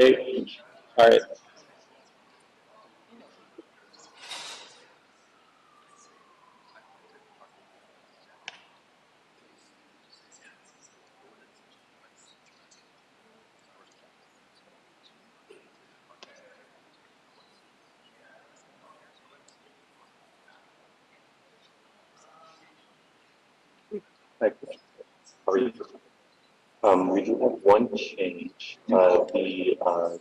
Hey, all right. Hi, how are you? We do have one change. The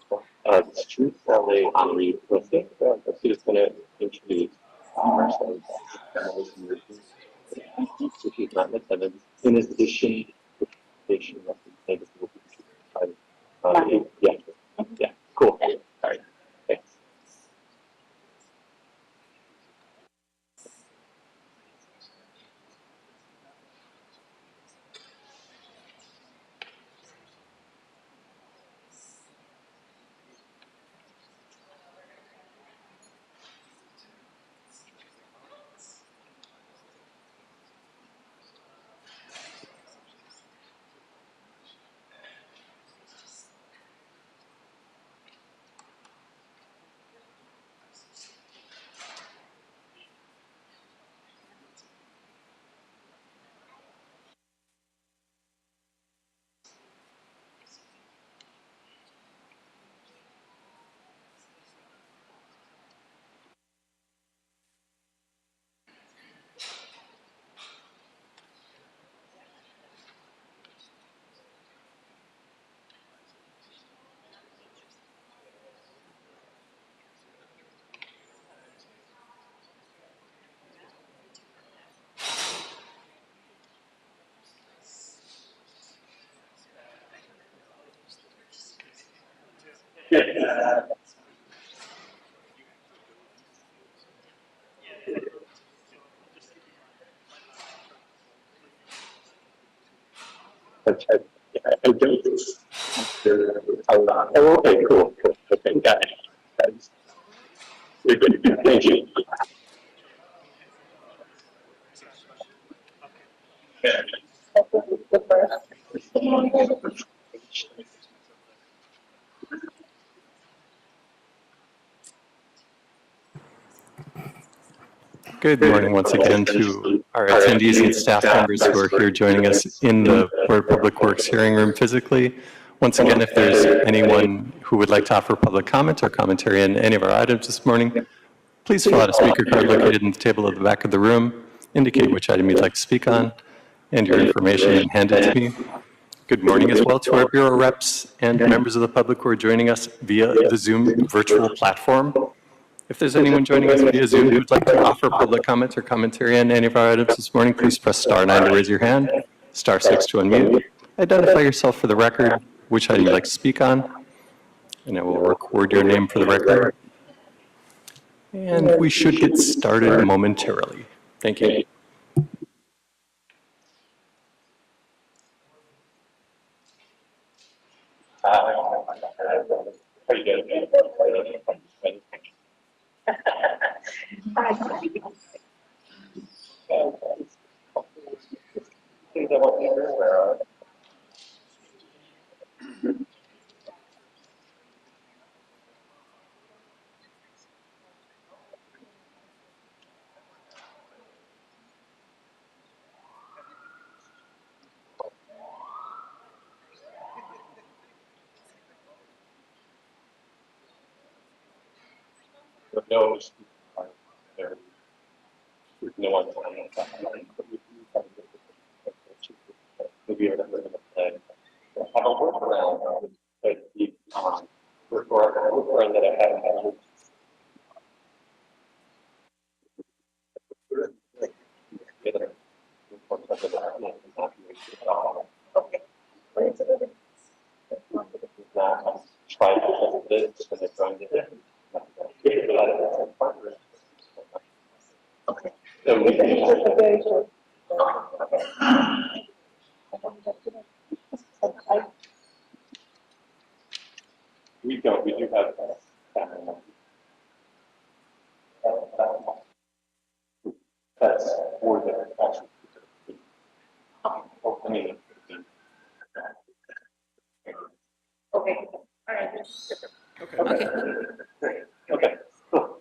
street valet Henri, I think that he's going to introduce ourselves. If he's not in attendance, in addition to the presentation that we made, will be yeah, yeah, cool. All right, thanks. Okay, I don't. Oh, okay, cool, cool. Okay, got it. That's good. Thank you. Good morning once again to our attendees and staff members who are here joining us in the Board of Public Works hearing room physically. Once again, if there's anyone who would like to offer public comment or commentary on any of our items this morning, please fill out a speaker card located in the table at the back of the room, indicate which item you'd like to speak on, and your information, and hand it to me. Good morning as well to our Bureau reps and members of the public who are joining us via the Zoom virtual platform. If there's anyone joining us via Zoom who'd like to offer public comment or commentary on any of our items this morning, please press *9 to raise your hand, *6 to unmute. Identify yourself for the record, which item you'd like to speak on, and I will record your name for the record. And we should get started momentarily. Thank you. How you doing? Things I want you to be aware of. No, there. No one. Maybe you're going to play. Have a workaround, but the workaround that I haven't had. Okay. Try to hold this when they're trying to hit. Okay. So we don't. We do have that's for the actual. I mean. Okay. All right. Okay. Okay. Cool.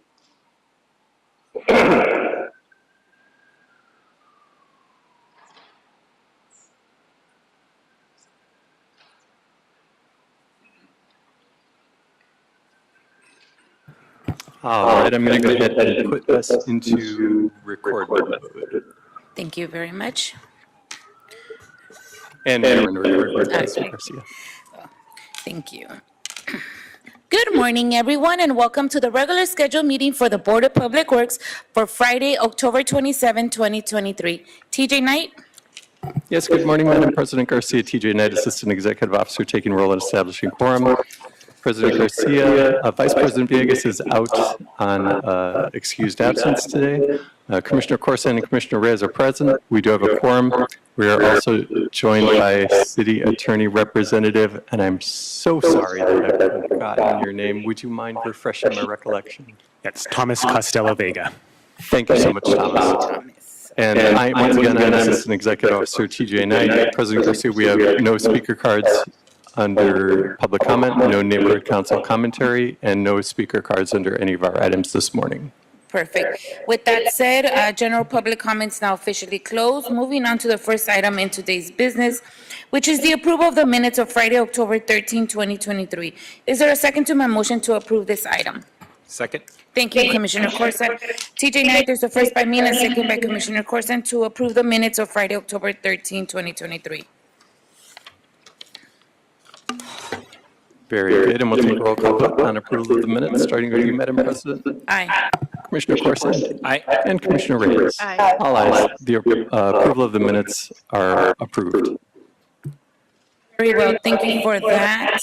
All right, I'm going to go ahead and put us into record mode. Thank you very much. And you're in record mode, Mr. Garcia. Thank you. Good morning, everyone, and welcome to the regular scheduled meeting for the Board of Public Works for Friday, October 27, 2023. TJ Knight? Yes, good morning, Madam President Garcia. TJ Knight, Assistant Executive Officer, taking role in establishing quorum. President Garcia, Vice President Villegas is out on excused absence today. Commissioner Corson and Commissioner Reyes are present. We do have a quorum. We are also joined by City Attorney Representative, and I'm so sorry that I've forgotten your name. Would you mind refreshing my recollection? It's Thomas Costello Vega. Thank you so much, Thomas. And I, once again, I'm Assistant Executive Officer TJ Knight. President Garcia, we have no speaker cards under public comment, no neighborhood council commentary, and no speaker cards under any of our items this morning. Perfect. With that said, general public comments now officially closed. Moving on to the first item in today's business, which is the approval of the minutes of Friday, October 13, 2023. Is there a second to my motion to approve this item? Second. Thank you, Commissioner Corson. TJ Knight, there's a first by me and a second by Commissioner Corson to approve the minutes of Friday, October 13, 2023. Very good, and we'll take a roll call vote on approval of the minutes, starting with you, Madam President. Aye. Commissioner Corson. Aye. And Commissioner Reyes. Aye. All ayes. The approval of the minutes are approved. Very well, thank you for that.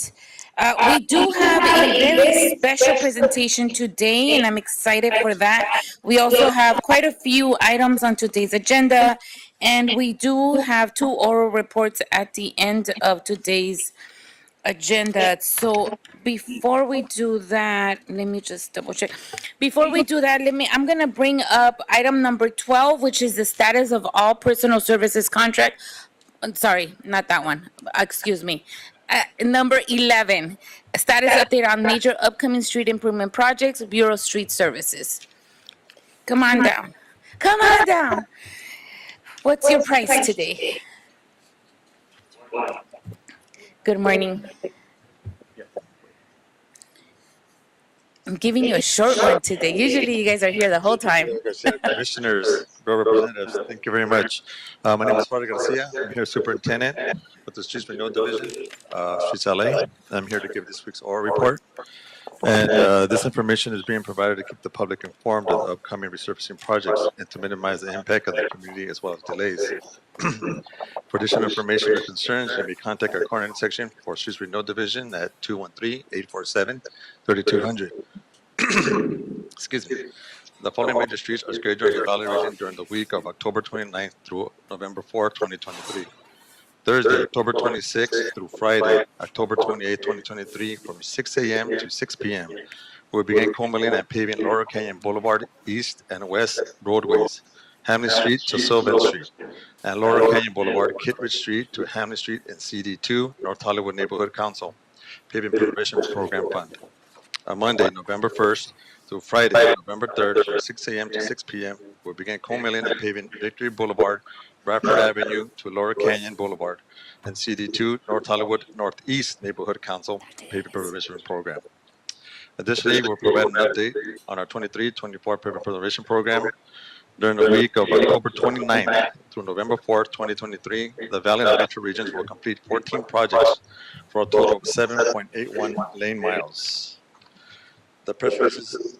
We do have a very special presentation today, and I'm excited for that. We also have quite a few items on today's agenda, and we do have 2 oral reports at the end of today's agenda. So before we do that, let me just double check. Before we do that, I'm going to bring up item number 12, which is the status of all personal services contract. Sorry, not that one. Excuse me. Number 11, status update on major upcoming street improvement projects, Bureau Street Services. Come on down. Come on down. What's your price today? Good morning. I'm giving you a short one today. Usually you guys are here the whole time. Commissioners, representatives, thank you very much. My name is Father Garcia. I'm here superintendent with the Streets Renewal Division, Streets LA. I'm here to give this week's oral report. And this information is being provided to keep the public informed of the upcoming resurfacing projects and to minimize the impact on the community as well as delays. For additional information or concerns, you may contact our coordinating section for Streets Renewal Division at 213-847-3200. Excuse me. The following major streets are scheduled for evaluation during the week of October 29th through November 4th, 2023. Thursday, October 26th through Friday, October 28th, 2023, from 6 a.m. to 6 p.m. We'll begin combing and paving Laurel Canyon Boulevard East and West roadways, Hamlin Street to Sylvan Street, and Laurel Canyon Boulevard, Kittredge Street to Hamlin Street and CD2, North Hollywood Neighborhood Council, Paving Preservation Program Fund. On Monday, November 1st through Friday, November 3rd, from 6 a.m. to 6 p.m., we'll begin co-milling and paving Victory Boulevard, Bradford Avenue to Laurel Canyon Boulevard, and CD2, North Hollywood Northeast Neighborhood Council Paving Preservation Program. Additionally, we'll provide an update on our 23-24 Paving Preservation Program. During the week of October 29th through November 4th, 2023, the Valley and Metro regions will complete 14 projects for a total of 7.81 lane miles. The press releases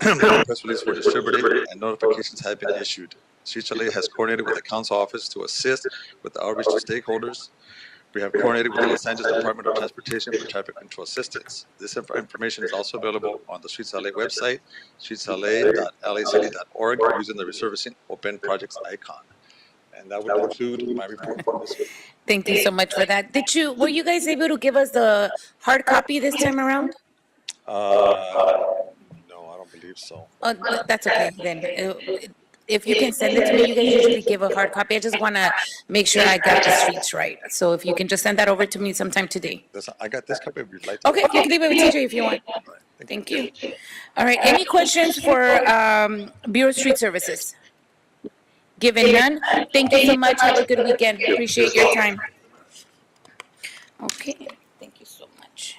were distributed and notifications have been issued. Streets LA has coordinated with the council office to assist with the outreach to stakeholders. We have coordinated with the Los Angeles Department of Transportation for traffic control assistance. This information is also available on the Streets LA website, streetsla.lacity.org, using the resurfacing open projects icon. And that would conclude my report for this week. Thank you so much for that. Were you guys able to give us the hard copy this time around? No, I don't believe so. Oh, that's okay then. if you can send it to me, you guys usually give a hard copy. I just want to make sure I got the streets right. So if you can just send that over to me sometime today. I got this copy if you'd like to. Okay, you can leave it with TJ if you want. Thank you. All right, any questions for Bureau of Street Services? Given none, thank you so much. Have a good weekend. Appreciate your time. Okay, thank you so much.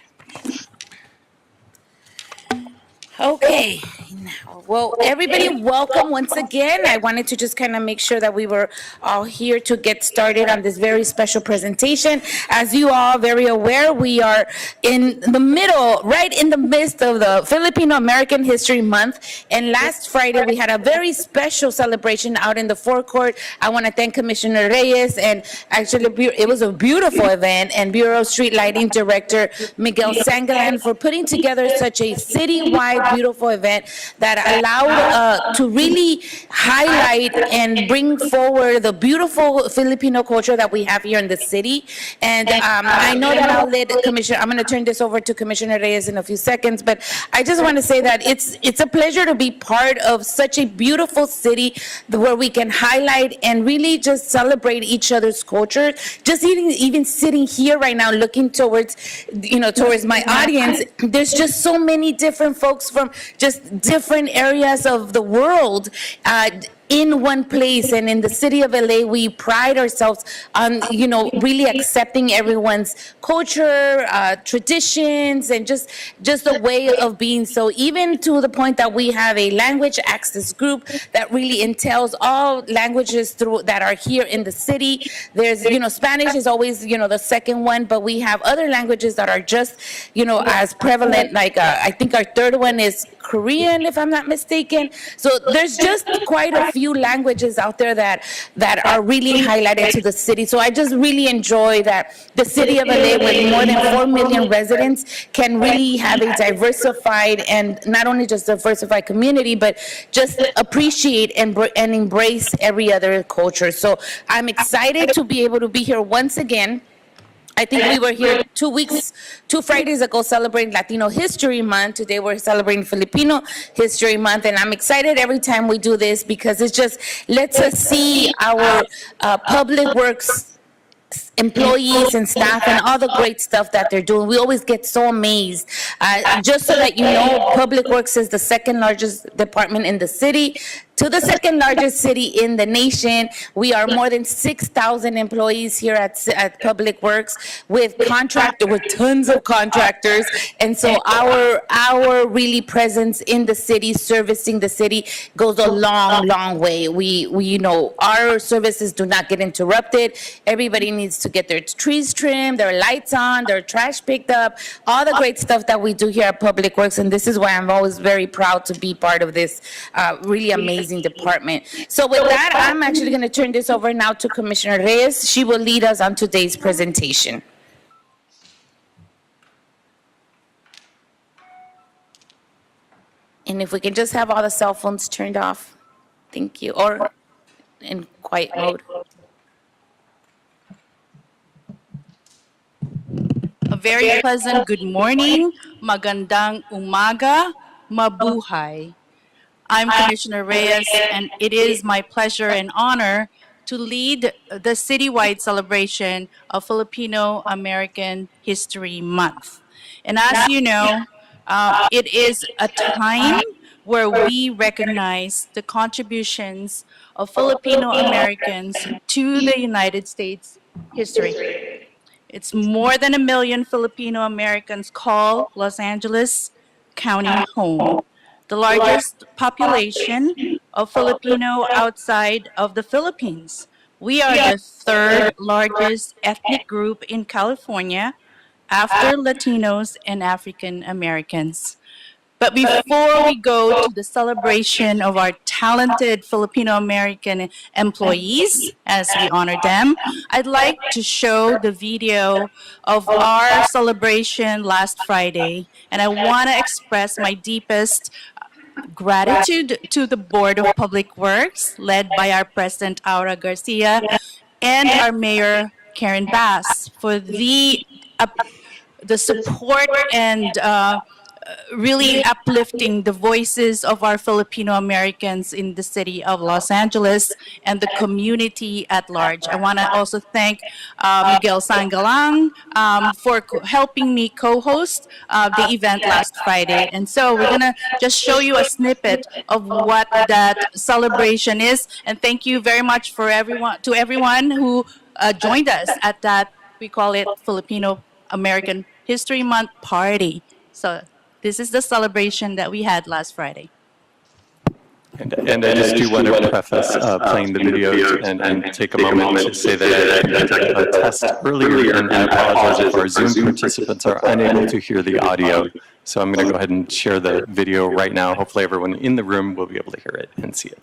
Okay, now, well, everybody, welcome once again. I wanted to just kind of make sure that we were all here to get started on this very special presentation. As you all very aware, we are in the middle, right in the midst of the Filipino American History Month. And last Friday, we had a very special celebration out in the forecourt. I want to thank Commissioner Reyes, and actually, it was a beautiful event, and Bureau of Street Lighting Director Miguel Sangalan for putting together such a citywide beautiful event that allowed to really highlight and bring forward the beautiful Filipino culture that we have here in the city. And I know that I'll let Commissioner, I'm going to turn this over to Commissioner Reyes in a few seconds, but I just want to say that it's a pleasure to be part of such a beautiful city where we can highlight and really just celebrate each other's culture. Just even sitting here right now, looking towards, towards my audience, there's just so many different folks from just different areas of the world in one place. And in the city of LA, we pride ourselves on, really accepting everyone's culture, traditions, and just the way of being. So even to the point that we have a language access group that really entails all languages that are here in the city. There's, Spanish is always, the second one, but we have other languages that are just, as prevalent. Like I think our third one is Korean, if I'm not mistaken. So there's just quite a few languages out there that are really highlighted to the city. So I just really enjoy that the city of LA, with more than 4 million residents, can really have a diversified, and not only just diversified community, but just appreciate and embrace every other culture. So I'm excited to be able to be here once again. I think we were here 2 Fridays ago celebrating Latino History Month. Today we're celebrating Filipino History Month, and I'm excited every time we do this because it just lets us see our public works employees and staff and all the great stuff that they're doing. We always get so amazed. Just so that you know, Public Works is the second largest department in the city to the second largest city in the nation. We are more than 6,000 employees here at Public Works with tons of contractors. And so our really presence in the city, servicing the city, goes a long, long way. We our services do not get interrupted. Everybody needs to get their trees trimmed, their lights on, their trash picked up, all the great stuff that we do here at Public Works. And this is why I'm always very proud to be part of this really amazing department. So with that, I'm actually going to turn this over now to Commissioner Reyes. She will lead us on today's presentation. And if we can just have all the cell phones turned off. Thank you. Or in quiet mode. A very pleasant good morning, magandang umaga, mabuhay. I'm Commissioner Reyes, and it is my pleasure and honor to lead the citywide celebration of Filipino American History Month. And as you know, it is a time where we recognize the contributions of Filipino Americans to the United States history. It's more than 1 million Filipino Americans call Los Angeles County home, the largest population of Filipino outside of the Philippines. We are the third largest ethnic group in California after Latinos and African Americans. But before we go to the celebration of our talented Filipino American employees, as we honor them, I'd like to show the video of our celebration last Friday. And I want to express my deepest gratitude to the Board of Public Works, led by our President Aura Garcia, and our Mayor Karen Bass, for the support and really uplifting the voices of our Filipino Americans in the city of Los Angeles and the community at large. I want to also thank Miguel Sangalang for helping me co-host the event last Friday. And so we're going to just show you a snippet of what that celebration is. And thank you very much for everyone who joined us at that, we call it Filipino American History Month party. So this is the celebration that we had last Friday. And I just do want to preface playing the video and take a moment to say that I conducted a test earlier, and I apologize if our Zoom participants are unable to hear the audio. So I'm going to go ahead and share the video right now. Hopefully everyone in the room will be able to hear it and see it.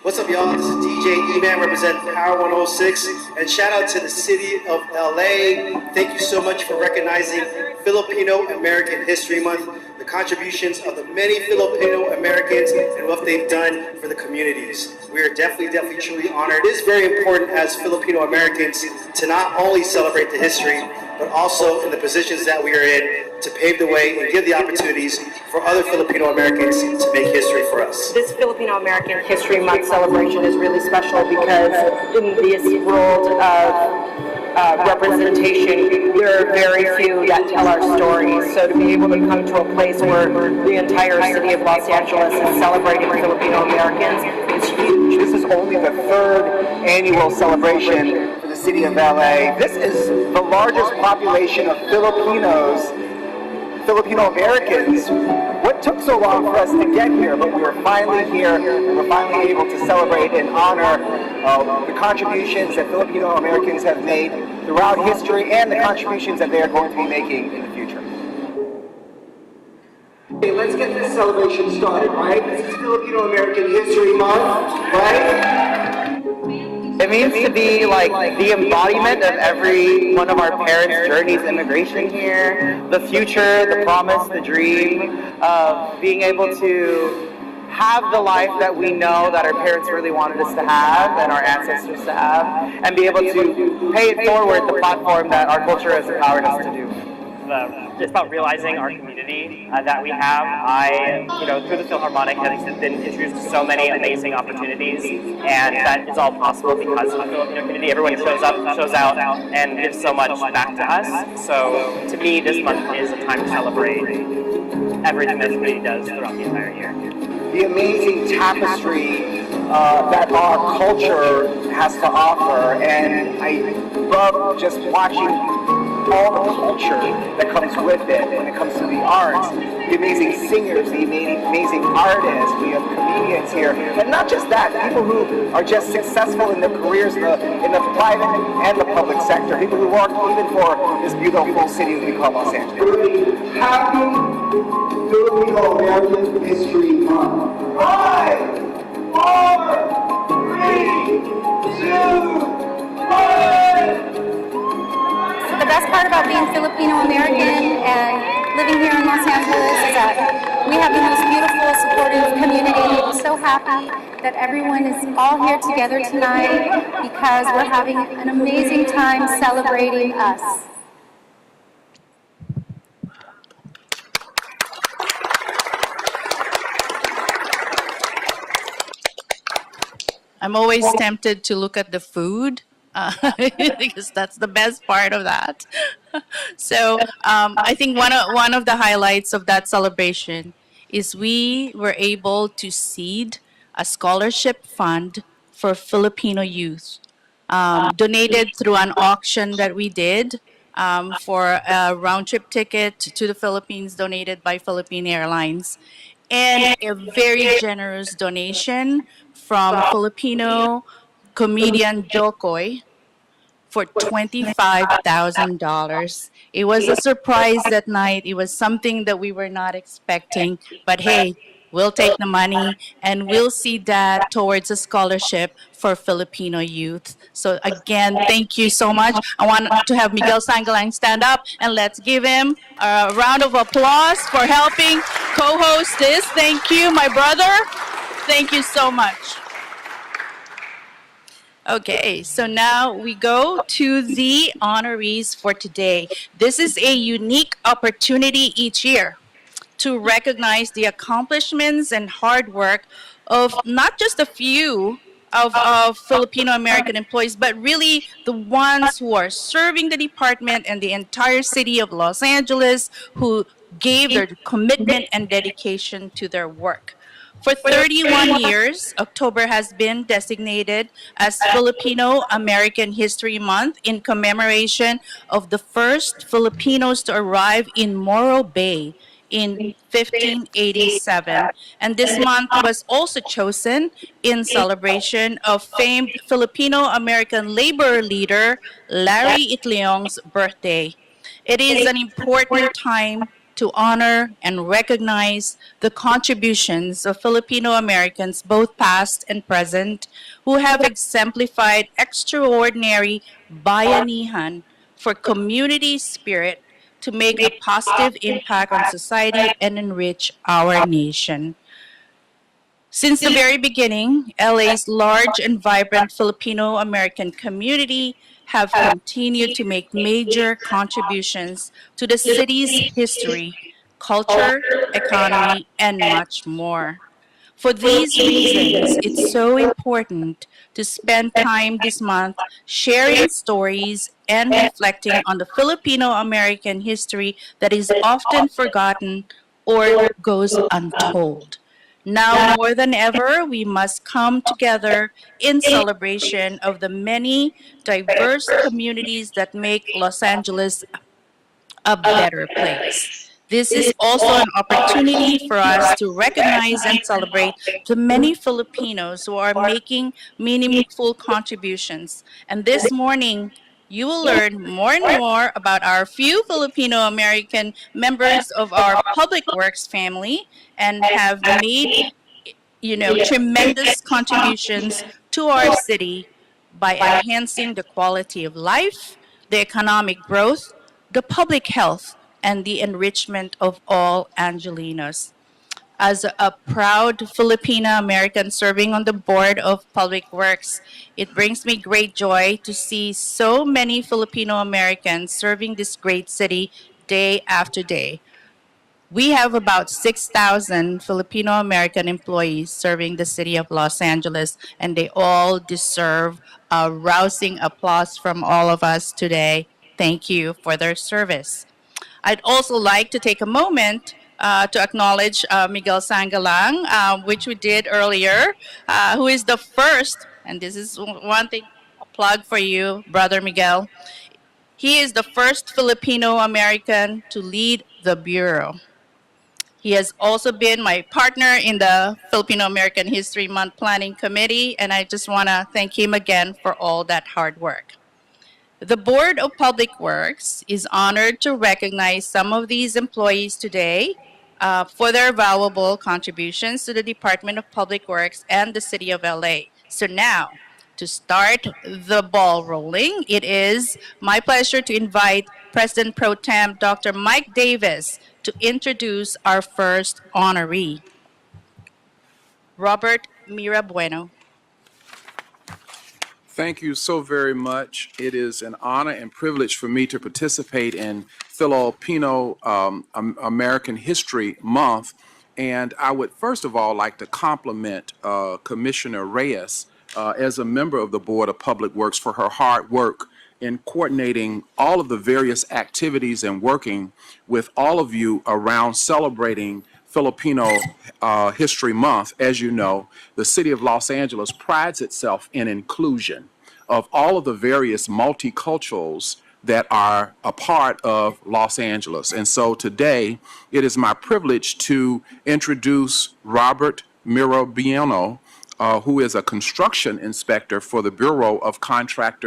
What's up, y'all? This is DJ E-Man representing Power 106, and shout out to the city of LA. Thank you so much for recognizing Filipino American History Month, the contributions of the many Filipino Americans and what they've done for the communities. We are definitely, truly honored. It is very important as Filipino Americans to not only celebrate the history, but also in the positions that we are in to pave the way and give the opportunities for other Filipino Americans to make history for us. This Filipino American History Month celebration is really special because in this world of representation, there are very few that tell our stories. So to be able to come to a place where the entire city of Los Angeles is celebrating Filipino Americans is huge. This is only the third annual celebration for the city of LA. This is the largest population of Filipino Americans. What took so long for us to get here, but we were finally here, and we're finally able to celebrate and honor the contributions that Filipino Americans have made throughout history and the contributions that they are going to be making in the future. Okay, let's get this celebration started, right? This is Filipino American History Month, right? It means to be like the embodiment of every one of our parents' journeys, immigration here, the future, the promise, the dream of being able to have the life that we know that our parents really wanted us to have and our ancestors to have, and be able to pay it forward the platform that our culture has empowered us to do. It's about realizing our community that we have. Through the Philharmonic, have been introduced to so many amazing opportunities, and that is all possible because of the Filipino community. Everyone shows up, shows out, and gives so much back to us. So, to me, this month is a time to celebrate everything that the community does throughout the entire year. The amazing tapestry that our culture has to offer, and I love just watching all the culture that comes with it when it comes to the arts, the amazing singers, the amazing artists, we have comedians here, and not just that, people who are just successful in their careers in the private and the public sector, people who work even for this beautiful city that we call Los Angeles. Happy Filipino American History Month. 5, 4, 3, 2, 1. The best part about being Filipino American and living here in Los Angeles is that we have the most beautiful, supportive community. I'm so happy that everyone is all here together tonight because we're having an amazing time celebrating us. I'm always tempted to look at the food because that's the best part of that. So I think one of the highlights of that celebration is we were able to seed a scholarship fund for Filipino youth, donated through an auction that we did for a round-trip ticket to the Philippines donated by Philippine Airlines, and a very generous donation from Filipino comedian Jokoy for $25,000. It was a surprise that night. It was something that we were not expecting. But hey, we'll take the money and we'll see that towards a scholarship for Filipino youth. So again, thank you so much. I want to have Miguel Sangalang stand up and let's give him a round of applause for helping co-host this. Thank you, my brother. Thank you so much. Okay, so now we go to the honorees for today. This is a unique opportunity each year to recognize the accomplishments and hard work of not just a few of Filipino-American employees, but really the ones who are serving the department and the entire city of Los Angeles, who gave their commitment and dedication to their work. For 31 years, October has been designated as Filipino-American History Month in commemoration of the first Filipinos to arrive in Morro Bay in 1587. And this month was also chosen in celebration of famed Filipino-American labor leader Larry Itliong's birthday. It is an important time to honor and recognize the contributions of Filipino Americans, both past and present, who have exemplified extraordinary bayanihan for community spirit to make a positive impact on society and enrich our nation. Since the very beginning, LA's large and vibrant Filipino American community have continued to make major contributions to the city's history, culture, economy, and much more. For these reasons, it's so important to spend time this month sharing stories and reflecting on the Filipino-American history that is often forgotten or goes untold. Now more than ever, we must come together in celebration of the many diverse communities that make Los Angeles a better place. This is also an opportunity for us to recognize and celebrate the many Filipinos who are making meaningful contributions. And this morning, you will learn more and more about our few Filipino-American members of our Public Works family and have made, tremendous contributions to our city by enhancing the quality of life, the economic growth, the public health, and the enrichment of all Angelenos. As a proud Filipina American serving on the board of Public Works, it brings me great joy to see so many Filipino Americans serving this great city day after day. We have about 6,000 Filipino American employees serving the city of Los Angeles, and they all deserve a rousing applause from all of us today. Thank you for their service. I'd also like to take a moment to acknowledge Miguel Sangalang, which we did earlier, who is the first, and this is one thing, a plug for you, Brother Miguel. He is the first Filipino-American to lead the Bureau. He has also been my partner in the Filipino-American History Month Planning Committee, and I just want to thank him again for all that hard work. The Board of Public Works is honored to recognize some of these employees today for their valuable contributions to the Department of Public Works and the City of LA. So now, to start the ball rolling, it is my pleasure to invite President Pro Tem Dr. Mike Davis to introduce our first honoree, Robert Mirabueno. Thank you so very much. It is an honor and privilege for me to participate in Filipino American History Month. And I would first of all like to compliment Commissioner Reyes as a member of the Board of Public Works for her hard work in coordinating all of the various activities and working with all of you around celebrating Filipino History Month. As you know, the city of Los Angeles prides itself in inclusion of all of the various multiculturals that are a part of Los Angeles. And so today, it is my privilege to introduce Robert Mirabueno, who is a construction inspector for the Bureau of Contract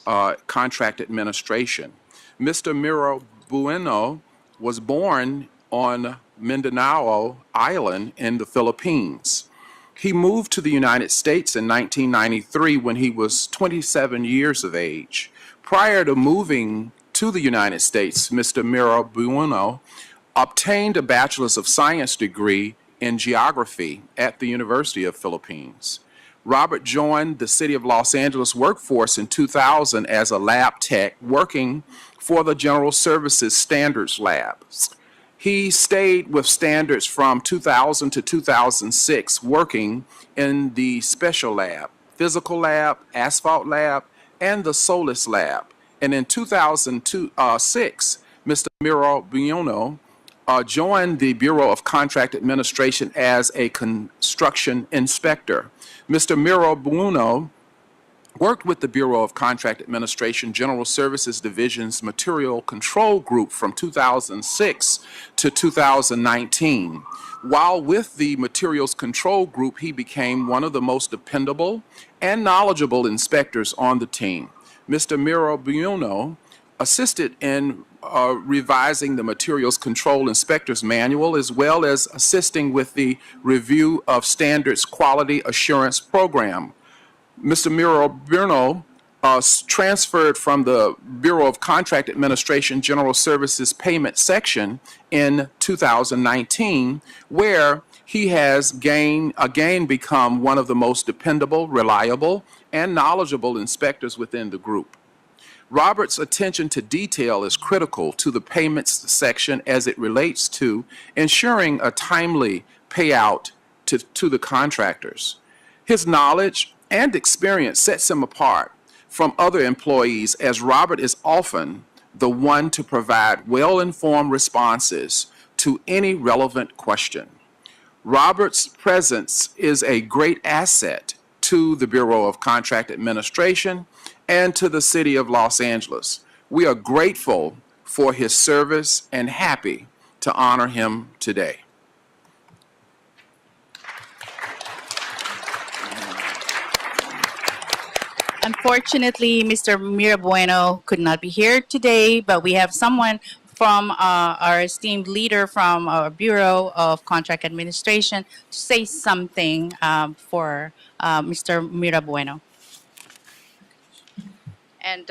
Administration. Mr. Mirabueno was born on Mindanao Island in the Philippines. He moved to the United States in 1993 when he was 27 years of age. Prior to moving to the United States, Mr. Miro Bueno obtained a Bachelor's of Science degree in geography at the University of Philippines. Robert joined the City of Los Angeles workforce in 2000 as a lab tech working for the General Services Standards Labs. He stayed with Standards from 2000 to 2006, working in the Special Lab, Physical Lab, Asphalt Lab, and the Solus Lab. And in 2006, Mr. Miro Bueno joined the Bureau of Contract Administration as a construction inspector. Mr. Miro Bueno worked with the Bureau of Contract Administration General Services Division's Material Control Group from 2006 to 2019. While with the Materials Control Group, he became one of the most dependable and knowledgeable inspectors on the team. Mr. Miro Bueno assisted in revising the Materials Control Inspector's Manual, as well as assisting with the review of Standards Quality Assurance Program. Mr. Miro Bueno transferred from the Bureau of Contract Administration General Services Payment Section in 2019, where he has again become one of the most dependable, reliable, and knowledgeable inspectors within the group. Robert's attention to detail is critical to the payments section as it relates to ensuring a timely payout to the contractors. His knowledge and experience sets him apart from other employees, as Robert is often the one to provide well-informed responses to any relevant question. Robert's presence is a great asset to the Bureau of Contract Administration and to the City of Los Angeles. We are grateful for his service and happy to honor him today. Unfortunately, Mr. Miro Bueno could not be here today, but we have someone from our esteemed leader from our Bureau of Contract Administration to say something for Mr. Miro Bueno. And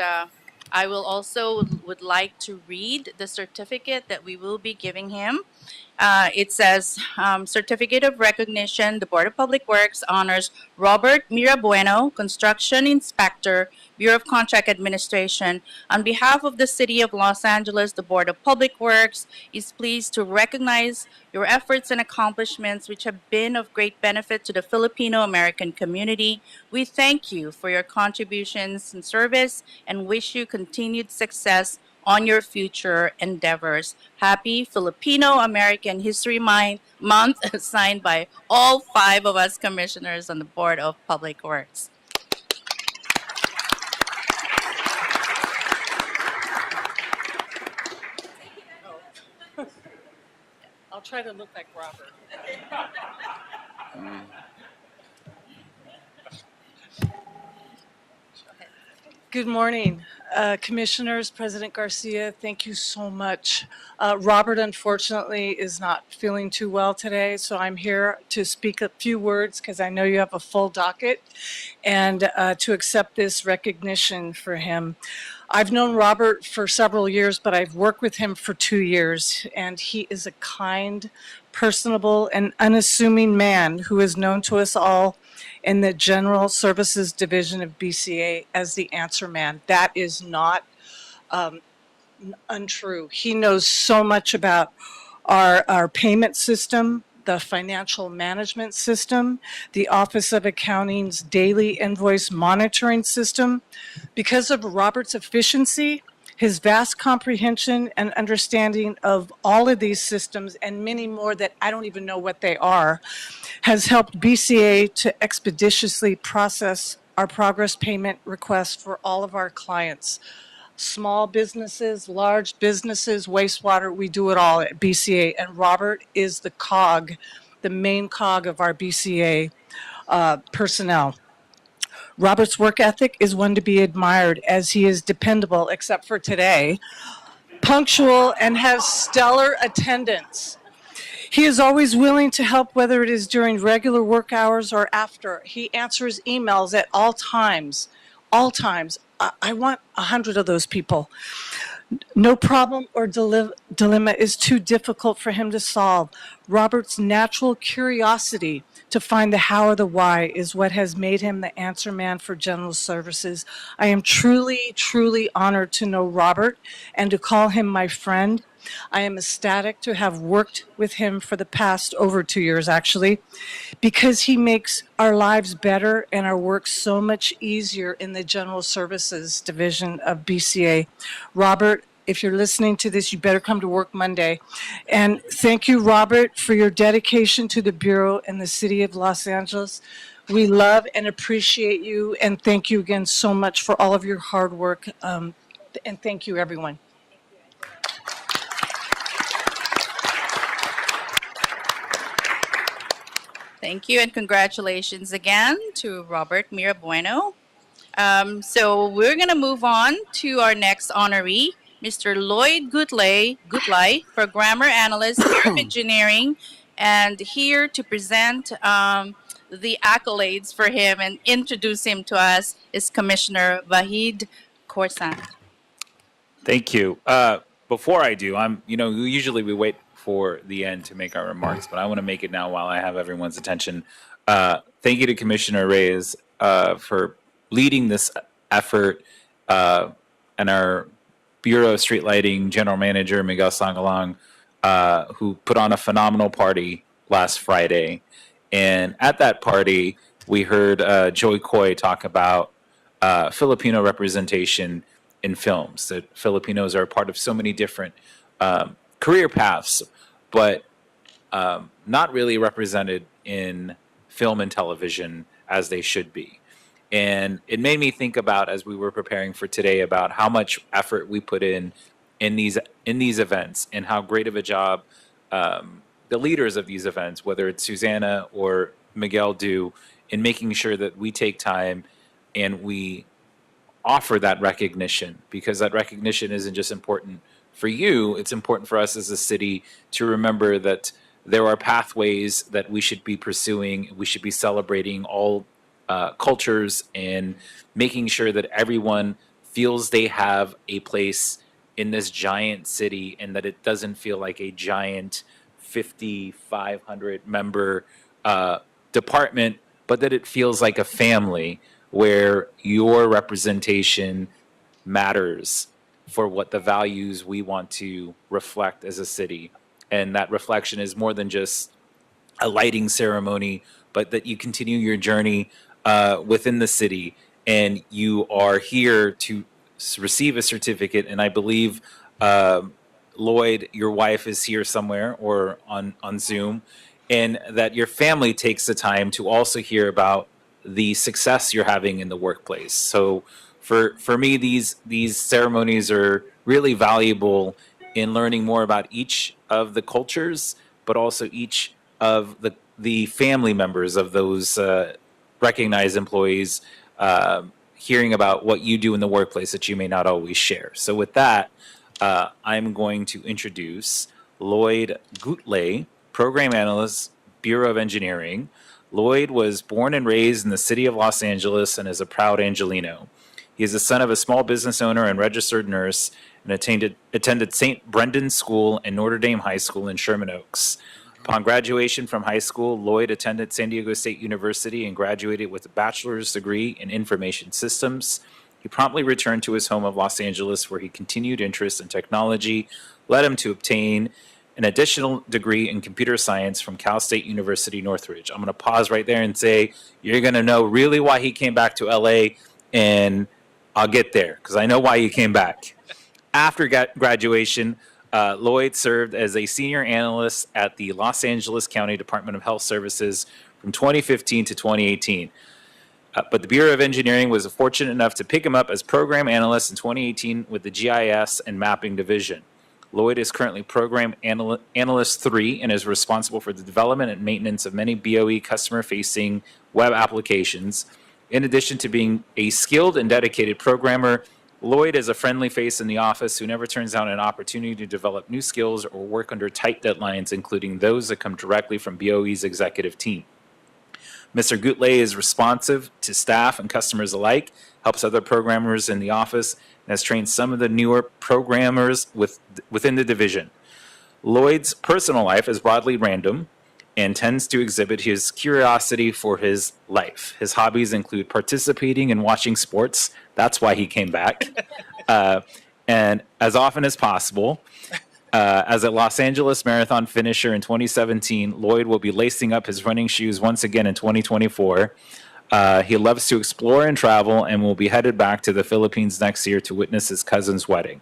I will also would like to read the certificate that we will be giving him. It says, Certificate of Recognition, the Board of Public Works honors Robert Miro Bueno, Construction Inspector, Bureau of Contract Administration. On behalf of the City of Los Angeles, the Board of Public Works is pleased to recognize your efforts and accomplishments which have been of great benefit to the Filipino-American community. We thank you for your contributions and service and wish you continued success on your future endeavors. Happy Filipino-American History Month, signed by all 5 of us commissioners on the Board of Public Works. I'll try to look like Robert. Good morning, Commissioners, President Garcia, thank you so much. Robert, unfortunately, is not feeling too well today, so I'm here to speak a few words because I know you have a full docket and to accept this recognition for him. I've known Robert for several years, but I've worked with him for 2 years, and he is a kind, personable, and unassuming man who is known to us all in the General Services Division of BCA as the answer man. That is not untrue. He knows so much about our payment system, the financial management system, the Office of Accounting's daily invoice monitoring system. Because of Robert's efficiency, his vast comprehension and understanding of all of these systems and many more that I don't even know what they are, has helped BCA to expeditiously process our progress payment requests for all of our clients. Small businesses, large businesses, wastewater, we do it all at BCA. And Robert is the cog, the main cog of our BCA personnel. Robert's work ethic is one to be admired as he is dependable, except for today. punctual, and has stellar attendance. He is always willing to help, whether it is during regular work hours or after. He answers emails at all times. All times. I want 100 of those people. No problem or dilemma is too difficult for him to solve. Robert's natural curiosity to find the how or the why is what has made him the answer man for general services. I am truly, truly honored to know Robert and to call him my friend. I am ecstatic to have worked with him for the past over 2 years, actually, because he makes our lives better and our work so much easier in the General Services Division of BCA. Robert, if you're listening to this, you better come to work Monday. And thank you, Robert, for your dedication to the Bureau and the City of Los Angeles. We love and appreciate you, and thank you again so much for all of your hard work. And thank you, everyone. Thank you and congratulations again to Robert Mirabueno. So we're going to move on to our next honoree, Mr. Lloyd Gutlay, Programmer Analyst, Bureau of Engineering, and here to present the accolades for him and introduce him to us is Commissioner Vahid Khorsand. Thank you. Before I do, usually we wait for the end to make our remarks, but I want to make it now while I have everyone's attention. Thank you to Commissioner Reyes for leading this effort, and our Bureau of Street Lighting General Manager, Miguel Sangalang, who put on a phenomenal party last Friday. And at that party, we heard Joy Coy talk about Filipino representation in films, that Filipinos are a part of so many different career paths, but not really represented in film and television as they should be. And it made me think about, as we were preparing for today, about how much effort we put in these events and how great of a job the leaders of these events, whether it's Susanna or Miguel, do in making sure that we take time and we offer that recognition, because that recognition isn't just important for you, it's important for us as a city to remember that there are pathways that we should be pursuing. We should be celebrating all cultures and making sure that everyone feels they have a place in this giant city, and that it doesn't feel like a giant 5,500 member department, but that it feels like a family where your representation matters for what the values we want to reflect as a city. And that reflection is more than just a lighting ceremony, but that you continue your journey within the city, and you are here to receive a certificate. And I believe Lloyd, your wife, is here somewhere or on Zoom, and that your family takes the time to also hear about the success you're having in the workplace. So for me, these ceremonies are really valuable in learning more about each of the cultures, but also each of the family members of those recognized employees, hearing about what you do in the workplace that you may not always share. So with that, I'm going to introduce Lloyd Gutlay, Program Analyst, Bureau of Engineering. Lloyd was born and raised in the city of Los Angeles and is a proud Angelino. He is the son of a small business owner and registered nurse, and attended St. Brendan's School and Notre Dame High School in Sherman Oaks. Upon graduation from high school, Lloyd attended San Diego State University and graduated with a bachelor's degree in information systems. He promptly returned to his home of Los Angeles, where he continued interest in technology, led him to obtain an additional degree in computer science from Cal State University, Northridge. I'm going to pause right there and say, you're going to know really why he came back to LA, and I'll get there, because I know why he came back. After graduation, Lloyd served as a senior analyst at the Los Angeles County Department of Health Services from 2015 to 2018. But the Bureau of Engineering was fortunate enough to pick him up as program analyst in 2018 with the GIS and Mapping Division. Lloyd is currently Program Analyst 3 and is responsible for the development and maintenance of many BOE customer-facing web applications. In addition to being a skilled and dedicated programmer, Lloyd is a friendly face in the office who never turns down an opportunity to develop new skills or work under tight deadlines, including those that come directly from BOE's executive team. Mr. Goutley is responsive to staff and customers alike, helps other programmers in the office, and has trained some of the newer programmers within the division. Lloyd's personal life is broadly random and tends to exhibit his curiosity for his life. His hobbies include participating in watching sports. That's why he came back. And as often as possible, as a Los Angeles Marathon finisher in 2017, Lloyd will be lacing up his running shoes once again in 2024. He loves to explore and travel and will be headed back to the Philippines next year to witness his cousin's wedding.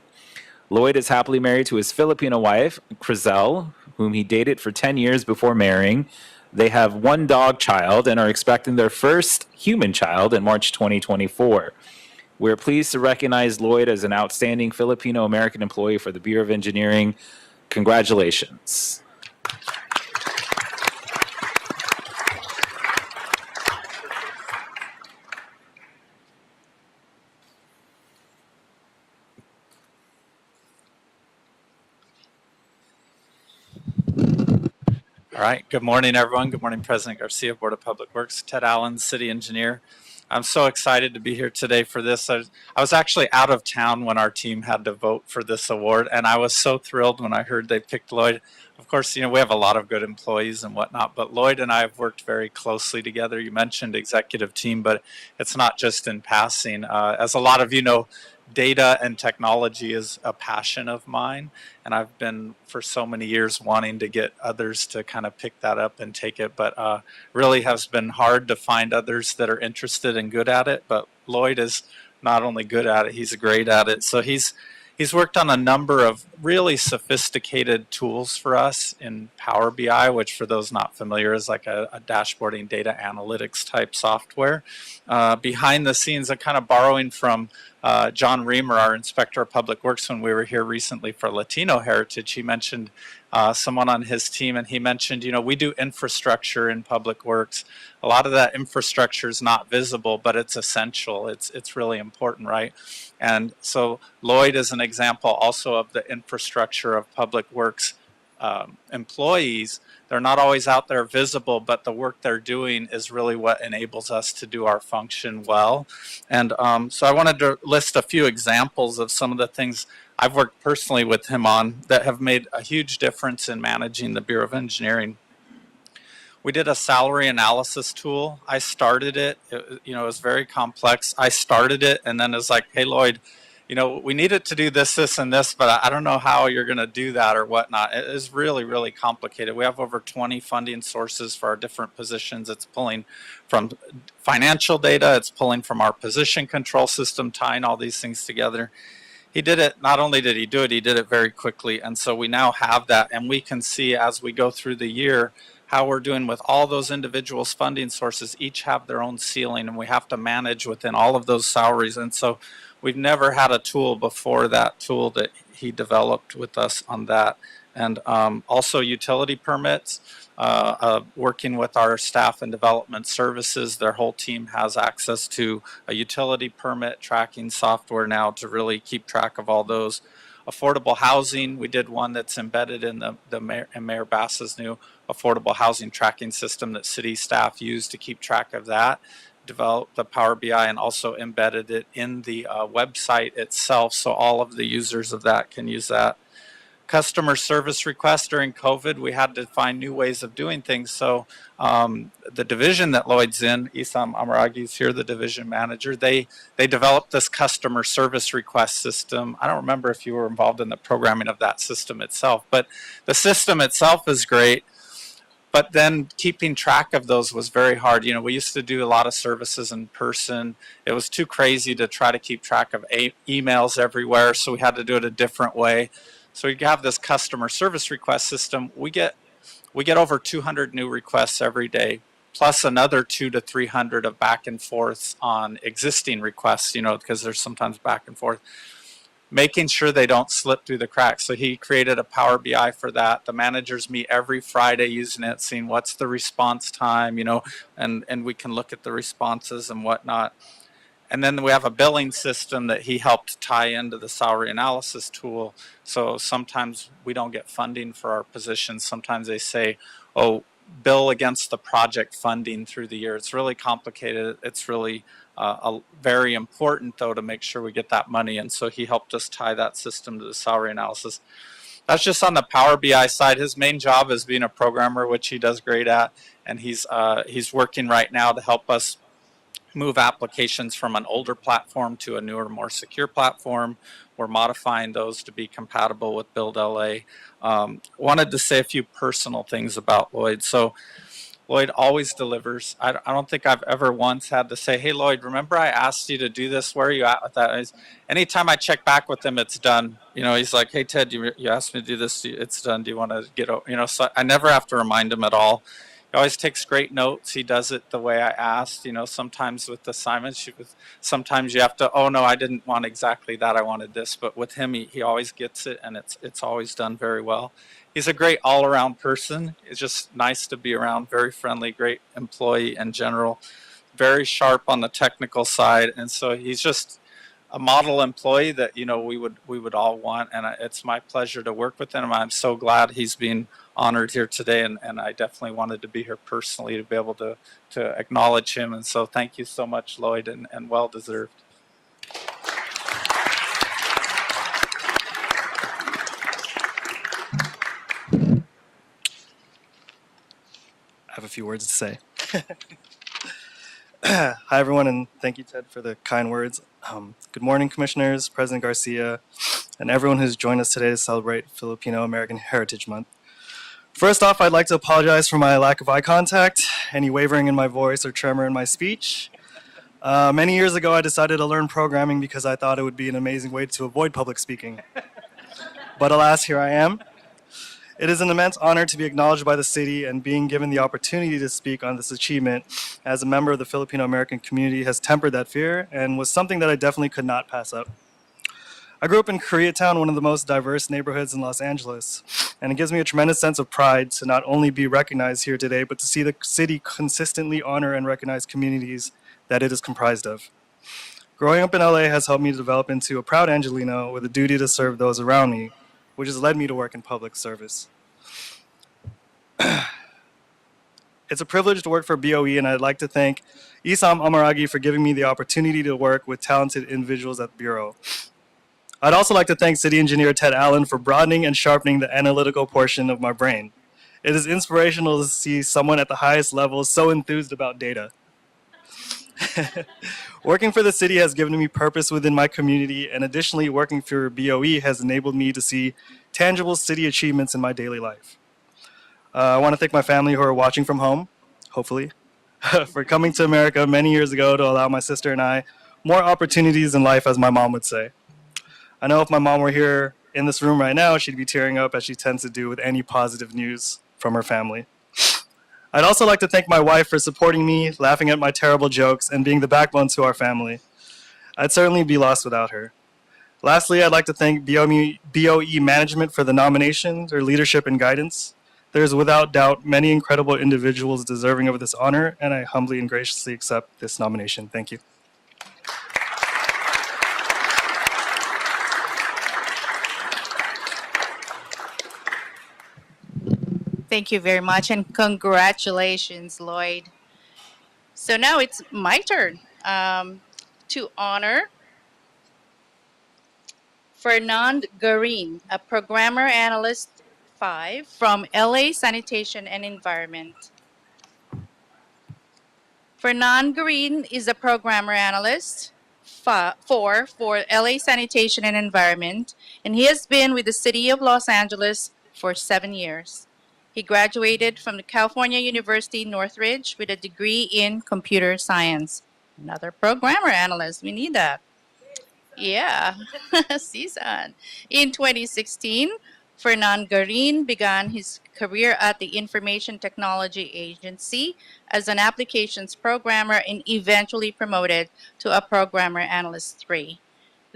Lloyd is happily married to his Filipino wife, Crizel, whom he dated for 10 years before marrying. They have one dog child and are expecting their first human child in March 2024. We're pleased to recognize Lloyd as an outstanding Filipino-American employee for the Bureau of Engineering. Congratulations. All right. Good morning, everyone. Good morning, President Garcia, Board of Public Works. Ted Allen, City Engineer. I'm so excited to be here today for this. I was actually out of town when our team had to vote for this award, and I was so thrilled when I heard they picked Lloyd. Of course, you know, we have a lot of good employees and whatnot, but Lloyd and I have worked very closely together. You mentioned executive team, but it's not just in passing. As a lot of you know, data and technology is a passion of mine, and I've been for so many years wanting to get others to kind of pick that up and take it, but really has been hard to find others that are interested and good at it. But Lloyd is not only good at it, he's great at it. So he's worked on a number of really sophisticated tools for us in Power BI, which for those not familiar is like a dashboarding data analytics type software. Behind the scenes, I'm kind of borrowing from John Reamer, our Inspector of Public Works, when we were here recently for Latino Heritage. He mentioned someone on his team, and he mentioned, you know, we do infrastructure in Public Works. A lot of that infrastructure is not visible, but it's essential. It's really important, right? And so Lloyd is an example also of the infrastructure of Public Works employees. They're not always out there visible, but the work they're doing is really what enables us to do our function well. And so I wanted to list a few examples of some of the things I've worked personally with him on that have made a huge difference in managing the Bureau of Engineering. We did a salary analysis tool. I started it. You know, it was very complex. I started it, and then it was like, hey, Lloyd, you know, we needed to do this, this, and this, but I don't know how you're going to do that or whatnot. It is really, really complicated. We have over 20 funding sources for our different positions. It's pulling from financial data. It's pulling from our position control system, tying all these things together. He did it, not only did he do it, he did it very quickly. And so we now have that, and we can see as we go through the year how we're doing with all those individuals' funding sources. Each have their own ceiling, and we have to manage within all of those salaries. And so we've never had a tool before that tool that he developed with us on that. And also utility permits, working with our staff and development services. Their whole team has access to a utility permit tracking software now to really keep track of all those. Affordable housing, we did one that's embedded in Mayor Bass's new affordable housing tracking system that city staff use to keep track of that. Developed the Power BI and also embedded it in the website itself, so all of the users of that can use that. Customer service requests during COVID, we had to find new ways of doing things. So the division that Lloyd's in, Isam Amaragi's here, the division manager, they developed this customer service request system. I don't remember if you were involved in the programming of that system itself, but the system itself is great. But then keeping track of those was very hard. You know, we used to do a lot of services in person. It was too crazy to try to keep track of emails everywhere, so we had to do it a different way. So we have this customer service request system. We get over 200 new requests every day, plus another 200 to 300 of back and forths on existing requests, you know, because there's sometimes back and forth. Making sure they don't slip through the cracks. So he created a Power BI for that. The managers meet every Friday using it, seeing what's the response time, you know, and we can look at the responses and whatnot. And then we have a billing system that he helped tie into the salary analysis tool. So sometimes we don't get funding for our positions. Sometimes they say, oh, bill against the project funding through the year. It's really complicated. It's really very important, though, to make sure we get that money. And so he helped us tie that system to the salary analysis. That's just on the Power BI side. His main job is being a programmer, which he does great at. And he's working right now to help us move applications from an older platform to a newer, more secure platform. We're modifying those to be compatible with Build LA. Wanted to say a few personal things about Lloyd. So Lloyd always delivers. I don't think I've ever once had to say, hey, Lloyd, remember I asked you to do this? Where are you at with that? Anytime I check back with him, it's done. You know, he's like, hey, Ted, you asked me to do this. It's done. Do you want to get over? You know, so I never have to remind him at all. He always takes great notes. He does it the way I asked. You know, sometimes with assignments, sometimes you have to, oh, no, I didn't want exactly that. I wanted this. But with him, he always gets it, and it's always done very well. He's a great all-around person. It's just nice to be around. Very friendly, great employee in general. Very sharp on the technical side. And so he's just a model employee that, you know, we would all want. And it's my pleasure to work with him. I'm so glad he's being honored here today, and I definitely wanted to be here personally to be able to acknowledge him. And so thank you so much, Lloyd, and well deserved. I have a few words to say. Hi, everyone, and thank you, Ted, for the kind words. Good morning, Commissioners, President Garcia, and everyone who's joined us today to celebrate Filipino American Heritage Month. First off, I'd like to apologize for my lack of eye contact, any wavering in my voice or tremor in my speech. Many years ago, I decided to learn programming because I thought it would be an amazing way to avoid public speaking. But alas, here I am. It is an immense honor to be acknowledged by the city, and being given the opportunity to speak on this achievement as a member of the Filipino American community has tempered that fear and was something that I definitely could not pass up. I grew up in Koreatown, one of the most diverse neighborhoods in Los Angeles, and it gives me a tremendous sense of pride to not only be recognized here today, but to see the city consistently honor and recognize communities that it is comprised of. Growing up in LA has helped me to develop into a proud Angelino with a duty to serve those around me, which has led me to work in public service. It's a privilege to work for BOE, and I'd like to thank Isam Amaragi for giving me the opportunity to work with talented individuals at the Bureau. I'd also like to thank City Engineer Ted Allen for broadening and sharpening the analytical portion of my brain. It is inspirational to see someone at the highest level so enthused about data. Working for the city has given me purpose within my community, and additionally, working for BOE has enabled me to see tangible city achievements in my daily life. I want to thank my family who are watching from home, hopefully, for coming to America many years ago to allow my sister and I more opportunities in life, as my mom would say. I know if my mom were here in this room right now, she'd be tearing up, as she tends to do with any positive news from her family. I'd also like to thank my wife for supporting me, laughing at my terrible jokes, and being the backbone to our family. I'd certainly be lost without her. Lastly, I'd like to thank BOE management for the nomination, their leadership and guidance. There's without doubt many incredible individuals deserving of this honor, and I humbly and graciously accept this nomination. Thank you. Thank you very much, and congratulations, Lloyd. So now it's my turn to honor Fernand Garin, a Programmer Analyst 5 from LA Sanitation and Environment. Fernand Garin is a Programmer Analyst 4 for LA Sanitation and Environment, and he has been with the City of Los Angeles for 7 years. He graduated from the California University Northridge with a degree in computer science. Another programmer analyst, we need that. Yeah, season. In 2016, Fernand Garin began his career at the Information Technology Agency as an applications programmer and eventually promoted to a Programmer Analyst 3.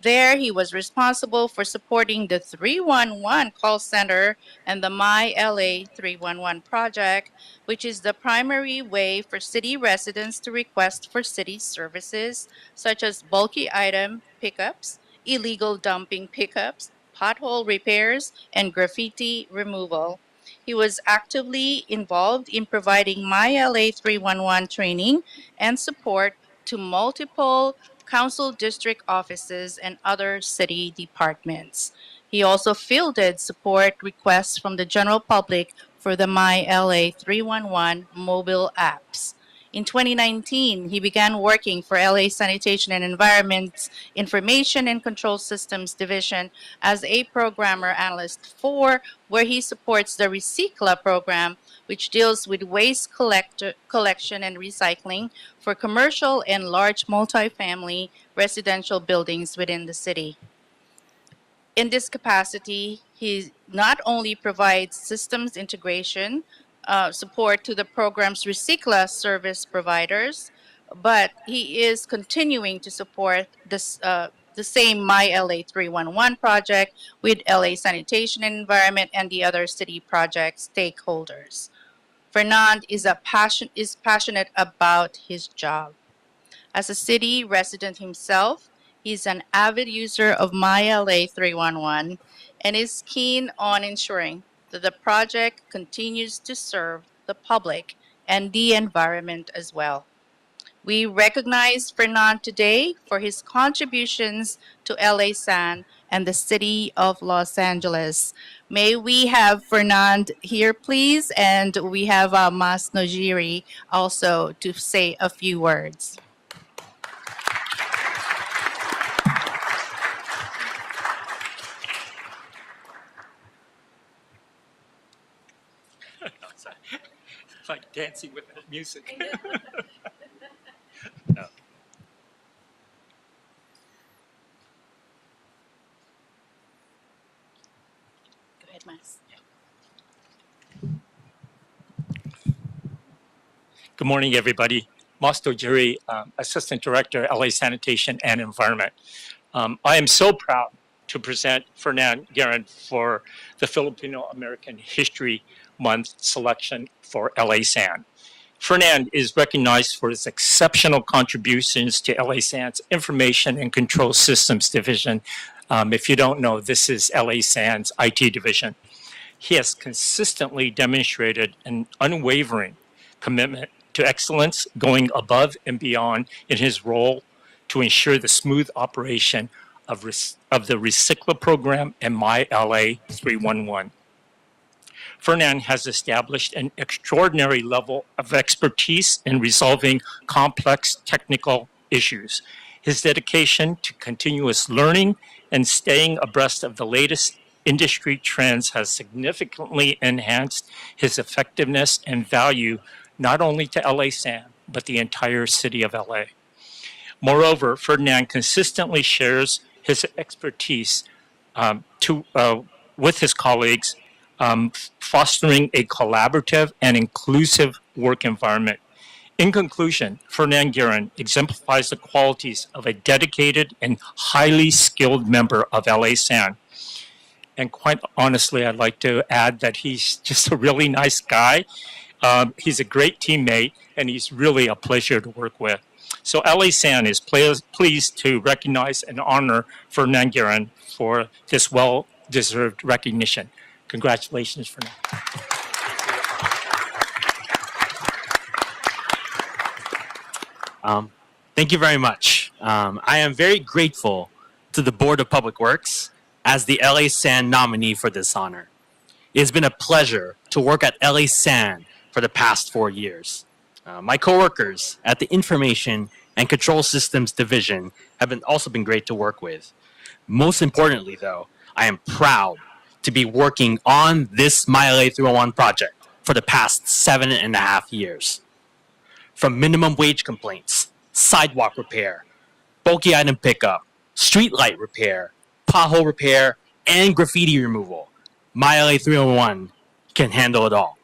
There, he was responsible for supporting the 311 call center and the My LA 311 project, which is the primary way for city residents to request for city services such as bulky item pickups, illegal dumping pickups, pothole repairs, and graffiti removal. He was actively involved in providing My LA 311 training and support to multiple council district offices and other city departments. He also fielded support requests from the general public for the My LA 311 mobile apps. In 2019, he began working for LA Sanitation and Environment's Information and Control Systems Division as a programmer analyst 4, where he supports the Recicla program, which deals with waste collection and recycling for commercial and large multifamily residential buildings within the city. In this capacity, he not only provides systems integration support to the program's Recicla service providers, but he is continuing to support this, the same My LA 311 project with LA Sanitation and Environment and the other city project stakeholders. Fernand is passionate about his job. As a city resident himself, he's an avid user of My LA 311 and is keen on ensuring that the project continues to serve the public and the environment as well. We recognize Fernand today for his contributions to LA San and the city of Los Angeles. May we have Fernand here, please, and we have Mas Nojiri also to say a few words. Like dancing with that music. No. Go ahead, Mas. Good morning, everybody. Mas Nojiri, Assistant Director, LA Sanitation and Environment. I am so proud to present Fernand Guerin for the Filipino American History Month selection for LA San. Fernand is recognized for his exceptional contributions to LA San's Information and Control Systems Division. If you don't know, this is LA San's IT division. He has consistently demonstrated an unwavering commitment to excellence, going above and beyond in his role to ensure the smooth operation of the Recicla program and My LA 311. Fernand has established an extraordinary level of expertise in resolving complex technical issues. His dedication to continuous learning and staying abreast of the latest industry trends has significantly enhanced his effectiveness and value not only to LA San, but the entire city of LA. Moreover, Fernand consistently shares his expertise with his colleagues, fostering a collaborative and inclusive work environment. In conclusion, Fernand Guerin exemplifies the qualities of a dedicated and highly skilled member of LA San. And quite honestly, I'd like to add that he's just a really nice guy. He's a great teammate, and he's really a pleasure to work with. So LA San is pleased to recognize and honor Fernand Guerin for this well-deserved recognition. Congratulations, Fernand. Thank you very much. I am very grateful to the Board of Public Works as the LA San nominee for this honor. It has been a pleasure to work at LA San for the past 4 years. My coworkers at the Information and Control Systems Division have also been great to work with. Most importantly, though, I am proud to be working on this My LA 311 project for the past 7.5 years. From minimum wage complaints, sidewalk repair, bulky item pickup, street light repair, pothole repair, and graffiti removal, My LA 311 can handle it all.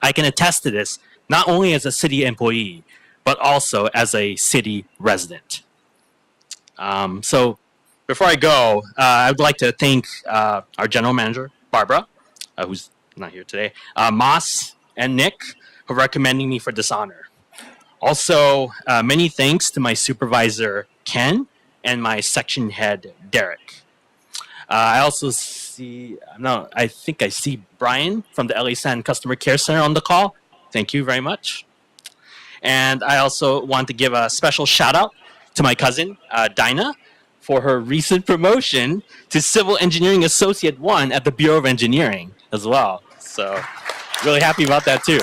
I can attest to this not only as a city employee, but also as a city resident. So before I go, I would like to thank our general manager, Barbara, who's not here today, Moss and Nick for recommending me for this honor. Also, many thanks to my supervisor, Ken, and my section head, Derek. I also see, I think I see Brian from the LA San Customer Care Center on the call. Thank you very much. And I also want to give a special shout out to my cousin, Dinah, for her recent promotion to Civil Engineering Associate 1 at the Bureau of Engineering as well. So really happy about that too.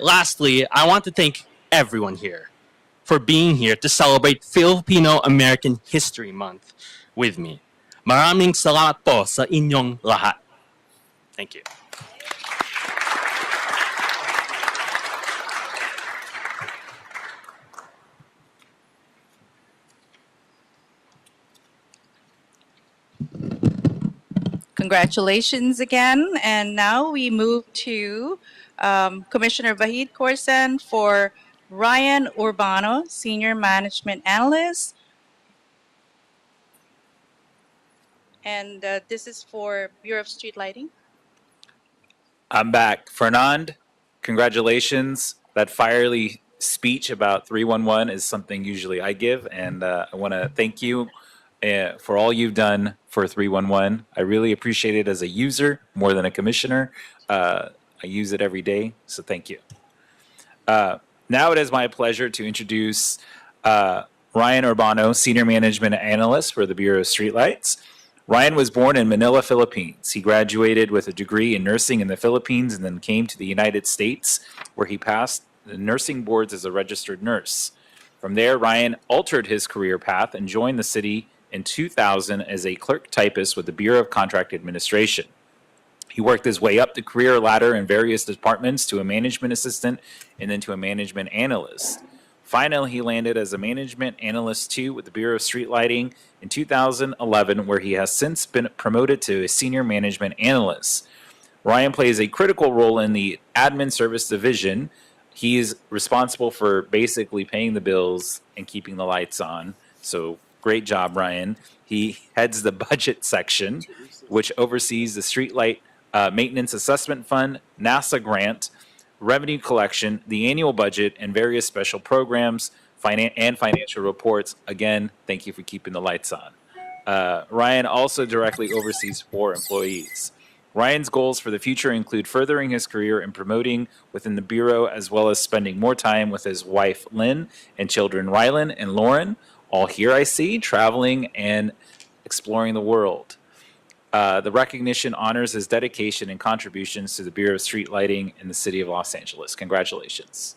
Lastly, I want to thank everyone here for being here to celebrate Filipino American History Month with me. Maraming salamat po sa inyong lahat. Thank you. Congratulations again. And now we move to Commissioner Vahid Corson for Ryan Urbano, Senior Management Analyst. And this is for Bureau of Street Lighting. I'm back. Fernand, congratulations. That fiery speech about 311 is something usually I give, and I want to thank you for all you've done for 311. I really appreciate it as a user more than a commissioner. I use it every day, so thank you. Now it is my pleasure to introduce Ryan Urbano, Senior Management Analyst for the Bureau of Streetlights. Ryan was born in Manila, Philippines. He graduated with a degree in nursing in the Philippines and then came to the United States, where he passed the nursing boards as a registered nurse. From there, Ryan altered his career path and joined the city in 2000 as a clerk typist with the Bureau of Contract Administration. He worked his way up the career ladder in various departments to a management assistant and then to a management analyst. Finally, he landed as a management analyst 2 with the Bureau of Street Lighting in 2011, where he has since been promoted to a senior management analyst. Ryan plays a critical role in the admin service division. He is responsible for basically paying the bills and keeping the lights on. So great job, Ryan. He heads the budget section, which oversees the Streetlight Maintenance Assessment Fund, NASA grant, revenue collection, the annual budget, and various special programs and financial reports. Again, thank you for keeping the lights on. Ryan also directly oversees 4 employees. Ryan's goals for the future include furthering his career and promoting within the Bureau, as well as spending more time with his wife, Lynn, and children, Rylan and Lauren, all here I see, traveling and exploring the world. The recognition honors his dedication and contributions to the Bureau of Street Lighting in the city of Los Angeles. Congratulations.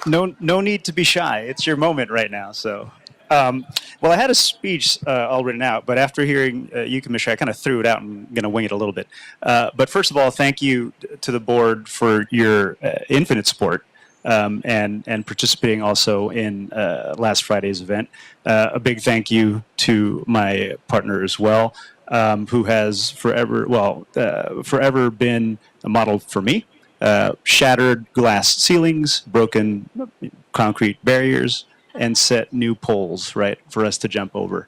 No need to be shy. It's your moment right now. So, well, I had a speech all written out, but after hearing you, Commissioner, I kind of threw it out and I'm going to wing it a little bit. But first of all, thank you to the board for your infinite support and participating also in last Friday's event. A big thank you to my partner as well, who has forever been a model for me. Shattered glass ceilings, broken concrete barriers, and set new poles, right, for us to jump over.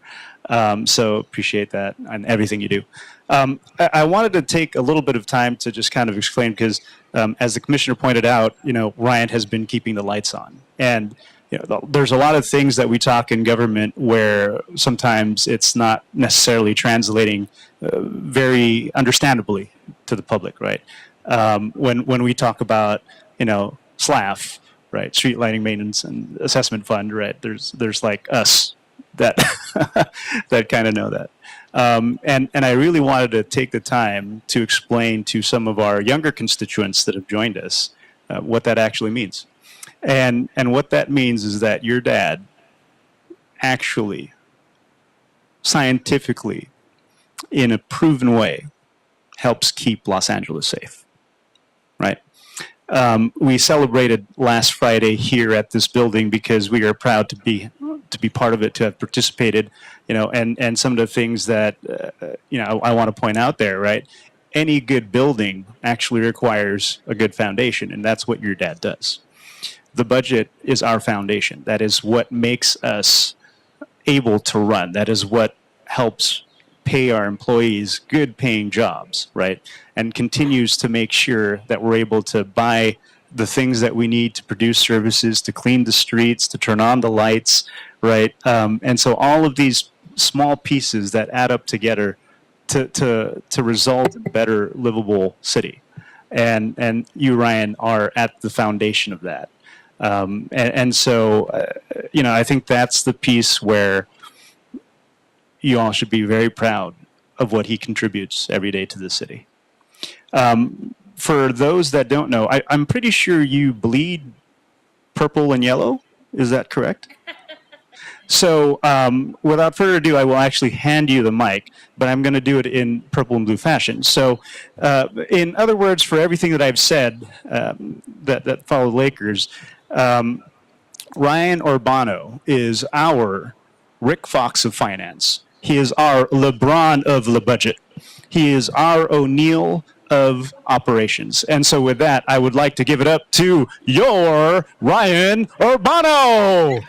So appreciate that and everything you do. I wanted to take a little bit of time to just kind of explain, because as the commissioner pointed out, Ryan has been keeping the lights on. And there's a lot of things that we talk in government where sometimes it's not necessarily translating very understandably to the public, right? When we talk about, SLAF, right, Street Lighting Maintenance and Assessment Fund, right, there's like us that that kind of know that. And I really wanted to take the time to explain to some of our younger constituents that have joined us what that actually means. And what that means is that your dad actually scientifically, in a proven way, helps keep Los Angeles safe, right? We celebrated last Friday here at this building because we are proud to be part of it, to have participated, and some of the things that, I want to point out there, right? Any good building actually requires a good foundation, and that's what your dad does. The budget is our foundation. That is what makes us able to run. That is what helps pay our employees good paying jobs, right? And continues to make sure that we're able to buy the things that we need to produce services, to clean the streets, to turn on the lights, right? And so all of these small pieces that add up together to result in a better livable city. And you, Ryan, are at the foundation of that. So, I think that's the piece where you all should be very proud of what he contributes every day to the city. For those that don't know, I'm pretty sure you bleed purple and yellow. Is that correct? So without further ado, I will actually hand you the mic, but I'm going to do it in purple and blue fashion. So in other words, for everything that I've said that follow Lakers, Ryan Urbano is our Rick Fox of finance. He is our LeBron of the budget. He is our O'Neal of operations. And so with that, I would like to give it up to your Ryan Urbano.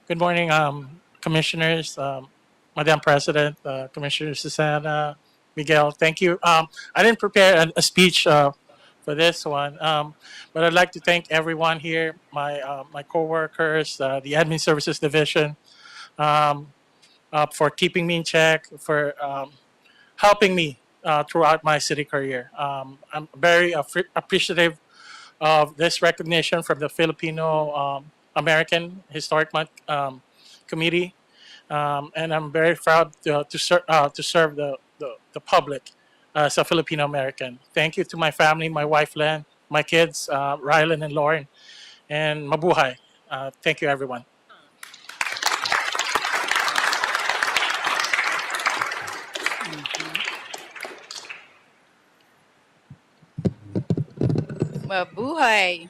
Good morning, commissioners, Madam President, Commissioner Susana, Miguel. Thank you. I didn't prepare a speech for this one, but I'd like to thank everyone here, my coworkers, the Admin Services Division, for keeping me in check, for helping me throughout my city career. I'm very appreciative of this recognition from the Filipino American Historic Month Committee, and I'm very proud to serve the public as a Filipino American. Thank you to my family, my wife Len, my kids Rylan and Lauren, and mabuhay. Thank you, everyone. Mabuhay.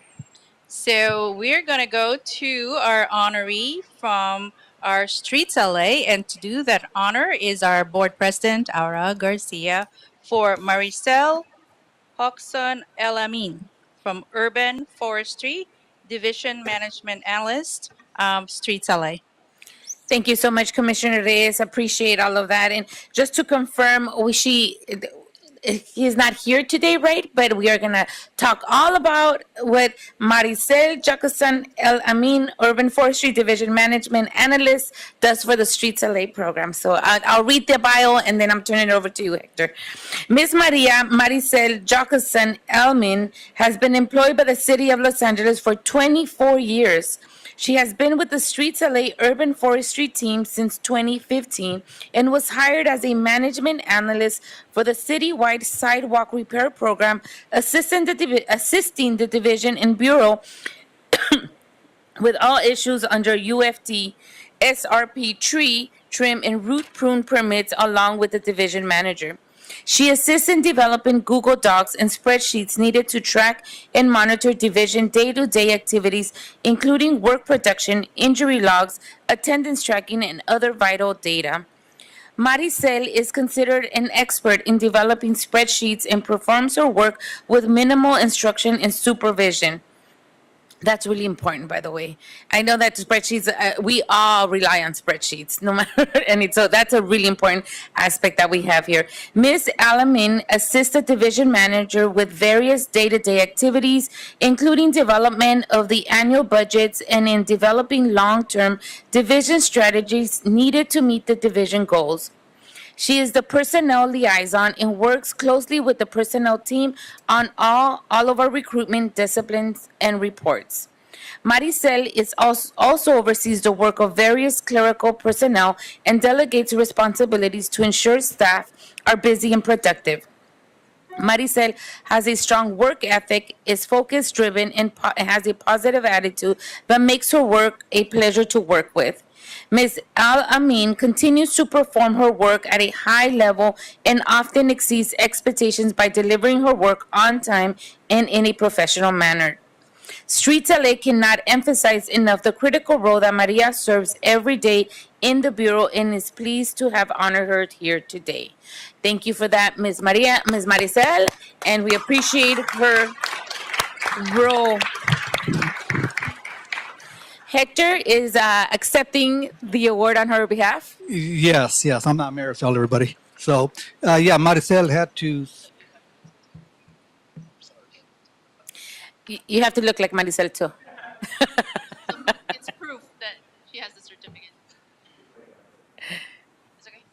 So we're going to go to our honoree from our Streets LA, and to do that honor is our board president, Aura Garcia, for Maricel Hoxon El Amin from Urban Forestry, Division Management Analyst, Streets LA. Thank you so much, Commissioner Reyes. Appreciate all of that. And just to confirm, he is not here today, right? But we are going to talk all about what Maricel Jacosan El Amin, Urban Forestry Division Management Analyst, does for the Streets LA program. So I'll read the bio and then I'm turning it over to you, Hector. Ms. Maricel Jacosan El Amin has been employed by the City of Los Angeles for 24 years. She has been with the Streets LA Urban Forestry team since 2015 and was hired as a management analyst for the citywide sidewalk repair program, assisting the division and bureau with all issues under UFT, SRP tree, trim, and root prune permits along with the division manager. She assists in developing Google Docs and spreadsheets needed to track and monitor division day-to-day activities, including work production, injury logs, attendance tracking, and other vital data. Maricel is considered an expert in developing spreadsheets and performs her work with minimal instruction and supervision. That's really important, by the way. I know that spreadsheets, we all rely on spreadsheets, no matter any. So that's a really important aspect that we have here. Ms. Alamin assists the division manager with various day-to-day activities, including development of the annual budgets and in developing long-term division strategies needed to meet the division goals. She is the personnel liaison and works closely with the personnel team on all of our recruitment disciplines and reports. Maricel is also oversees the work of various clerical personnel and delegates responsibilities to ensure staff are busy and productive. Maricel has a strong work ethic, is focus driven, and has a positive attitude that makes her work a pleasure to work with. Ms. Al-Amin continues to perform her work at a high level and often exceeds expectations by delivering her work on time and in a professional manner. Streets LA cannot emphasize enough the critical role that Maria serves every day in the Bureau and is pleased to have honored her here today. Thank you for that, Ms. Maricel, and we appreciate her role. Hector is accepting the award on her behalf. Yes, I'm not Maricel, everybody. So, yeah, Maricel had to. You have to look like Maricel too. It's proof that she has the certificate. It's okay.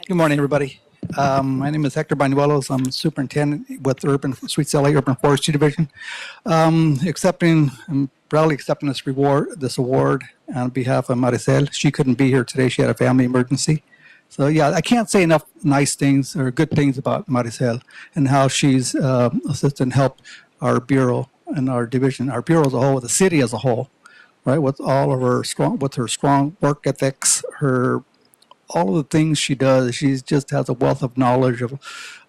Good morning, everybody. My name is Hector Banuelos. I'm superintendent with Urban Suites LA Urban Forestry Division. I'm proudly accepting this award on behalf of Maricel. She couldn't be here today. She had a family emergency. So yeah, I can't say enough nice things or good things about Maricel and how she's assisted and helped our bureau and our division, our bureau as a whole, the city as a whole, right? With all of her strong work ethics, all of the things she does. She just has a wealth of knowledge of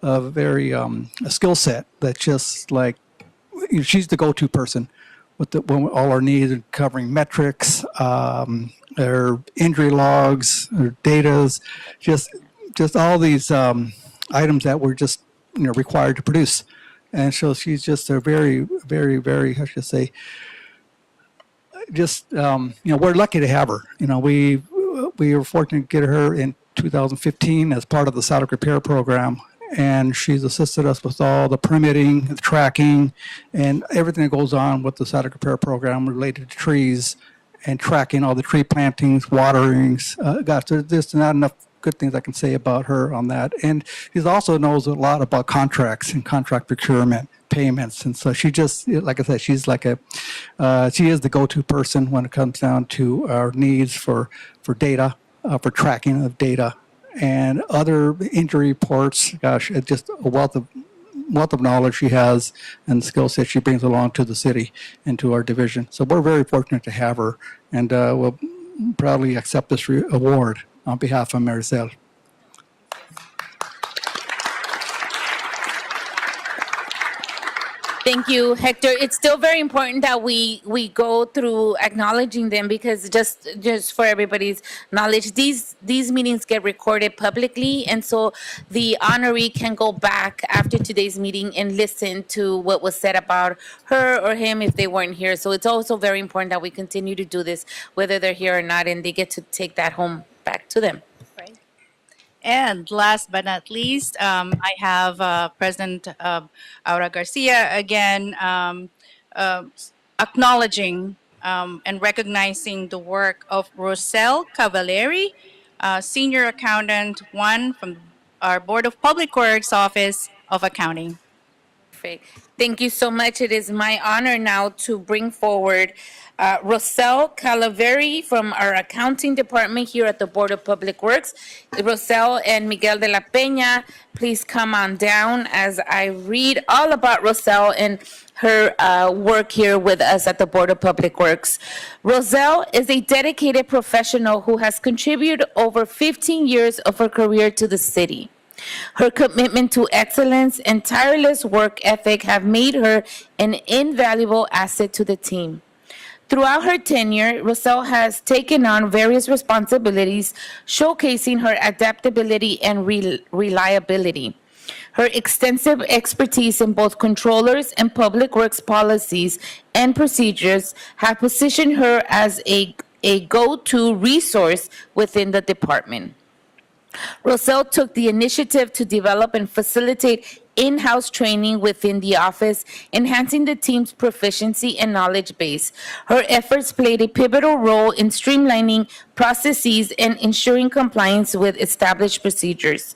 a skill set that just like she's the go-to person with all our needs, covering metrics, their injury logs, their datas, just all these items that we're just required to produce. And so she's just a very, very, very, I should say, just we're lucky to have her. We were fortunate to get her in 2015 as part of the SADC repair program. And she's assisted us with all the permitting, the tracking, and everything that goes on with the SADC repair program related to trees and tracking all the tree plantings, waterings. Gosh, there's not enough good things I can say about her on that. And she also knows a lot about contracts and contract procurement, payments. And so she just, like I said, she's like she is the go-to person when it comes down to our needs for data, for tracking of data. And other injury reports, gosh, it's just a wealth of knowledge she has and skill set she brings along to the city and to our division. So we're very fortunate to have her, and we'll proudly accept this award on behalf of Maricel. Thank you, Hector. It's still very important that we go through acknowledging them because just for everybody's knowledge, these meetings get recorded publicly, and so the honoree can go back after today's meeting and listen to what was said about her or him if they weren't here. So it's also very important that we continue to do this, whether they're here or not, and they get to take that home back to them. And last but not least, I have President Aura Garcia again acknowledging and recognizing the work of Rosel Cavalieri, Senior Accountant 1 from our Board of Public Works Office of Accounting. Perfect. Thank you so much. It is my honor now to bring forward Rosel Cavalieri from our accounting department here at the Board of Public Works. Rosel and Miguel de la Peña, please come on down as I read all about Rosel and her work here with us at the Board of Public Works. Rosel is a dedicated professional who has contributed over 15 years of her career to the city. Her commitment to excellence and tireless work ethic have made her an invaluable asset to the team. Throughout her tenure, Rosel has taken on various responsibilities, showcasing her adaptability and reliability. Her extensive expertise in both controllers and public works policies and procedures have positioned her as a go-to resource within the department. Rosel took the initiative to develop and facilitate in-house training within the office, enhancing the team's proficiency and knowledge base. Her efforts played a pivotal role in streamlining processes and ensuring compliance with established procedures.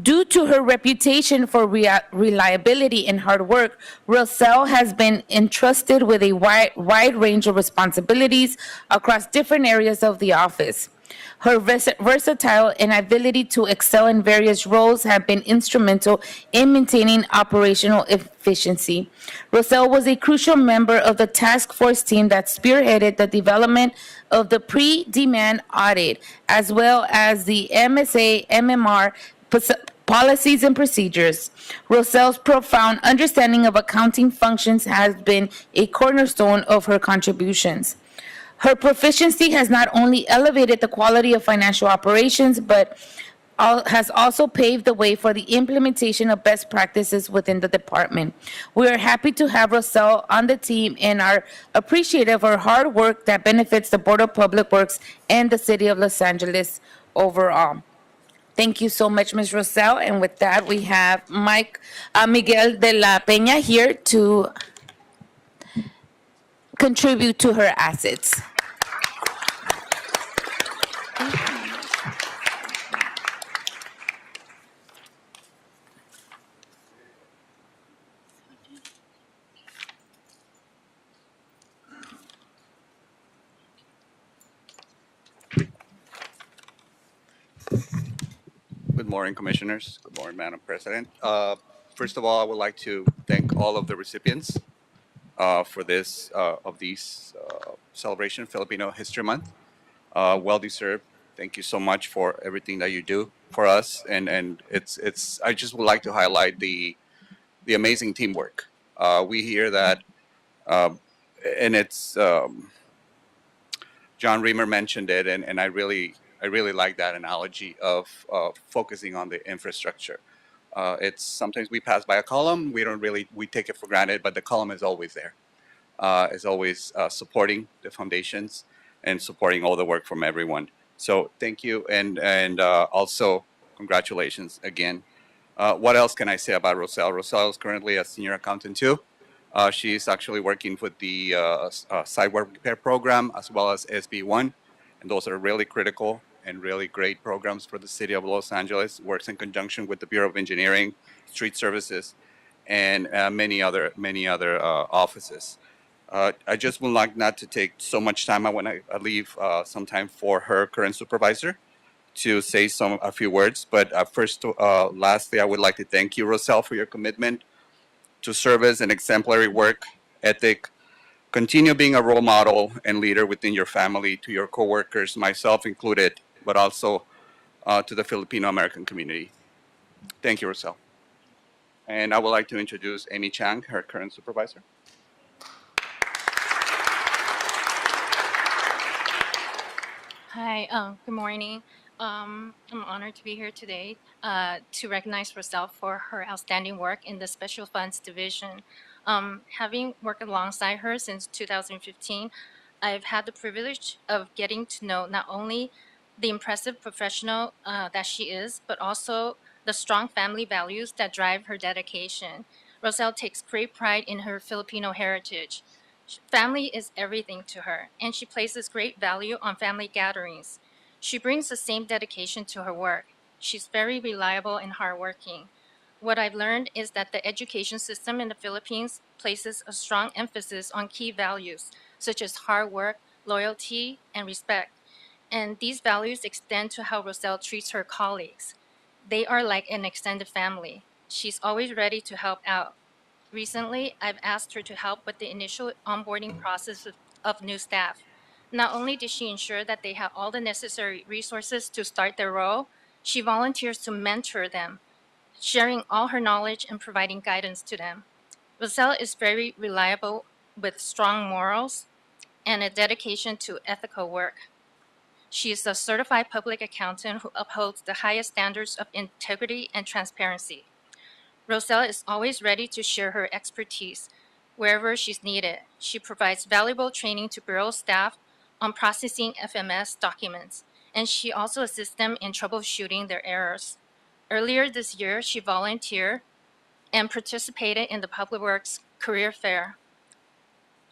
Due to her reputation for reliability and hard work, Rosel has been entrusted with a wide range of responsibilities across different areas of the office. Her versatile and ability to excel in various roles have been instrumental in maintaining operational efficiency. Roselle was a crucial member of the task force team that spearheaded the development of the pre-demand audit, as well as the MSA MMR policies and procedures. Roselle's profound understanding of accounting functions has been a cornerstone of her contributions. Her proficiency has not only elevated the quality of financial operations, but has also paved the way for the implementation of best practices within the department. We are happy to have Roselle on the team and are appreciative of her hard work that benefits the Board of Public Works and the City of Los Angeles overall. Thank you so much, Ms. Roselle. And with that, we have Miguel de la Peña here to contribute to her assets. Good morning, Commissioners. Good morning, Madam President. First of all, I would like to thank all of the recipients for this celebration, Filipino History Month. Well deserved. Thank you so much for everything that you do for us, and it's. I just would like to highlight the amazing teamwork. We hear that, and it's John Reamer mentioned it, and I really like that analogy of focusing on the infrastructure. It's sometimes we pass by a column, we take it for granted, but the column is always there. Is always supporting the foundations and supporting all the work from everyone. So thank you, and also congratulations again. What else can I say about Roselle? Roselle is currently a senior accountant too. She's actually working with the sidewalk repair program as well as SB1, and those are really critical and really great programs for the City of Los Angeles. Works in conjunction with the Bureau of Engineering, Street Services, and many other offices. I just would like not to take so much time. I want to leave some time for her current supervisor to say a few words. But lastly, I would like to thank you, Roselle, for your commitment to service and exemplary work ethic. Continue being a role model and leader within your family, to your coworkers, myself included, but also to the Filipino American community. Thank you, Roselle. And I would like to introduce Amy Chang, her current supervisor. Hi, good morning. I'm honored to be here today to recognize Roselle for her outstanding work in the Special Funds Division. Having worked alongside her since 2015, I've had the privilege of getting to know not only the impressive professional that she is, but also the strong family values that drive her dedication. Roselle takes great pride in her Filipino heritage. Family is everything to her, and she places great value on family gatherings. She brings the same dedication to her work. She's very reliable and hardworking. What I've learned is that the education system in the Philippines places a strong emphasis on key values, such as hard work, loyalty, and respect. And these values extend to how Roselle treats her colleagues. They are like an extended family. She's always ready to help out. Recently, I've asked her to help with the initial onboarding process of new staff. Not only does she ensure that they have all the necessary resources to start their role, she volunteers to mentor them, sharing all her knowledge and providing guidance to them. Roselle is very reliable with strong morals and a dedication to ethical work. She is a certified public accountant who upholds the highest standards of integrity and transparency. Roselle is always ready to share her expertise wherever she's needed. She provides valuable training to Bureau staff on processing FMS documents, and she also assists them in troubleshooting their errors. Earlier this year, she volunteered and participated in the Public Works Career Fair.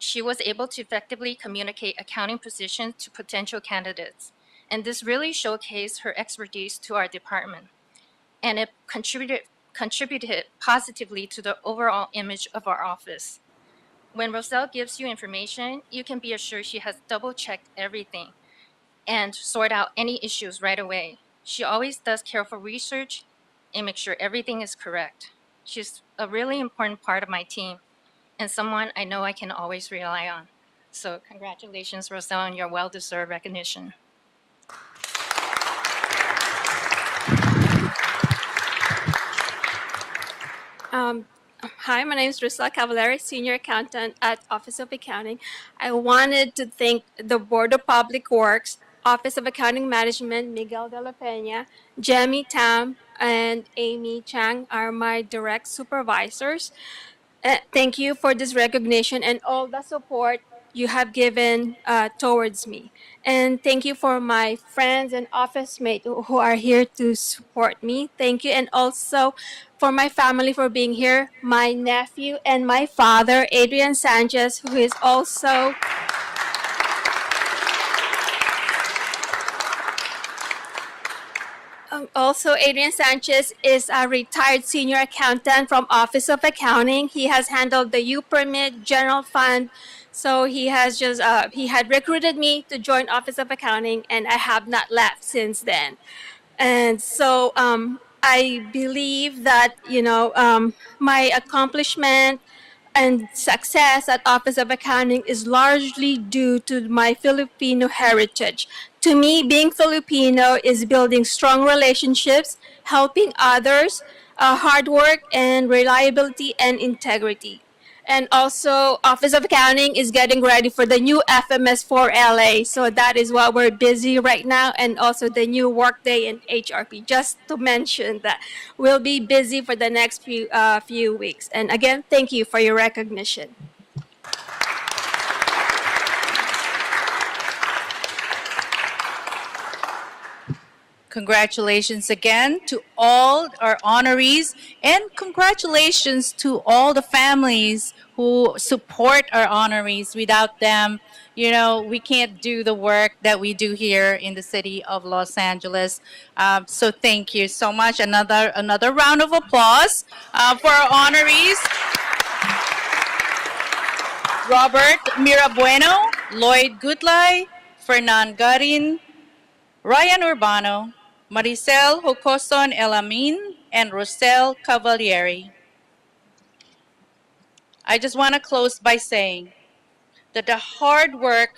She was able to effectively communicate accounting positions to potential candidates, and this really showcased her expertise to our department, and it contributed positively to the overall image of our office. When Roselle gives you information, you can be assured she has double-checked everything, and sort out any issues right away. She always does careful research and makes sure everything is correct. She's a really important part of my team and someone I know I can always rely on. So congratulations, Roselle, on your well-deserved recognition. Hi, my name is Rosella Cavallari, Senior Accountant at Office of Accounting. I wanted to thank the Board of Public Works, Office of Accounting Management, Miguel de la Peña, Jamie Tam, and Amy Chang are my direct supervisors. Thank you for this recognition and all the support you have given towards me. And thank you for my friends and office mates who are here to support me. Thank you. And also for my family for being here, my nephew and my father, Adrian Sanchez, who is also also, Adrian Sanchez is a retired senior accountant from Office of Accounting. He has handled the U Permit, General Fund. So he has just, he had recruited me to join Office of Accounting, and I have not left since then. And so I believe that, my accomplishment and success at Office of Accounting is largely due to my Filipino heritage. To me, being Filipino is building strong relationships, helping others, hard work, and reliability and integrity. And also, Office of Accounting is getting ready for the new FMS for LA. So that is what we're busy right now. And also the new Workday and HRP, just to mention that we'll be busy for the next few weeks. And again, thank you for your recognition. Congratulations again to all our honorees, and congratulations to all the families who support our honorees. Without them, we can't do the work that we do here in the city of Los Angeles. So thank you so much. Another round of applause for our honorees. Robert Mirabueno, Lloyd Goodlay, Fernan Garin, Ryan Urbano, Maricel Hocoson Elamin, and Rosel Cavalieri. I just want to close by saying that the hard work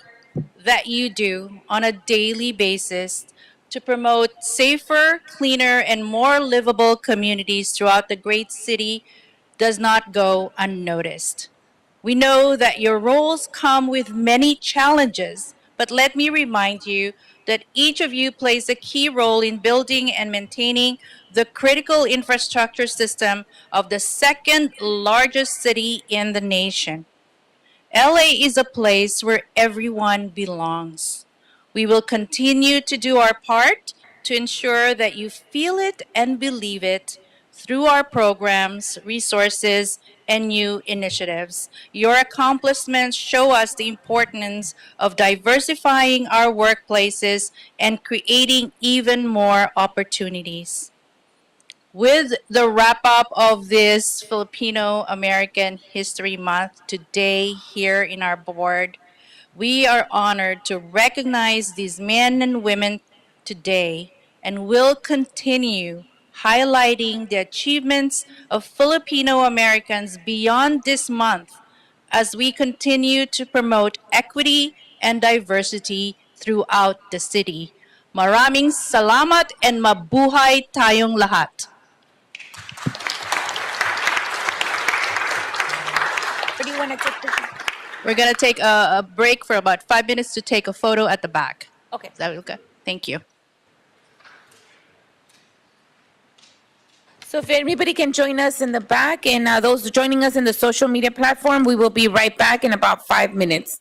that you do on a daily basis to promote safer, cleaner, and more livable communities throughout the great city does not go unnoticed. We know that your roles come with many challenges, but let me remind you that each of you plays a key role in building and maintaining the critical infrastructure system of the second largest city in the nation. LA is a place where everyone belongs. We will continue to do our part to ensure that you feel it and believe it through our programs, resources, and new initiatives. Your accomplishments show us the importance of diversifying our workplaces and creating even more opportunities. With the wrap up of this Filipino American History Month today here in our board, we are honored to recognize these men and women today and will continue highlighting the achievements of Filipino Americans beyond this month as we continue to promote equity and diversity throughout the city. Maraming salamat and mabuhay tayong lahat. What do you want to take this? We're going to take a break for about 5 minutes to take a photo at the back. Okay. Is that okay? Thank you. So if anybody can join us in the back, and those joining us in the social media platform, we will be right back in about 5 minutes.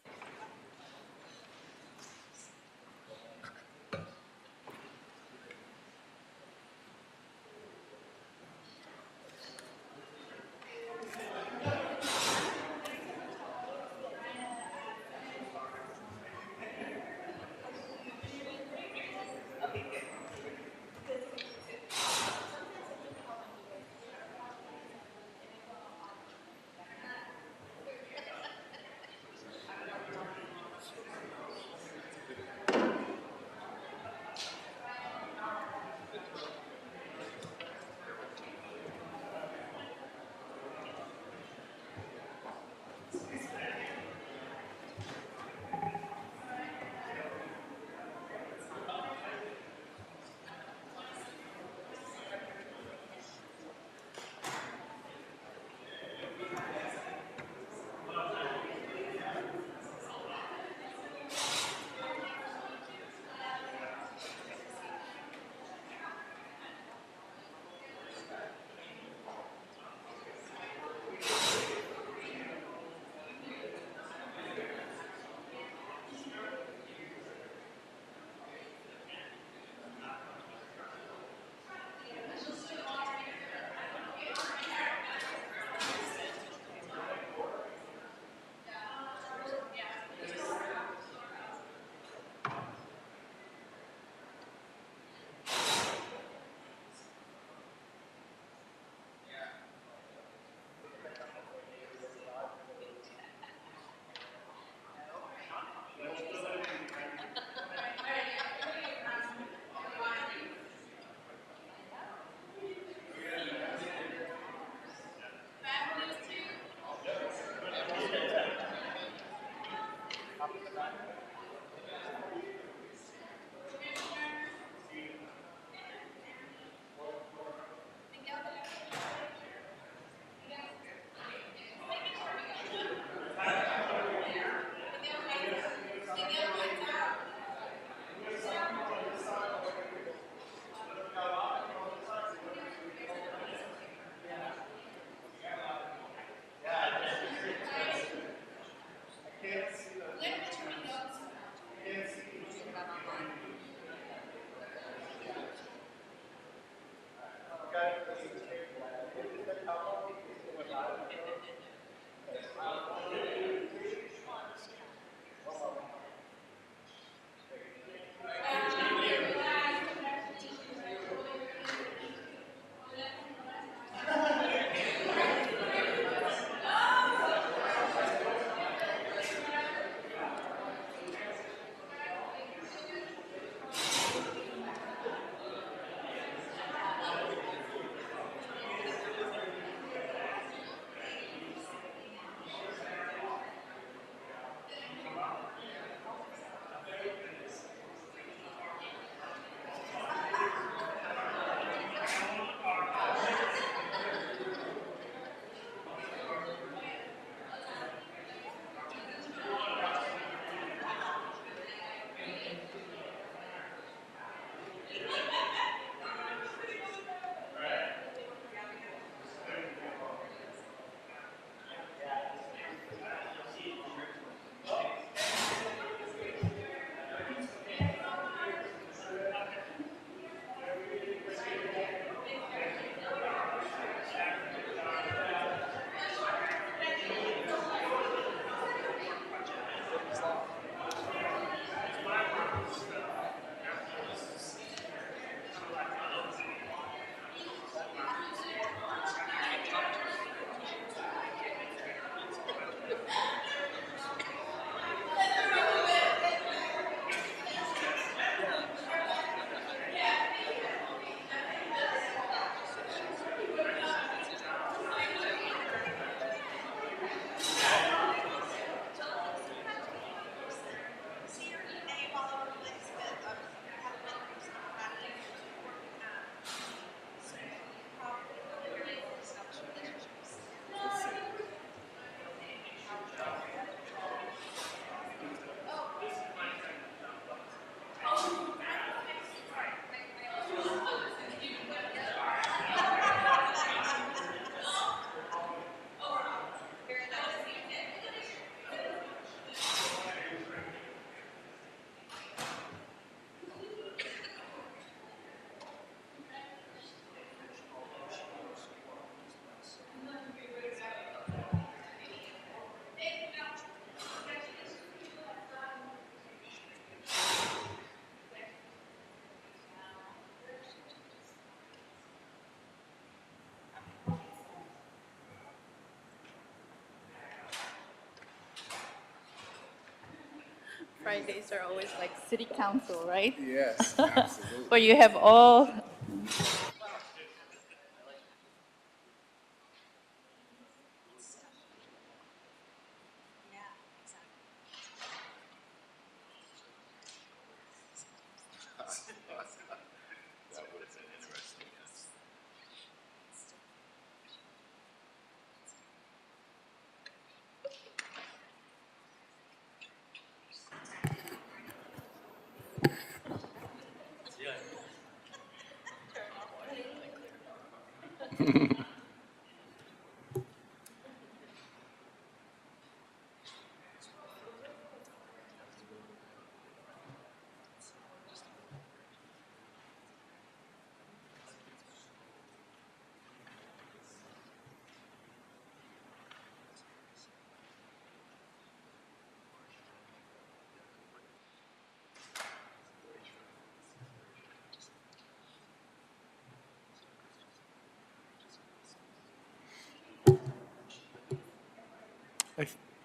Fridays are always like city council, right? Yes, absolutely. Where you have all.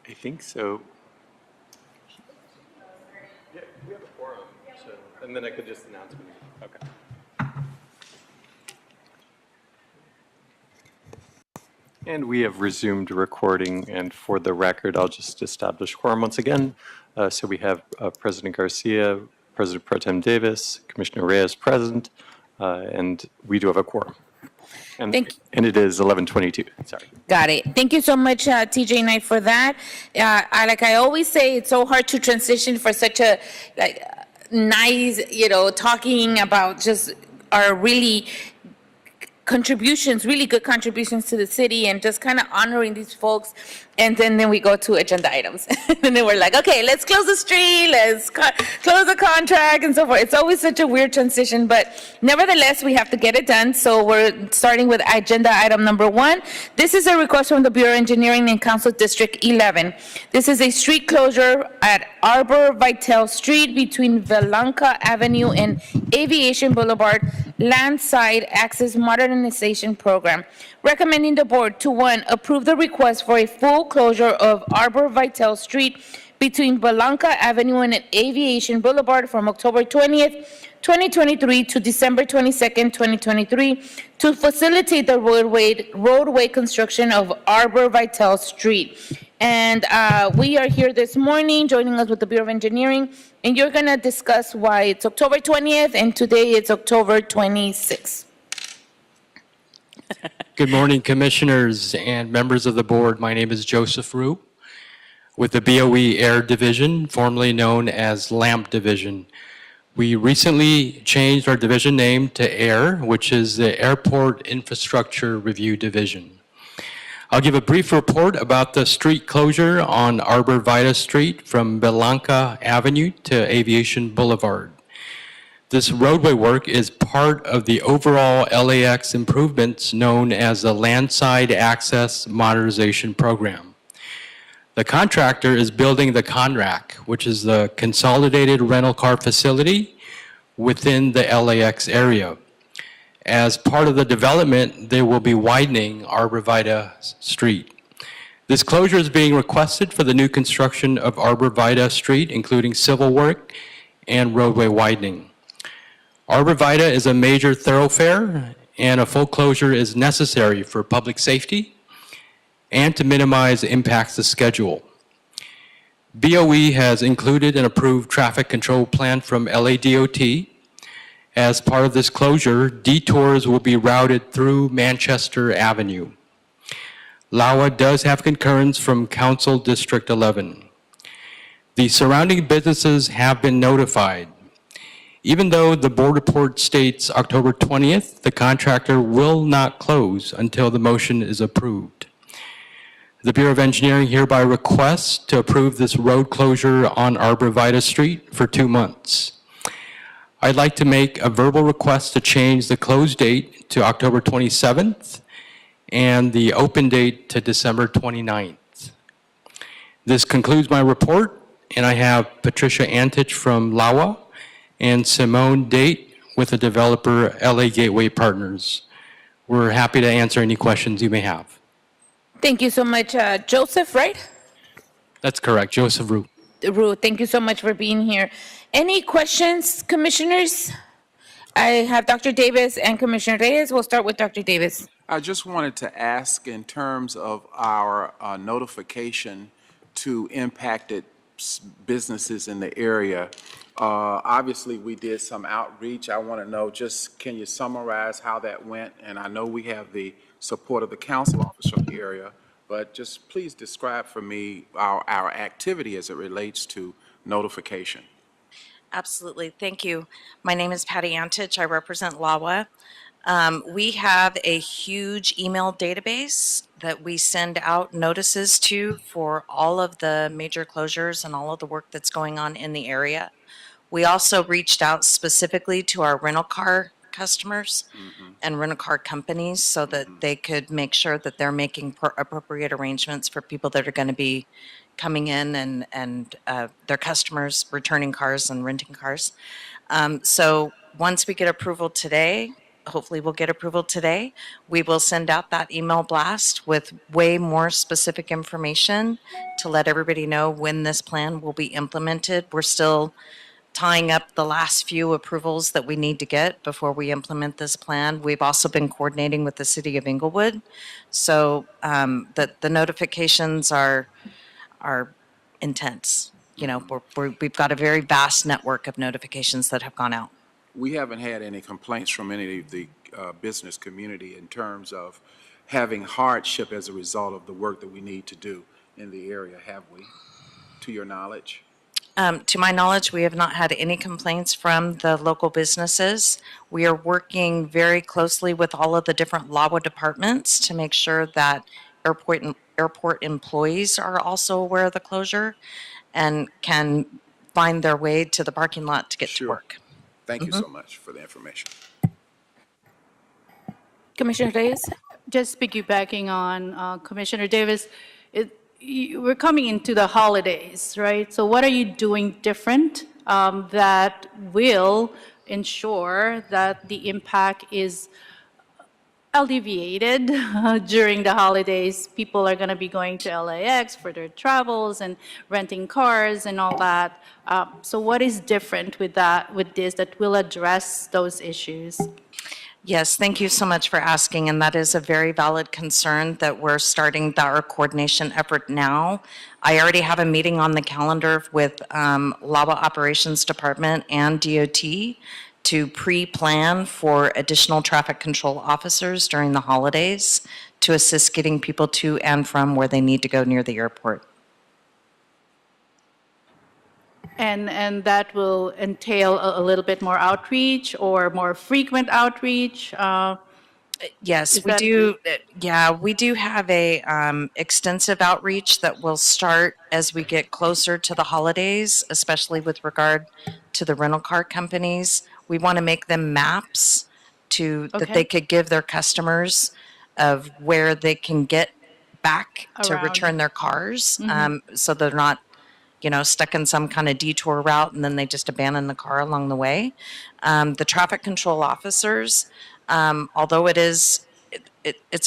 I think so. Yeah, we have a forum, so, and then I could just announce when. Okay. And we have resumed recording, and for the record, I'll just establish quorum once again. So we have President Garcia, President Pro Tem Davis, Commissioner Reyes present, and we do have a quorum. And it is 11:22, sorry. Got it. Thank you so much, TJ Knight, for that. Like I always say, it's so hard to transition for such a nice, talking about just our really contributions, really good contributions to the city, and just kind of honoring these folks. And then we go to agenda items. And then we're like, okay, let's close the street, let's close the contract, and so forth. It's always such a weird transition, but nevertheless, we have to get it done. So we're starting with agenda item number 1. This is a request from the Bureau of Engineering in Council District 11. This is a street closure at Arbor Vitale Street between Velanca Avenue and Aviation Boulevard, Landside Access Modernization Program. Recommending the board to 1, approve the request for a full closure of Arbor Vitale Street between Velanca Avenue and Aviation Boulevard from October 20th, 2023 to December 22nd, 2023 to facilitate the roadway construction of Arbor Vitale Street. And we are here this morning, joining us with the Bureau of Engineering, and you're going to discuss why it's October 20th and today it's October 26th. Good morning, commissioners and members of the board. My name is Joseph Rue with the BOE Air Division, formerly known as LAMP Division. We recently changed our division name to AIR, which is the Airport Infrastructure Review Division. I'll give a brief report about the street closure on Arbor Vitale Street from Velanca Avenue to Aviation Boulevard. This roadway work is part of the overall LAX improvements known as the Landside Access Modernization Program. The contractor is building the CONRAC, which is the Consolidated Rental Car Facility within the LAX area. As part of the development, they will be widening Arbor Vitale Street. This closure is being requested for the new construction of Arbor Vitale Street, including civil work and roadway widening. Arbor Vitale is a major thoroughfare, and a full closure is necessary for public safety and to minimize impacts to schedule. BOE has included an approved traffic control plan from LADOT. As part of this closure, detours will be routed through Manchester Avenue. LAWA does have concurrence from Council District 11. The surrounding businesses have been notified. Even though the board report states October 20th, the contractor will not close until the motion is approved. The Bureau of Engineering hereby requests to approve this road closure on Arbor Vitale Street for 2 months. I'd like to make a verbal request to change the close date to October 27th and the open date to December 29th. This concludes my report, and I have Patricia Antich from LAWA and Simone Date with the developer LA Gateway Partners. We're happy to answer any questions you may have. Thank you so much, Joseph, right? That's correct, Joseph Rue. Ruth. Thank you so much for being here. Any questions, commissioners? I have Dr. Davis and Commissioner Reyes. We'll start with Dr. Davis. I just wanted to ask in terms of our notification to impacted businesses in the area. Obviously, we did some outreach. I want to know, just can you summarize how that went? And I know we have the support of the council office from the area, but just please describe for me our activity as it relates to notification. Absolutely. Thank you. My name is Patty Antich. I represent LAWA. We have a huge email database that we send out notices to for all of the major closures and all of the work that's going on in the area. We also reached out specifically to our rental car customers and rental car companies so that they could make sure that they're making appropriate arrangements for people that are going to be coming in and their customers returning cars and renting cars. So once we get approval today, hopefully we'll get approval today, we will send out that email blast with way more specific information to let everybody know when this plan will be implemented. We're still tying up the last few approvals that we need to get before we implement this plan. We've also been coordinating with the city of Inglewood. So the notifications are intense. You know, we've got a very vast network of notifications that have gone out. We haven't had any complaints from any of the business community in terms of having hardship as a result of the work that we need to do in the area, have we, to your knowledge? To my knowledge, we have not had any complaints from the local businesses. We are working very closely with all of the different LAWA departments to make sure that airport employees are also aware of the closure and can find their way to the parking lot to get to work. Thank you so much for the information. Commissioner Reyes? Just piggybacking on Commissioner Davis, we're coming into the holidays, right? So what are you doing different that will ensure that the impact is alleviated during the holidays? People are going to be going to LAX for their travels and renting cars and all that. So what is different with this that will address those issues? Yes, thank you so much for asking, and that is a very valid concern that we're starting our coordination effort now. I already have a meeting on the calendar with LAWA Operations Department and DOT to pre-plan for additional traffic control officers during the holidays to assist getting people to and from where they need to go near the airport. And that will entail a little bit more outreach or more frequent outreach? Yes, we do. Yeah, we do have a extensive outreach that will start as we get closer to the holidays, especially with regard to the rental car companies. We want to make them maps that they could give their customers of where they can get back to return their cars, so they're not, stuck in some kind of detour route and then they just abandon the car along the way. The traffic control officers, although it's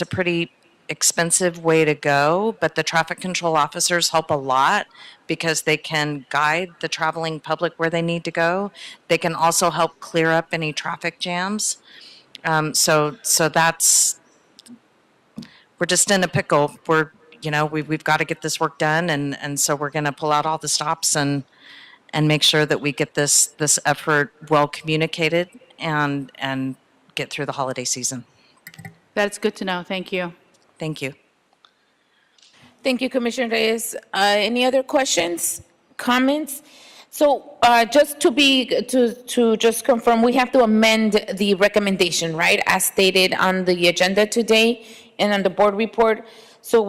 a pretty expensive way to go, but the traffic control officers help a lot because they can guide the traveling public where they need to go. They can also help clear up any traffic jams. So that's, we're just in a pickle. We've got to get this work done, and so we're going to pull out all the stops and make sure that we get this effort well communicated and get through the holiday season. That's good to know. Thank you. Thank you. Thank you, Commissioner Reyes. Any other questions, comments? So just to just confirm, we have to amend the recommendation, right, as stated on the agenda today and on the board report. So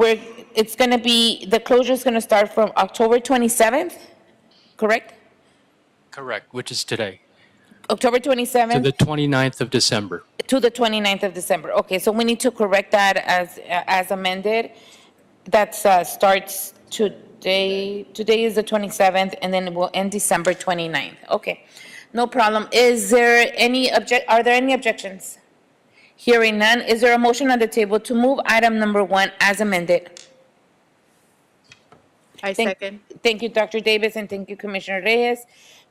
it's going to be, the closure is going to start from October 27th, correct? Correct, which is today. October 27th? To the 29th of December. To the 29th of December. Okay, so we need to correct that as amended. That starts today. Today is the 27th, and then it will end December 29th. Okay, no problem. Are there any objections? Hearing none, is there a motion on the table to move item number 1 as amended? I second. Thank you, Dr. Davis, and thank you, Commissioner Reyes.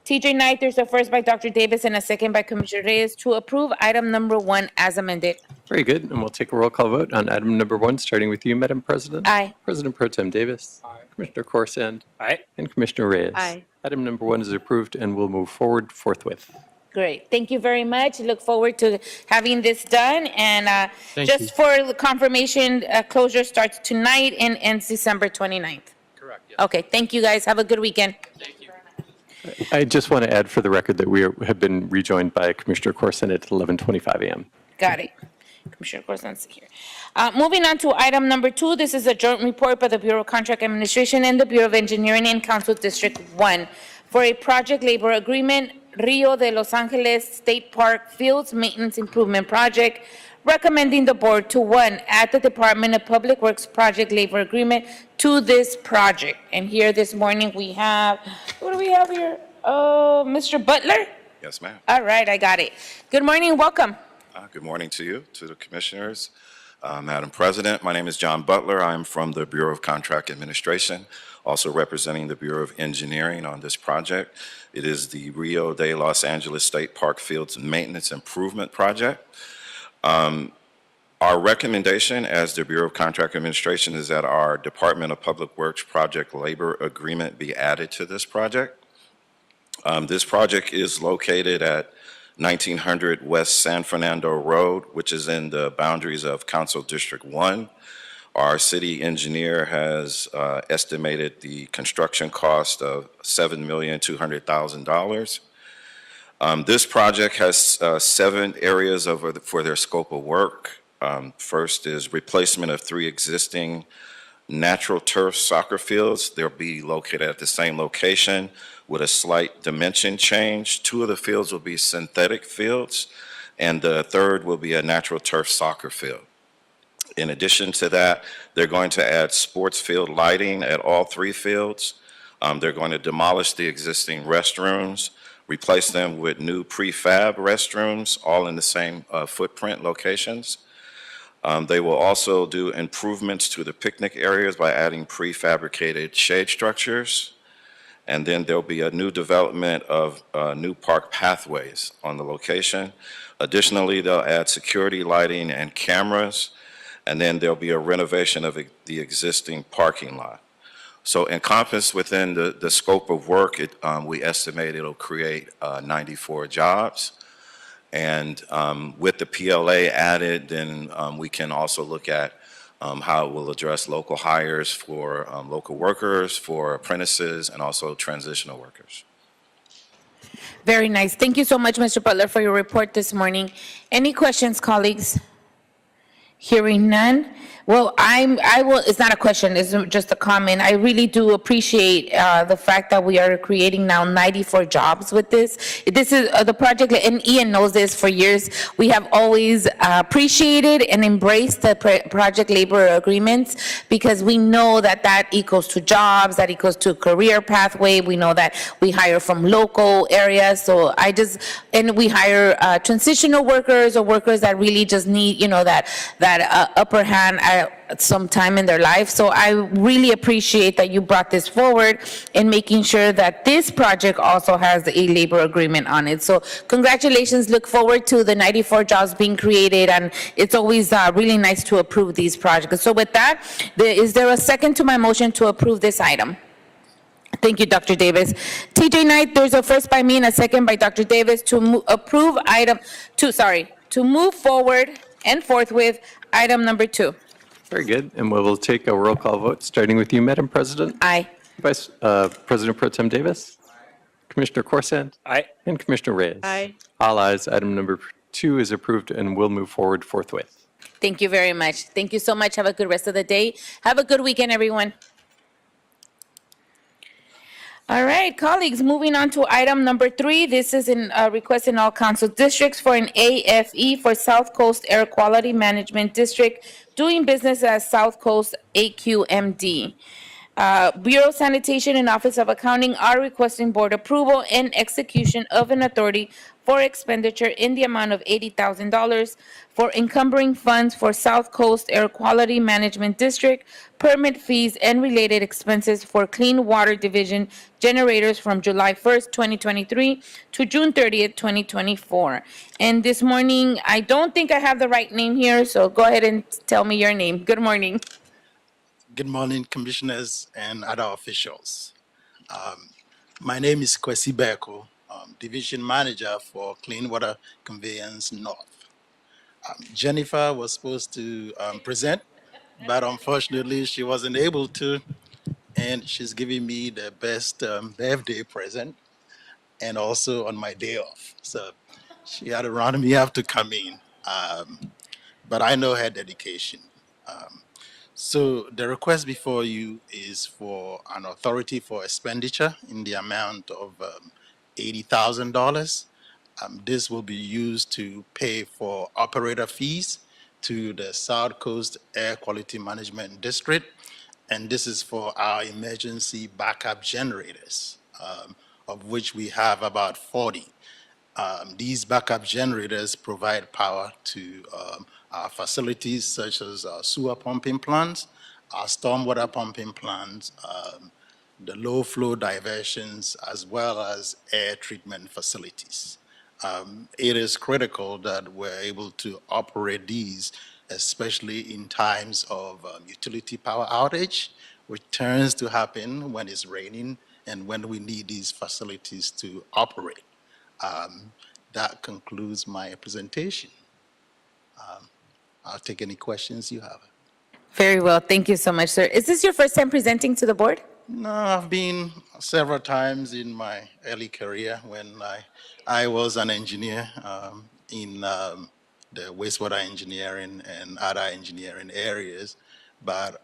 TJ Knight, there's a first by Dr. Davis and a second by Commissioner Reyes to approve item number 1 as amended. Very good. And we'll take a roll call vote on item number 1, starting with you, Madam President. Aye. President Pro Tem Davis. Aye. Commissioner Corsand. Aye. And Commissioner Reyes. Aye. Item number 1 is approved and will move forward forthwith. Great. Thank you very much. Look forward to having this done. And Thank just you. for the confirmation, closure starts tonight and ends December 29th. Correct. Okay, thank you, guys. Have a good weekend. I just want to add for the record that we have been rejoined by Commissioner Corsand at 11:25 a.m. Got it. Commissioner Corsand's here. Moving on to item number 2, this is a joint report by the Bureau of Contract Administration and the Bureau of Engineering in Council District 1 for a project labor agreement, Rio de Los Angeles State Park Fields Maintenance Improvement Project, recommending the board to, 1, add the Department of Public Works project labor agreement to this project. And here this morning we have, what do we have here? Oh, Mr. Butler? Yes, ma'am. All right, I got it. Good morning, welcome. Good morning to you, to the commissioners. Madam President, my name is John Butler. I am from the Bureau of Contract Administration, also representing the Bureau of Engineering on this project. It is the Rio de Los Angeles State Park Fields Maintenance Improvement Project. Our recommendation as the Bureau of Contract Administration is that our Department of Public Works project labor agreement be added to this project. This project is located at 1900 West San Fernando Road, which is in the boundaries of Council District 1. Our city engineer has estimated the construction cost of $7,200,000. This project has 7 areas for their scope of work. First is replacement of 3 existing natural turf soccer fields. They'll be located at the same location with a slight dimension change. 2 of the fields will be synthetic fields, and the third will be a natural turf soccer field. In addition to that, they're going to add sports field lighting at all 3 fields. They're going to demolish the existing restrooms, replace them with new prefab restrooms, all in the same footprint locations. They will also do improvements to the picnic areas by adding prefabricated shade structures. And then there'll be a new development of new park pathways on the location. Additionally, they'll add security lighting and cameras. And then there'll be a renovation of the existing parking lot. So encompassed within the scope of work, we estimate it'll create 94 jobs. And with the PLA added, then we can also look at how it will address local hires for local workers, for apprentices, and also transitional workers. Very nice. Thank you so much, Mr. Butler, for your report this morning. Any questions, colleagues? Hearing none. Well, I will, it's not a question, it's just a comment. I really do appreciate the fact that we are creating now 94 jobs with this. This is the project, and Ian knows this for years. We have always appreciated and embraced the project labor agreements because we know that that equals to jobs, that equals to career pathway. We know that we hire from local areas. So and we hire transitional workers or workers that really just need, that upper hand at some time in their life. So I really appreciate that you brought this forward and making sure that this project also has a labor agreement on it. So congratulations, look forward to the 94 jobs being created, and it's always really nice to approve these projects. So with that, is there a second to my motion to approve this item? Thank you, Dr. Davis. TJ Knight, there's a first by me and a second by Dr. Davis to move forward and forthwith item number 2. Very good. And we will take a roll call vote, starting with you, Madam President. Aye. Vice President Pro Tem Davis. Commissioner Corsand. Aye. And Commissioner Reyes. Aye. All ayes. Item number 2 is approved and will move forward forthwith. Thank you very much. Thank you so much. Have a good rest of the day. Have a good weekend, everyone. All right, colleagues, moving on to item number 3. This is a request in all council districts for an AFE for South Coast Air Quality Management District, doing business as South Coast AQMD. Bureau of Sanitation and Office of Accounting are requesting board approval and execution of an authority for expenditure in the amount of $80,000 for encumbering funds for South Coast Air Quality Management District, permit fees and related expenses for Clean Water Division generators from July 1st, 2023 to June 30th, 2024. And this morning, I don't think I have the right name here, so go ahead and tell me your name. Good morning. Good morning, commissioners and other officials. My name is Kwesi Beko, Division Manager for Clean Water Conveyance North. Jennifer was supposed to present, but unfortunately she wasn't able to, and she's giving me the best birthday present and also on my day off. So she had to run me up to come in, but I know her dedication. So the request before you is for an authority for expenditure in the amount of $80,000. This will be used to pay for operator fees to the South Coast Air Quality Management District, and this is for our emergency backup generators, of which we have about 40. These backup generators provide power to our facilities such as our sewer pumping plants, our stormwater pumping plants, the low flow diversions, as well as air treatment facilities. It is critical that we're able to operate these, especially in times of utility power outage, which tends to happen when it's raining and when we need these facilities to operate. That concludes my presentation. I'll take any questions you have. Very well. Thank you so much, sir. Is this your first time presenting to the board? No, I've been several times in my early career when I was an engineer in the wastewater engineering and other engineering areas. But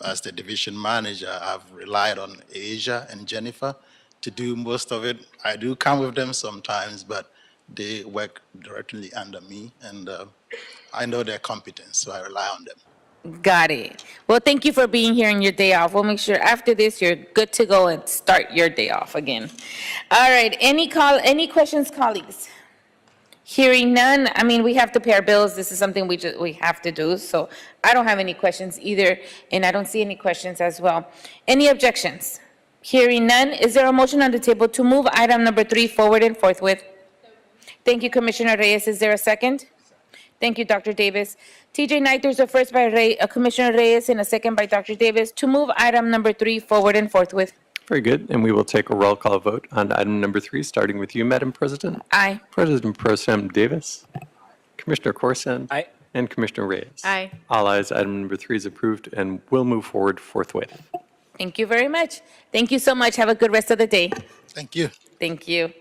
as the division manager, I've relied on Asia and Jennifer to do most of it. I do come with them sometimes, but they work directly under me, and I know their competence, so I rely on them. Got it. Well, thank you for being here on your day off. We'll make sure after this you're good to go and start your day off again. All right. Any questions, colleagues? Hearing none. I mean, we have to pay our bills. This is something we have to do. So I don't have any questions either, and I don't see any questions as well. Any objections? Hearing none. Is there a motion on the table to move item number 3 forward and forthwith? Thank you, Commissioner Reyes. Is there a second? Thank you, Dr. Davis. TJ Knight, there's a first by Commissioner Reyes and a second by Dr. Davis to move item number 3 forward and forthwith. Very good. And we will take a roll call vote on item number 3, starting with you, Madam President. Aye. President Pro Tem Davis. Commissioner Corson. Aye. And Commissioner Reyes. Aye. All ayes. Item number 3 is approved and will move forward forthwith. Thank you very much. Thank you so much. Have a good rest of the day. Thank you. Thank you.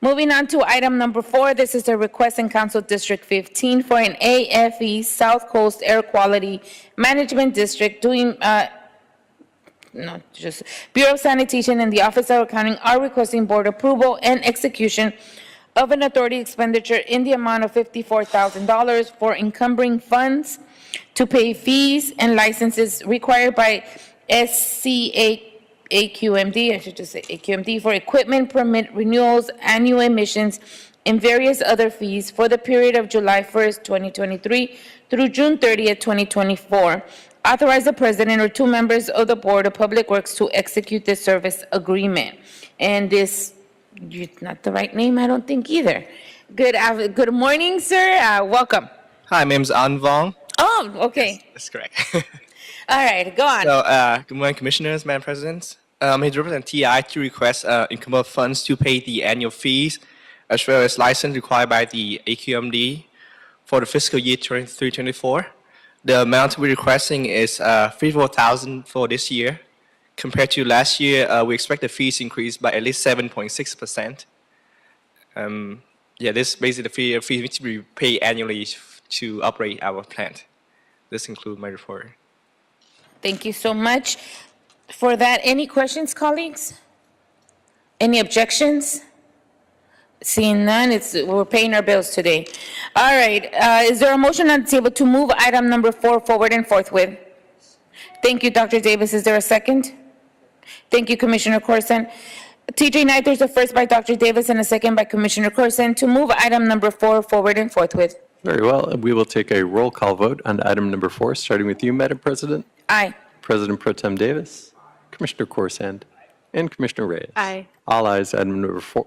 Moving on to item number 4, this is a request in Council District 15 for an AFE South Coast Air Quality Management District doing, Bureau of Sanitation and the Office of Accounting are requesting board approval and execution of an authority expenditure in the amount of $54,000 for encumbering funds to pay fees and licenses required by AQMD, I should just say AQMD, for equipment permit renewals, annual emissions, and various other fees for the period of July 1st, 2023 through June 30th, 2024. Authorize the president or 2 members of the Board of Public Works to execute this service agreement. And this, not the right name, I don't think either. Good morning, sir. Welcome. Hi, my name is An Vong. Oh, okay. Yes, that's correct. All right, go on. So, good morning, Commissioners, Madam President. I'm here to represent TI to request incumbent funds to pay the annual fees as well as license required by the AQMD for the fiscal year 23-24. The amount we're requesting is $54,000 for this year. Compared to last year, we expect the fees increase by at least 7.6%. This basically the fee which we pay annually to operate our plant. This concludes my report. Thank you so much for that. Any questions, colleagues? Any objections? Seeing none, we're paying our bills today. All right, is there a motion on the table to move item number 4 forward and forthwith? Thank you, Dr. Davis. Is there a second? Thank you, Commissioner Corson. TJ Knight, there's a first by Dr. Davis and a second by Commissioner Corson to move item number 4 forward and forthwith. Very well. We will take a roll call vote on item number 4, starting with you, Madam President, Aye. President Pro Tem Davis, Commissioner Corsand, and Commissioner Reyes. Aye. All ayes. Item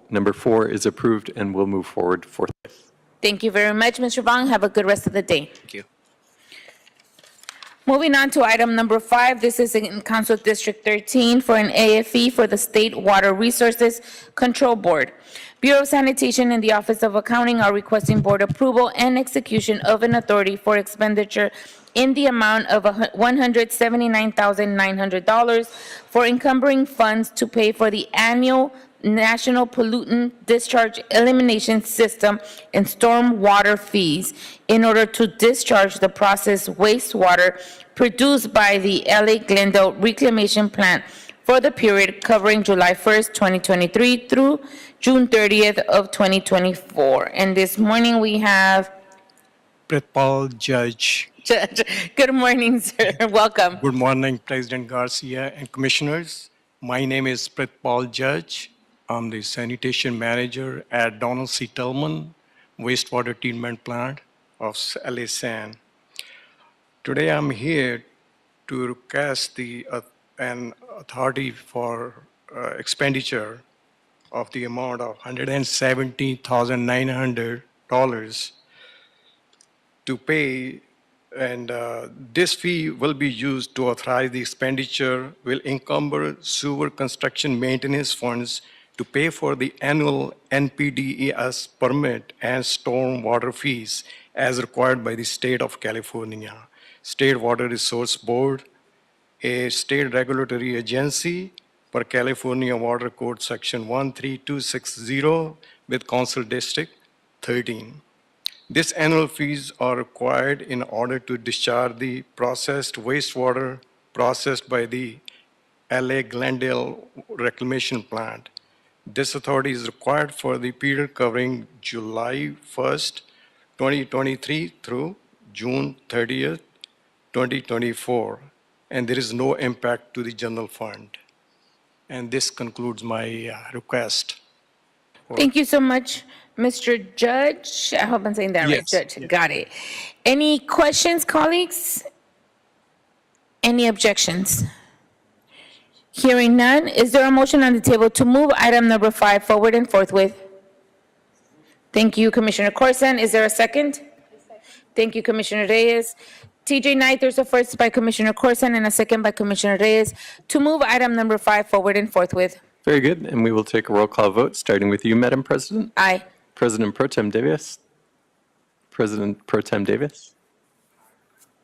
number 4 is approved and will move forward forthwith. Thank you very much, Mr. Vong. Have a good rest of the day. Thank you. Moving on to item number 5, this is in Council District 13 for an AFE for the State Water Resources Control Board. Bureau of Sanitation and the Office of Accounting are requesting board approval and execution of an authority for expenditure in the amount of $179,900 for encumbering funds to pay for the annual National Pollutant Discharge Elimination System and stormwater fees in order to discharge the processed wastewater produced by the LA Glendale Reclamation Plant for the period covering July 1st, 2023 through June 30th of 2024. And this morning we have Pritpal Judge. Good morning, sir. Welcome. Good morning, President Garcia and Commissioners. My name is Pritpal Judge. I'm the sanitation manager at Donald C. Tillman Wastewater Treatment Plant of LA San. Today I'm here to request an authority for expenditure of the amount of $170,900 to pay, and this fee will be used to authorize the expenditure, will encumber sewer construction maintenance funds to pay for the annual NPDES permit and storm water fees as required by the state of California, State Water Resource Board, a state regulatory agency per California Water Code Section 13260 with Council District 13. These annual fees are required in order to discharge the processed wastewater processed by the LA Glendale Reclamation Plant. This authority is required for the period covering July 1st, 2023 through June 30th, 2024, and there is no impact to the general fund. And this concludes my request. Thank you so much, Mr. Judge. I hope I'm saying that right, Yes. Judge. Got it. Any questions, colleagues? Any objections? Hearing none, is there a motion on the table to move item number 5 forward and forthwith? Thank you, Commissioner Corson. Is there a second? Thank you, Commissioner Reyes. TJ Knight, there's a first by Commissioner Corson and a second by Commissioner Reyes to move item number 5 forward and forthwith. Very good. And we will take a roll call vote, starting with you, Madam President, Aye. President Pro Tem Davis, President Pro Tem Davis.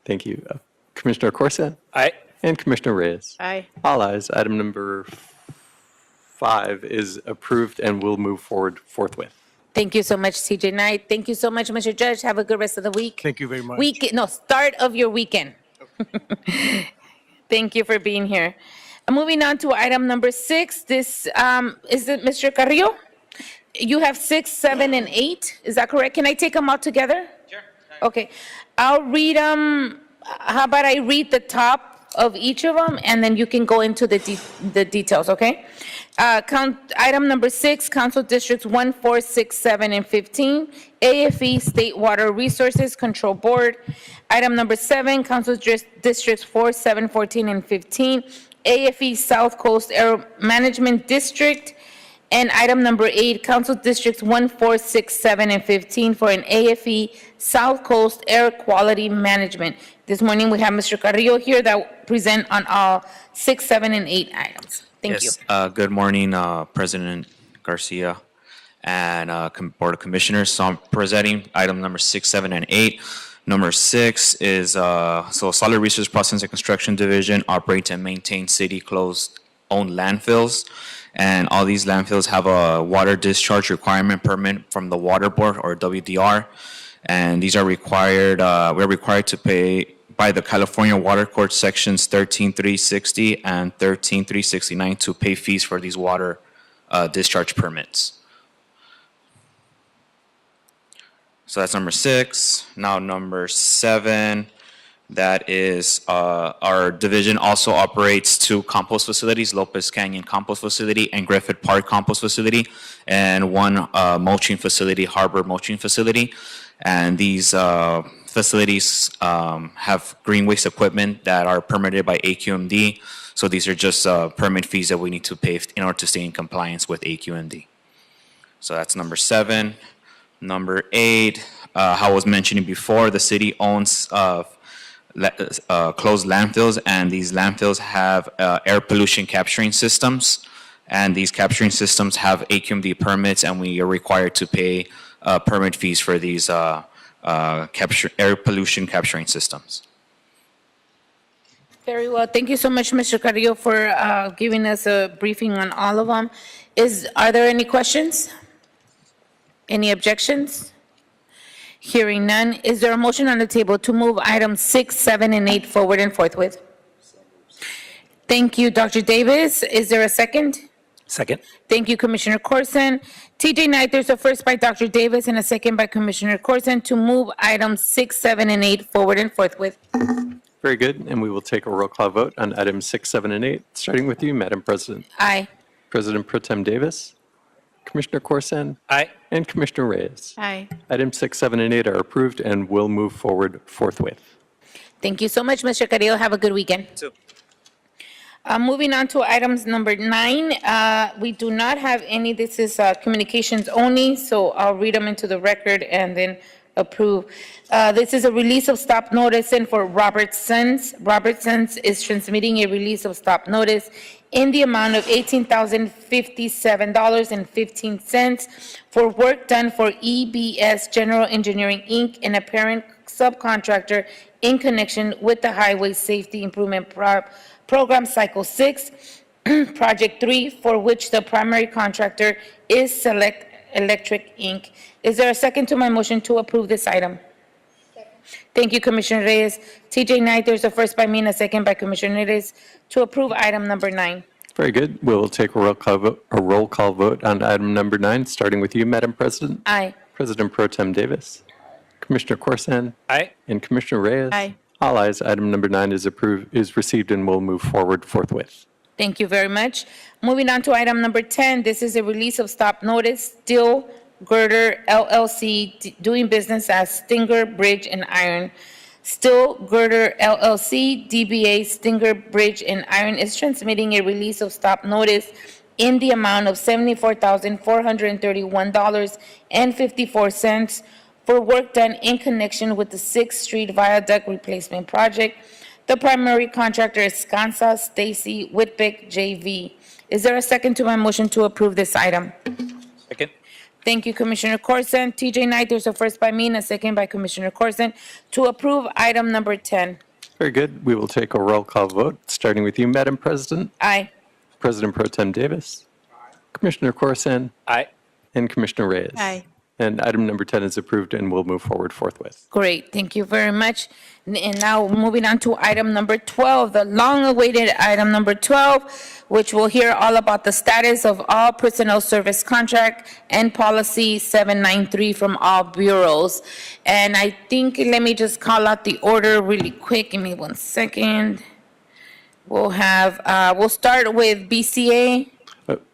Thank you. Commissioner Corsa. Aye. And Commissioner Reyes. Aye. All ayes. Item number 5 is approved and will move forward forthwith. Thank you so much, TJ Knight. Thank you so much, Mr. Judge. Have a good rest of the week. Thank you very much. Start of your weekend. Thank you for being here. Moving on to item number 6. This, is it Mr. Carrillo? You have 6, 7, and 8. Is that correct? Can I take them all together? Sure. Okay. I'll read them. How about I read the top of each of them, and then you can go into the details, okay? Item number 6, Council Districts 1, 4, 6, 7, and 15, AFE State Water Resources Control Board. Item number 7, Council Districts 4, 7, 14, and 15, AFE South Coast Air Management District. And item number 8, Council Districts 1, 4, 6, 7, and 15 for an AFE South Coast Air Quality Management. This morning, we have Mr. Carrillo here that will present on all 6, 7, and 8 items. Thank you. Good morning, President Garcia and Board of Commissioners. So I'm presenting item number 6, 7, and 8. Number 6 is Solid Resource Processing and Construction Division operates and maintains city-closed owned landfills. And all these landfills have a water discharge requirement permit from the Water Board, or WDR. And these are required, we're required to pay by the California Water Code Sections 13360 and 13369 to pay fees for these water discharge permits. So that's number 6. Now number 7 That is, our division also operates two compost facilities, Lopez Canyon Compost Facility and Griffith Park Compost Facility, and one mulching facility, Harbor Mulching Facility. And these facilities have green waste equipment that are permitted by AQMD. So these are just permit fees that we need to pay in order to stay in compliance with AQMD. So that's number 7. Number 8, how I was mentioning before, the city owns closed landfills, and these landfills have air pollution capturing systems, and these capturing systems have AQMD permits, and we are required to pay permit fees for these air pollution capturing systems. Very well. Thank you so much, Mr. Carrillo, for giving us a briefing on all of them. Are there any questions? Any objections? Hearing none, is there a motion on the table to move items 6, 7, and 8 forward and forthwith? Thank you, Dr. Davis. Is there a second? Second. Thank you, Commissioner Corson. TJ Knight, there's a first by Dr. Davis and a second by Commissioner Corson to move items 6, 7, and 8 forward and forthwith. Very good, and we will take a roll call vote on items 6, 7, and 8, starting with you, Madam President. Aye. President Pro Tem Davis, Commissioner Corson, Aye. and Commissioner Reyes. Aye. Items 6, 7, and 8 are approved and will move forward forthwith. Thank you so much, Mr. Carrillo. Have a good weekend. Moving on to items number 9, we do not have any. This is communications only, so I'll read them into the record and then approve. This is a release of stop notice and for Robertsons. Robertsons is transmitting a release of stop notice in the amount of $18,057.15 for work done for EBS General Engineering, Inc., and a parent subcontractor in connection with the Highway Safety Improvement Program Cycle 6, Project 3, for which the primary contractor is Select Electric, Inc. Is there a second to my motion to approve this item? Thank you, Commissioner Reyes. TJ Knight, there's a first by me and a second by Commissioner Reyes to approve item number 9. Very good. We will take a roll call vote on item number 9, starting with you, Madam President. Aye. President Pro Tem Davis, Commissioner Corson, Aye. and Commissioner Reyes. Aye. All ayes. Item number 9 is received and will move forward forthwith. Thank you very much. Moving on to item number 10, this is a release of stop notice, Steel Girder LLC, doing business as Stinger Bridge and Iron. Steel Girder LLC, DBA Stinger Bridge and Iron is transmitting a release of stop notice in the amount of $74,431.54 for work done in connection with the 6th Street Viaduct Replacement Project. The primary contractor is Skansa Stacy Whitbeck, JV. Is there a second to my motion to approve this item? Second. Thank you, Commissioner Corson. TJ Knight, there's a first by me and a second by Commissioner Corson to approve item number 10. Very good. We will take a roll call vote, starting with you, Madam President. Aye. President Pro Tem Davis, Commissioner Corson, Aye. and Commissioner Reyes. Aye. And item number 10 is approved and will move forward forthwith. Great, thank you very much. And now moving on to item number 12, the long-awaited item number 12, which we'll hear all about the status of all personnel service contract and policy 793 from all bureaus. And I think, let me just call out the order really quick. Give me one second. We'll start with BCA.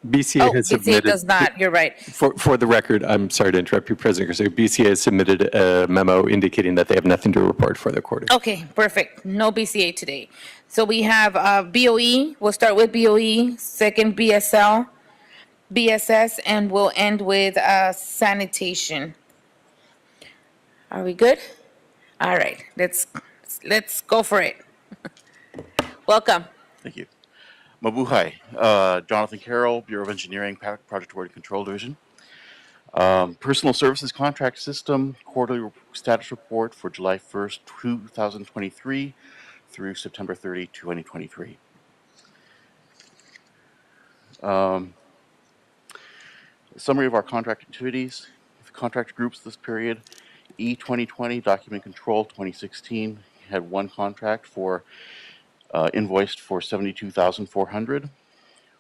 BCA has BCA submitted. does not, you're right. For the record, I'm sorry to interrupt you, President Garcia. BCA has submitted a memo indicating that they have nothing to report for the quarter. Okay, perfect. No BCA today. So we have BOE. We'll start with BOE, second BSL, BSS, and we'll end with sanitation. Are we good? All right, let's go for it. Welcome. Thank you. Mabuhay, Jonathan Carroll, Bureau of Engineering, Project Award and Control Division. Personal Services Contract System Quarterly Status Report for July 1st, 2023 through September 30, 2023. Summary of our contract activities. Contract groups this period. E2020 Document Control 2016 had one contract for invoiced for $72,400.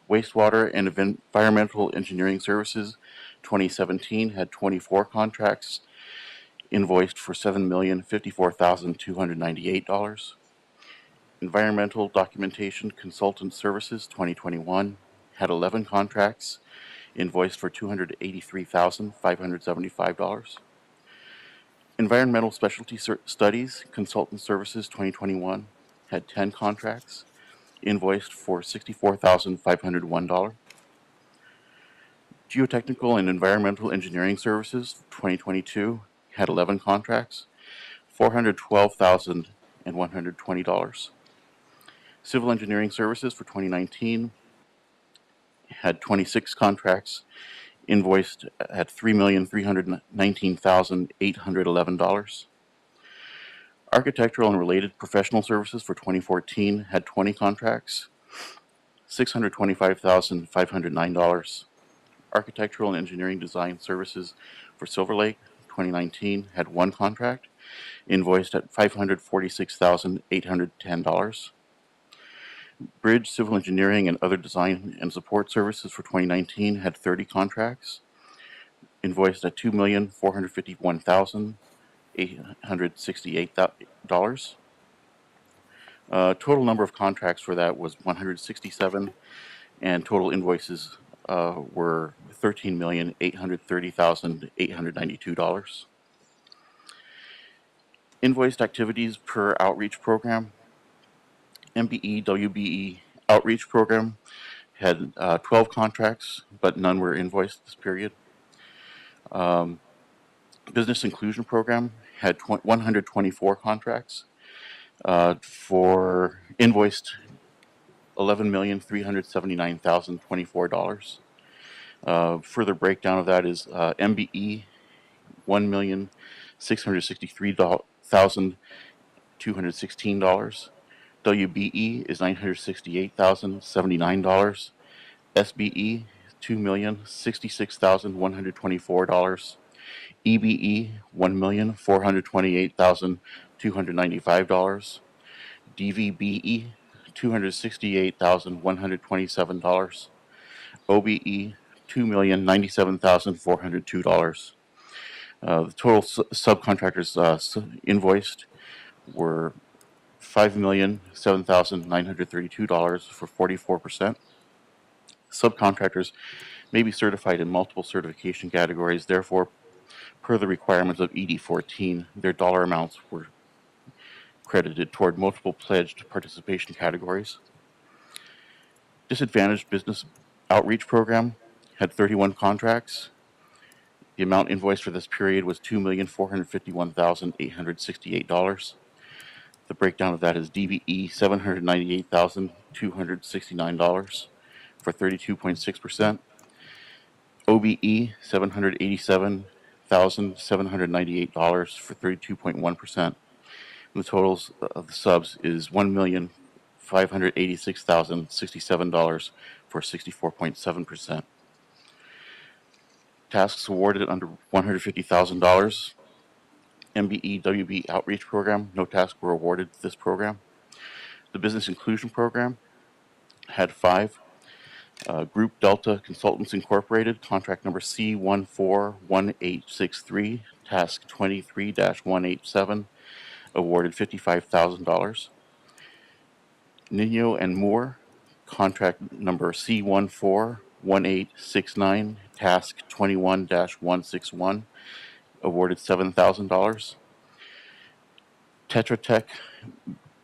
Wastewater and Environmental Engineering Services 2017 had 24 contracts, invoiced for $7,054,298. Environmental Documentation Consultant Services 2021 had 11 contracts, invoiced for $283,575. Environmental Specialty Studies Consultant Services 2021 had 10 contracts, invoiced for $64,501. Geotechnical and Environmental Engineering Services 2022 had 11 contracts, $412,120. Civil Engineering Services for 2019 had 26 contracts, invoiced at $3,319,811. Architectural and Related Professional Services for 2014 had 20 contracts, $625,509. Architectural and Engineering Design Services for Silver Lake 2019 had 1 contract, invoiced at $546,810. Bridge, Civil Engineering, and Other Design and Support Services for 2019 had 30 contracts, invoiced at $2,451,868. Total number of contracts for that was 167, and total invoices were $13,830,892. Invoiced activities per outreach program. MBE WBE outreach program had 12 contracts, but none were invoiced this period. Business inclusion program had 124 contracts for invoiced $11,379,024. Further breakdown of that is MBE $1,663,216. WBE is $968,079. SBE $2,066,124. EBE $1,428,295. DVBE $268,127. OBE $2,097,402. The total subcontractors invoiced were $5,007,932 for 44%. Subcontractors may be certified in multiple certification categories. Therefore, per the requirements of ED 14, their dollar amounts were credited toward multiple pledged participation categories. Disadvantaged Business Outreach Program had 31 contracts. The amount invoiced for this period was $2,451,868. The breakdown of that is DBE $798,269 for 32.6%. OBE $787,798 for 32.1%. The totals of the subs is $1,586,067 for 64.7%. Tasks awarded under $150,000. MBE WB Outreach Program, no tasks were awarded to this program. The Business Inclusion Program had 5. Group Delta Consultants Incorporated, contract number C141863, task 23-187, awarded $55,000. Nino and Moore, contract number C141869, task 21-161, awarded $7,000. Tetra Tech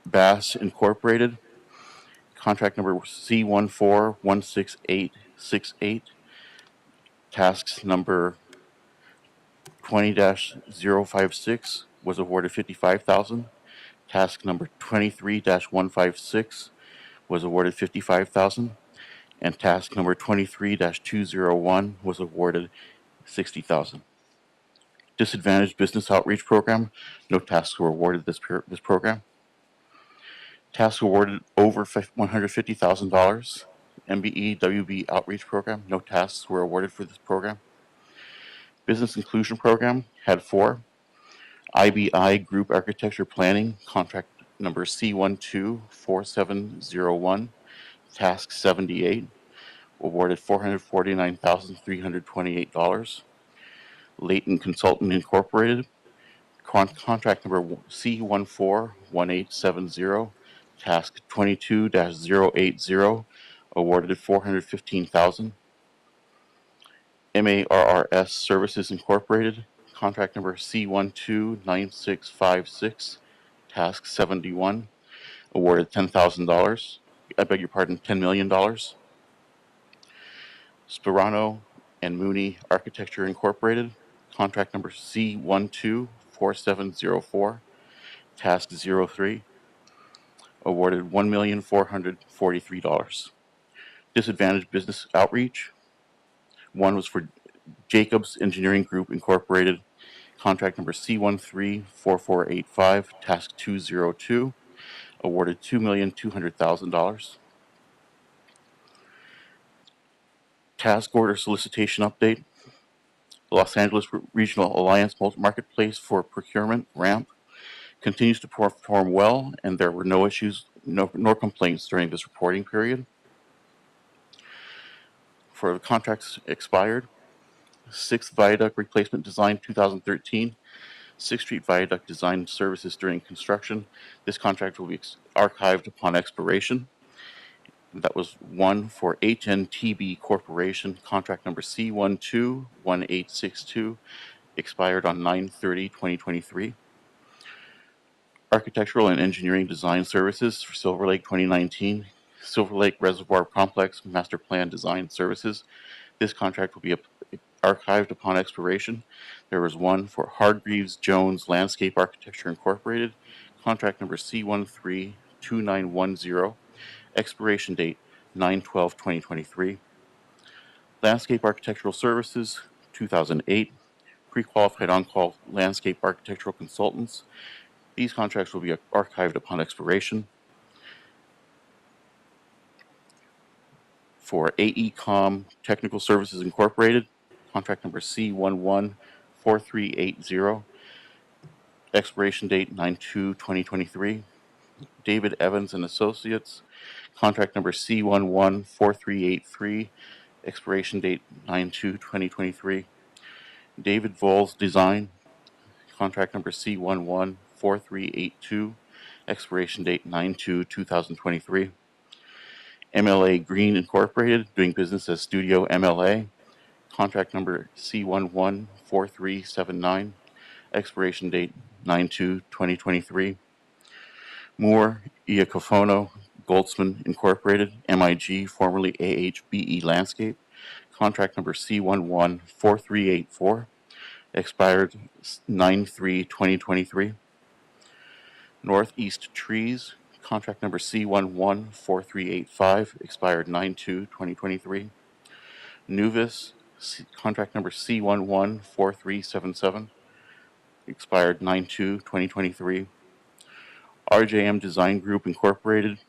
Bass Incorporated, contract number C141668, tasks number 20-056 was awarded $55,000. Task number 23-156 was awarded $55,000. And task number 23-201 was awarded $60,000. Disadvantaged Business Outreach Program, no tasks were awarded this program. Tasks awarded over $150,000. MBE WB Outreach Program, no tasks were awarded for this program. Business Inclusion Program had 4. IBI Group Architecture Planning, contract number C124701, task 78, awarded $449,328. Leighton Consultant Incorporated, Contract number C141870, task 22-080, awarded $415,000. MARRS Services Incorporated, contract number C129656, task 71, awarded $10,000. I beg your pardon, $10 million. Sperano and Mooney Architecture Incorporated, contract number C124704, task 03, awarded $1,443,000. Disadvantaged Business Outreach, one was for Jacobs Engineering Group Incorporated, contract number C134485, task 202, awarded $2,200,000. Task order solicitation update. The Los Angeles Regional Alliance Marketplace for Procurement, RAMP, continues to perform well, and there were no issues nor complaints during this reporting period. For the contracts expired, 6th Viaduct Replacement Design 2013, 6th Street Viaduct Design Services during construction. This contract will be archived upon expiration. That was one for HNTB Corporation, contract number C121862, expired on 9/30/2023. Architectural and Engineering Design Services for Silver Lake 2019, Silver Lake Reservoir Complex Master Plan Design Services. This contract will be archived upon expiration. There was one for Hargreaves Jones Landscape Architecture Incorporated, contract number C132910, expiration date 9/12/2023. Landscape Architectural Services 2008, pre-qualified on-call landscape architectural consultants. These contracts will be archived upon expiration. For AECOM Technical Services Incorporated, contract number C114380, expiration date 9/2/2023. David Evans and Associates, contract number C114383, expiration date 9/2/2023. David Vols Design, contract number C114382, expiration date 9/2/2023. MLA Green Incorporated, doing business as Studio MLA, contract number C114379, expiration date 9/2/2023. Moore Iacofono Goldsman Incorporated, MIG, formerly AHBE Landscape, contract number C114384, expired 9/3/2023. Northeast Trees, contract number C114385, expired 9/2/2023. Nuvis, contract number C114377, expired 9/2/2023. RJM Design Group Incorporated,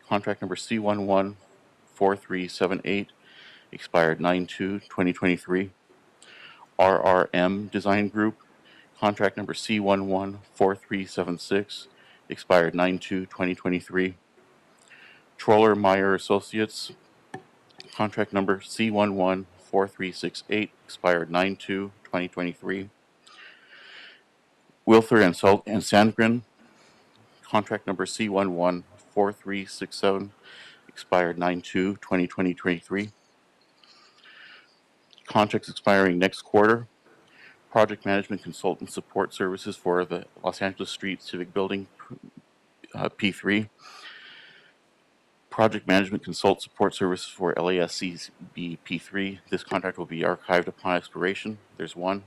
contract number C114378, expired 9/2/2023. RRM Design Group, contract number C114376, expired 9/2/2023. Troller Meyer Associates, contract number C114368, expired 9/2/2023. Wilther and Sandgren, contract number C114367, expired 9/2/2023. Contracts expiring next quarter. Project Management Consultant Support Services for the Los Angeles Street Civic Building, P3. Project Management Consult Support Services for LASCB P3. This contract will be archived upon expiration. There's one.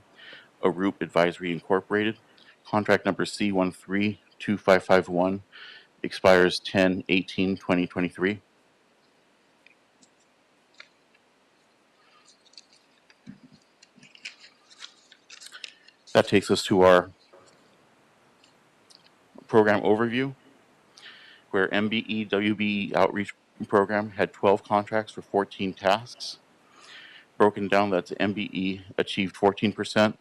Arup Advisory Incorporated, contract number C132551, expires 10/18/2023. That takes us to our program overview, where MBE WBE Outreach Program had 12 contracts for 14 tasks. Broken down, that's MBE achieved 14%,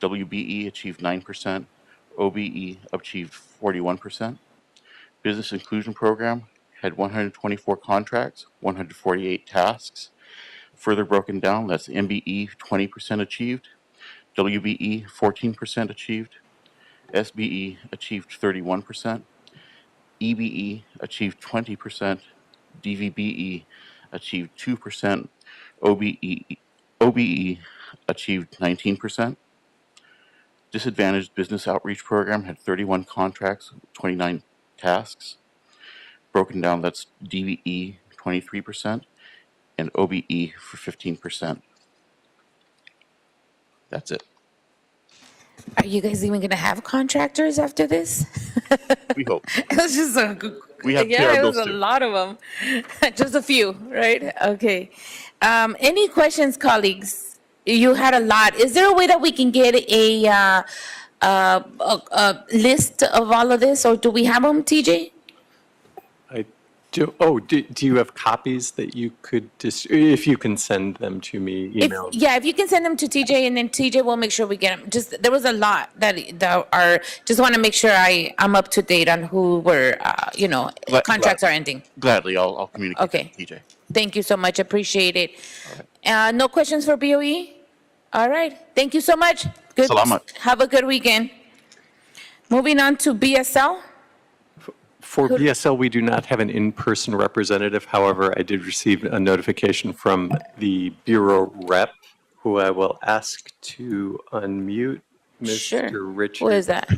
WBE achieved 9%, OBE achieved 41%. Business Inclusion Program had 124 contracts, 148 tasks. Further broken down, that's MBE 20% achieved, WBE 14% achieved, SBE achieved 31%, EBE achieved 20%, DVBE achieved 2%, OBE achieved 19%. Disadvantaged Business Outreach Program had 31 contracts, 29 tasks. Broken down, that's DVE 23% and OBE for 15%. That's it. Are you guys even going to have contractors after this? We hope. It was just We have to pay yeah, our it was bills a too. lot of them. Just a few, right? Okay. Any questions, colleagues? You had a lot. Is there a way that we can get a list of all of this, or do we have them, TJ? I do. Oh, do you have copies that you could if you can send them to me, email? If you can send them to TJ, and then TJ will make sure we get them. Just there was a lot that are. Just want to make sure I'm up to date on who were, contracts are ending. Gladly, I'll communicate Okay. to TJ. Thank you so much. Appreciate it. No questions for BOE? All right. Thank you so much. Good. Salamat. Have a good weekend. Moving on to BSL. For BSL, we do not have an in-person representative. However, I did receive a notification from the Bureau rep, who I will ask to unmute, Mr. Richard. Who is that?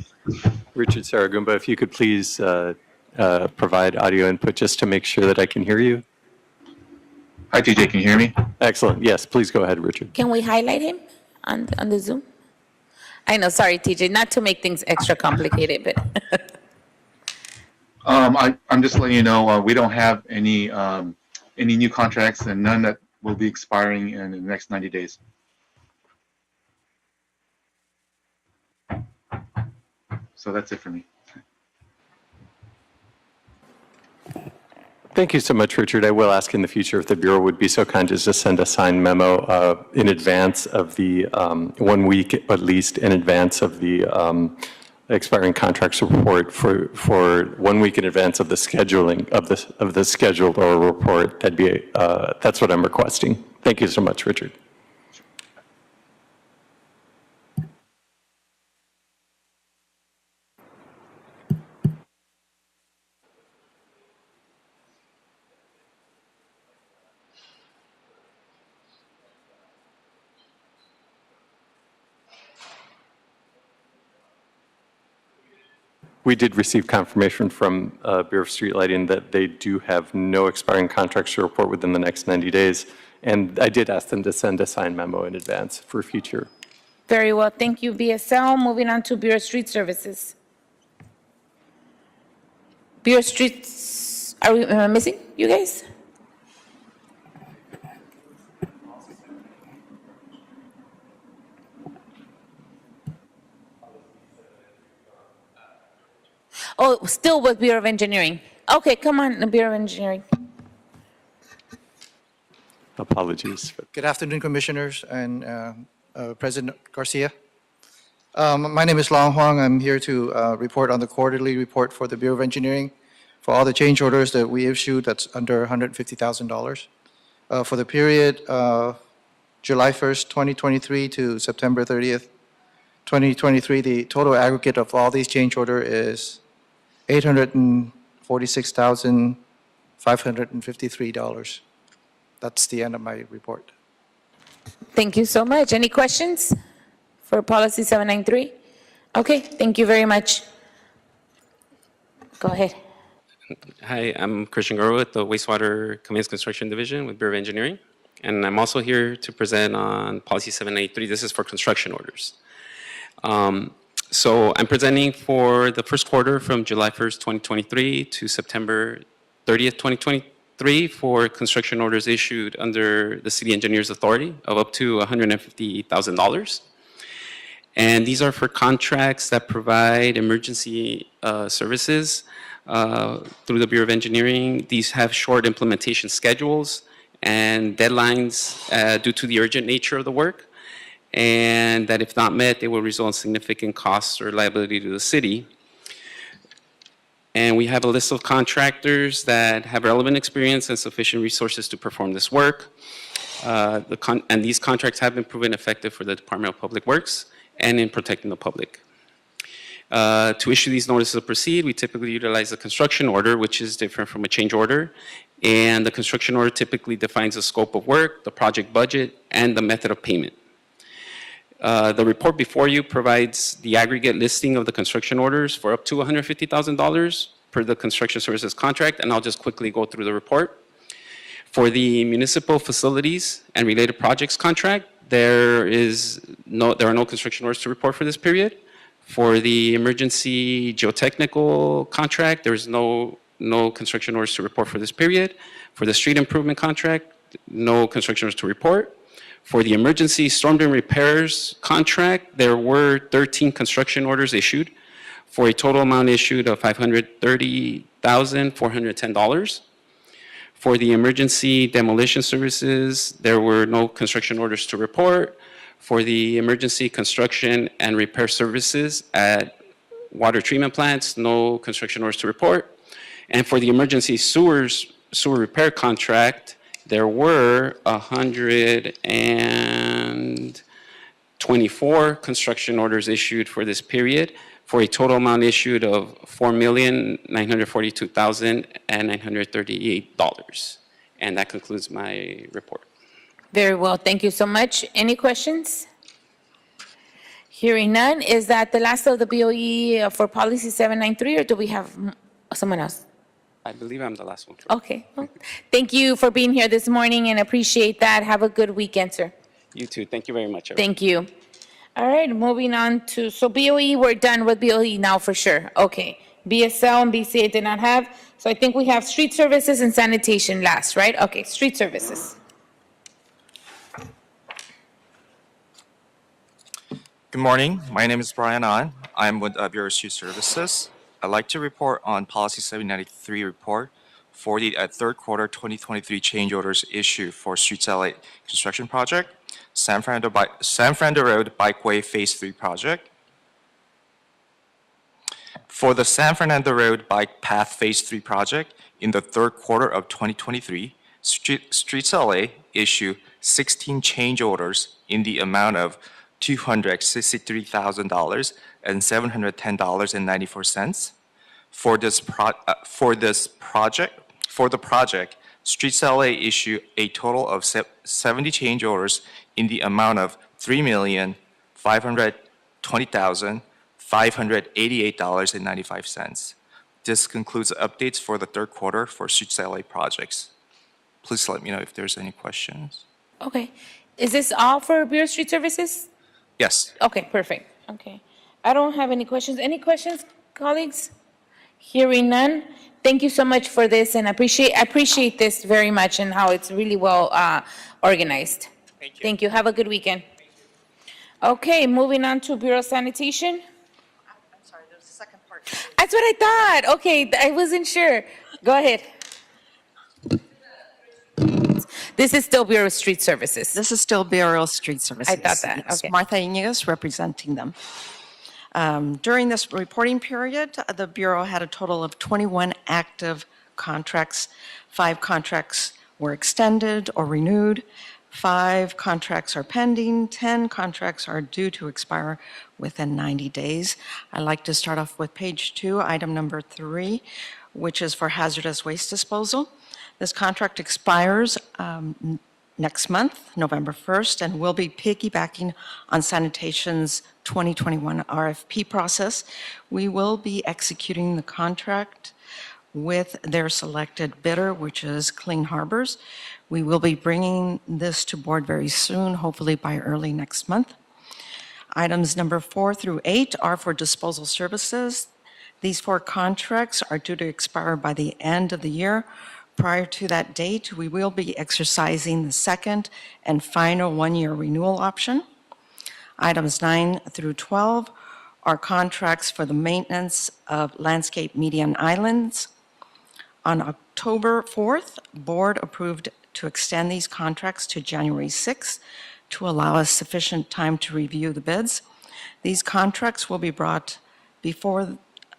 Richard Saragumba, if you could please provide audio input just to make sure that I can hear you. Hi, TJ, can you hear me? Excellent. Yes, please go ahead, Richard. Can we highlight him on the Zoom? I know. Sorry, TJ. Not to make things extra complicated, but. I'm just letting you know we don't have any new contracts and none that will be expiring in the next 90 days. So that's it for me. Thank you so much, Richard. I will ask in the future if the Bureau would be so kind as to send a signed memo in advance of the 1 week, at least in advance of the expiring contracts report for 1 week in advance of the scheduling of the scheduled or report. That's what I'm requesting. Thank you so much, Richard. We did receive confirmation from Bureau of Street Lighting that they do have no expiring contracts to report within the next 90 days. And I did ask them to send a signed memo in advance for future. Very well. Thank you, BSL. Moving on to Bureau of Street Services. Bureau of Streets, are we missing you guys? Oh, still with Bureau of Engineering. Okay, come on, the Bureau of Engineering. Apologies. Good afternoon, Commissioners and President Garcia. My name is Long Huang. I'm here to report on the quarterly report for the Bureau of Engineering for all the change orders that we issued that's under $150,000. For the period July 1st, 2023 to September 30th, 2023, the total aggregate of all these change order is $846,553. That's the end of my report. Thank you so much. Any questions for Policy 793? Okay, thank you very much. Go ahead. Hi, I'm Christian Goro with the Wastewater Conveyance Construction Division with Bureau of Engineering. And I'm also here to present on Policy 783. This is for construction orders. So I'm presenting for the first quarter from July 1st, 2023 to September 30th, 2023 for construction orders issued under the City Engineers Authority of up to $150,000. And these are for contracts that provide emergency services through the Bureau of Engineering. These have short implementation schedules and deadlines due to the urgent nature of the work, and that if not met, they will result in significant costs or liability to the city. And we have a list of contractors that have relevant experience and sufficient resources to perform this work. And these contracts have been proven effective for the Department of Public Works and in protecting the public. To issue these notices of proceed, we typically utilize a construction order, which is different from a change order. And the construction order typically defines the scope of work, the project budget, and the method of payment. The report before you provides the aggregate listing of the construction orders for up to $150,000 per the construction services contract, and I'll just quickly go through the report. For the municipal facilities and related projects contract, there are no construction orders to report for this period. For the emergency geotechnical contract, there's no construction orders to report for this period. For the street improvement contract, no construction orders to report. For the emergency storm drain repairs contract, there were 13 construction orders issued for a total amount issued of $530,410. For the emergency demolition services, there were no construction orders to report. For the emergency construction and repair services at water treatment plants, no construction orders to report. And for the emergency sewer repair contract, there were 124 construction orders issued for this period, for a total amount issued of $4,942,938. And that concludes my report. Very well. Thank you so much. Any questions? Hearing none, is that the last of the BOE for policy 793, or do we have someone else? I believe I'm the last one. Okay. Well, thank you for being here this morning and appreciate that. Have a good weekend, sir. You too. Thank you very much, everyone. Thank you. All right, moving on to, so BOE, we're done with BOE now for sure. Okay. BSL and BCA did not have. So I think we have street services and sanitation last, right? Okay, street services. Good morning. My name is Brian An. I'm with Bureau of Street Services. I'd like to report on Policy 793 report for the third quarter 2023 change orders issued for Streets LA construction project, San Fernando Road Bikeway Phase 3 project. For the San Fernando Road Bike Path Phase 3 project, in the third quarter of 2023, Streets LA issued 16 change orders in the amount of $263,000 and $710.94. For the project, Streets LA issued a total of 70 change orders in the amount of $3,520,588.95. This concludes updates for the third quarter for Streets LA projects. Please let me know if there's any questions. Okay. Is this all for Bureau of Street Services? Yes. Okay, perfect. Okay. I don't have any questions. Any questions, colleagues? Hearing none. Thank you so much for this, and I appreciate this very much and how it's really well organized. Thank you. Thank you. Have a good weekend. Okay, moving on to Bureau of Sanitation. I'm sorry, there's a second part. That's what I thought. Okay, I wasn't sure. Go ahead. This is still Bureau of Street Services. This is still Bureau of Street Services. I thought that. Yes, Okay. Martha Iñiguez representing them. During this reporting period, the Bureau had a total of 21 active contracts. 5 contracts were extended or renewed. 5 contracts are pending. 10 contracts are due to expire within 90 days. I'd like to start off with page 2, item number 3, which is for hazardous waste disposal. This contract expires next month, November 1st, and we'll be piggybacking on Sanitation's 2021 RFP process. We will be executing the contract with their selected bidder, which is Clean Harbors. We will be bringing this to board very soon, hopefully by early next month. Items number 4 through 8 are for disposal services. These 4 contracts are due to expire by the end of the year. Prior to that date, we will be exercising the second and final 1-year renewal option. Items 9 through 12 are contracts for the maintenance of landscape median islands. On October 4th, board approved to extend these contracts to January 6th to allow us sufficient time to review the bids. These contracts will be brought before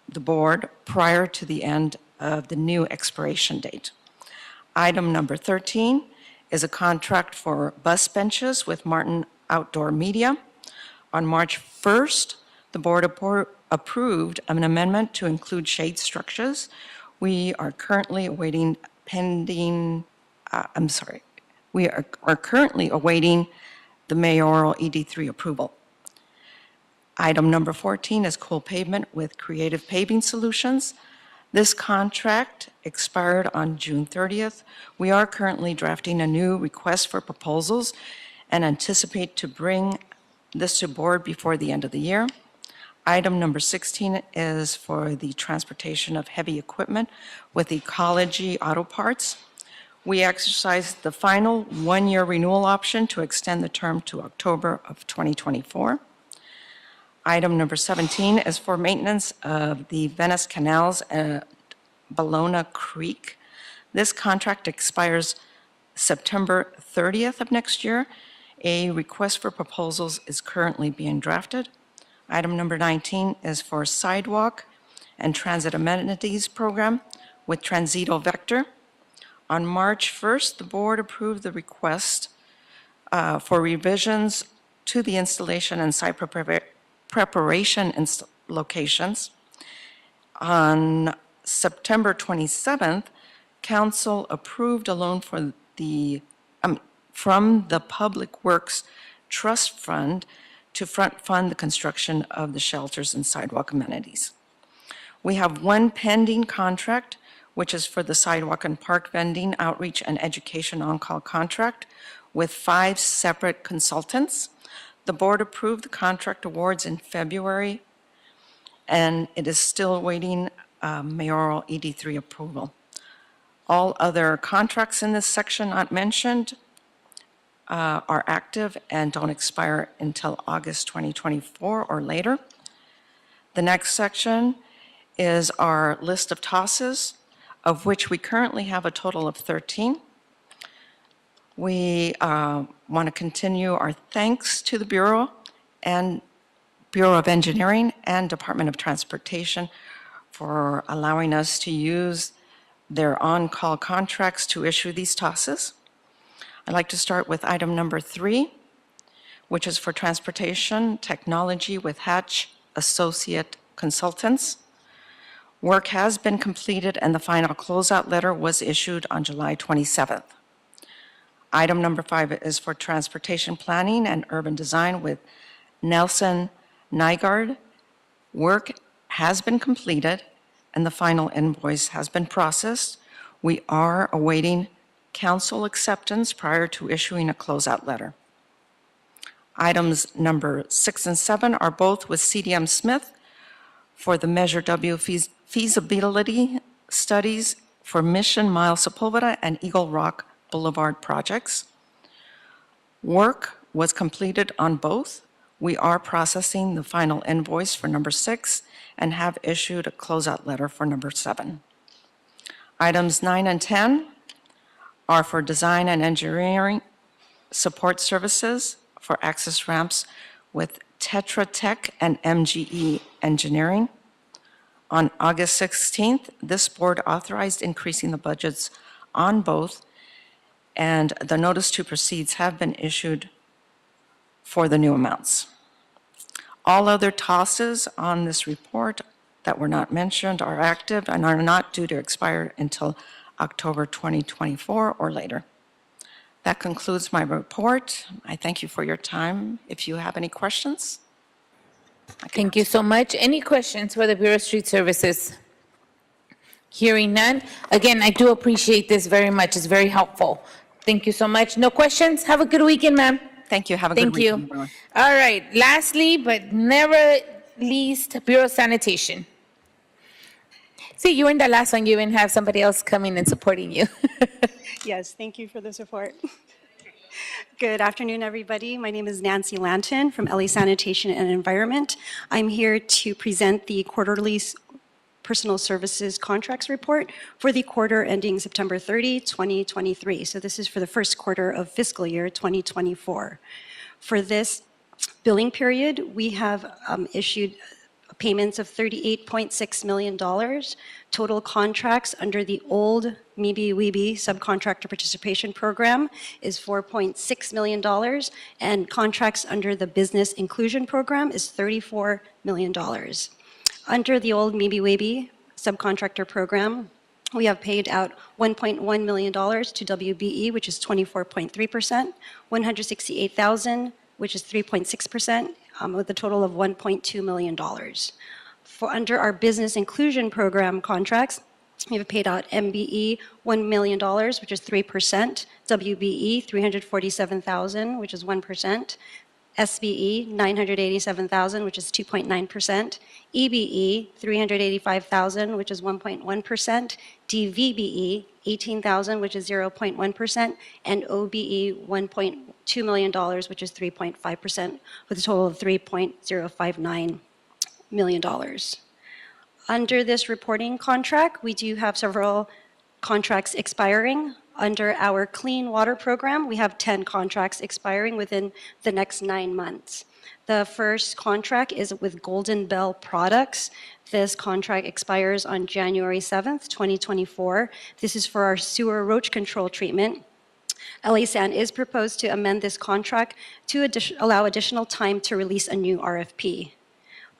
the board prior to the end of the new expiration date. Item number 13 is a contract for bus benches with Martin Outdoor Media. On March 1st, the board approved an amendment to include shade structures. We are currently awaiting we are currently awaiting the mayoral ED3 approval. Item number 14 is cool pavement with Creative Paving Solutions. This contract expired on June 30th. We are currently drafting a new request for proposals and anticipate to bring this to board before the end of the year. Item number 16 is for the transportation of heavy equipment with Ecology Auto Parts. We exercised the final one-year renewal option to extend the term to October of 2024. Item number 17 is for maintenance of the Venice Canals at Bologna Creek. This contract expires September 30th of next year. A request for proposals is currently being drafted. Item number 19 is for sidewalk and transit amenities program with Transito Vector. On March 1st, the board approved the request for revisions to the installation and site preparation locations. On September 27th, council approved a loan for from the Public Works Trust Fund to front fund the construction of the shelters and sidewalk amenities. We have one pending contract, which is for the sidewalk and park vending, outreach, and education on-call contract with 5 separate consultants. The board approved the contract awards in February, and it is still awaiting mayoral ED3 approval. All other contracts in this section not mentioned are active and don't expire until August 2024 or later. The next section is our list of tosses, of which we currently have a total of 13. We want to continue our thanks to the Bureau and Bureau of Engineering and Department of Transportation for allowing us to use their on-call contracts to issue these tosses. I'd like to start with item number 3, which is for transportation technology with Hatch Associate Consultants. Work has been completed and the final closeout letter was issued on July 27th. Item number 5 is for transportation planning and urban design with Nelson Nygaard. Work has been completed and the final invoice has been processed. We are awaiting council acceptance prior to issuing a closeout letter. Items number 6 and 7 are both with CDM Smith for the Measure W feasibility studies for Mission Mile Sepulveda and Eagle Rock Boulevard projects. Work was completed on both. We are processing the final invoice for number 6 and have issued a closeout letter for number 7. Items 9 and 10 are for design and engineering support services for access ramps with Tetra Tech and MGE Engineering. On August 16th, this board authorized increasing the budgets on both, and the notice to proceeds have been issued for the new amounts. All other tosses on this report that were not mentioned are active and are not due to expire until October 2024 or later. That concludes my report. I thank you for your time. If you have any questions. Thank you so much. Any questions for the Bureau of Street Services? Hearing none. Again, I do appreciate this very much. It's very helpful. Thank you so much. No questions? Have a good weekend, ma'am. Thank you. Have a good weekend. Thank you. All right. Lastly, but never least, Bureau of Sanitation. See, you weren't the last one. You even have somebody else coming and supporting you. Yes, thank you for the support. Good afternoon, everybody. My name is Nancy Lanton from LA Sanitation and Environment. I'm here to present the quarterly personal services contracts report for the quarter ending September 30, 2023. So this is for the first quarter of fiscal year 2024. For this billing period, we have issued payments of $38.6 million. Total contracts under the old MeeBee-Weebee subcontractor participation program is $4.6 million, and contracts under the business inclusion program is $34 million. Under the old MeeBee-Weebee subcontractor program, we have paid out $1.1 million to WBE, which is 24.3%, $168,000, which is 3.6%, with a total of $1.2 million. For under our business inclusion program contracts, we have paid out MBE $1 million, which is 3%, WBE $347,000, which is 1%, SBE $987,000, which is 2.9%, EBE $385,000, which is 1.1%, DVBE $18,000, which is 0.1%, and OBE $1.2 million, which is 3.5%, with a total of $3.059 million. Under this reporting contract, we do have several contracts expiring. Under our clean water program, we have 10 contracts expiring within the next 9 months. The first contract is with Golden Bell Products. This contract expires on January 7th, 2024. This is for our sewer roach control treatment. LA San is proposed to amend this contract to allow additional time to release a new RFP.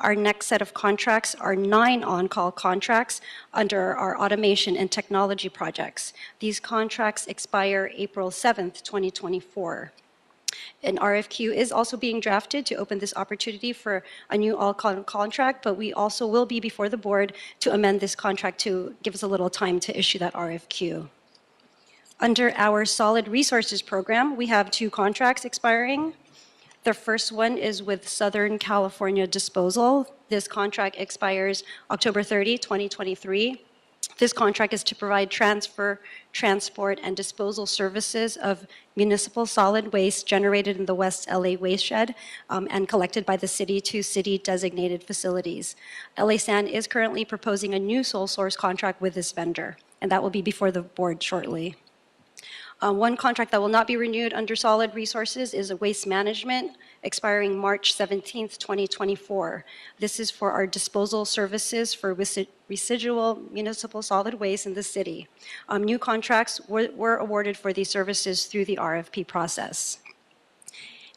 Our next set of contracts are 9 on-call contracts under our automation and technology projects. These contracts expire April 7th, 2024. An RFQ is also being drafted to open this opportunity for a new all-call contract, but we also will be before the board to amend this contract to give us a little time to issue that RFQ. Under our solid resources program, we have 2 contracts expiring. The first one is with Southern California Disposal. This contract expires October 30, 2023. This contract is to provide transfer, transport, and disposal services of municipal solid waste generated in the West LA Waste Shed and collected by the city to city-designated facilities. LA San is currently proposing a new sole source contract with this vendor, and that will be before the board shortly. One contract that will not be renewed under solid resources is a waste management, expiring March 17th, 2024. This is for our disposal services for residual municipal solid waste in the city. New contracts were awarded for these services through the RFP process.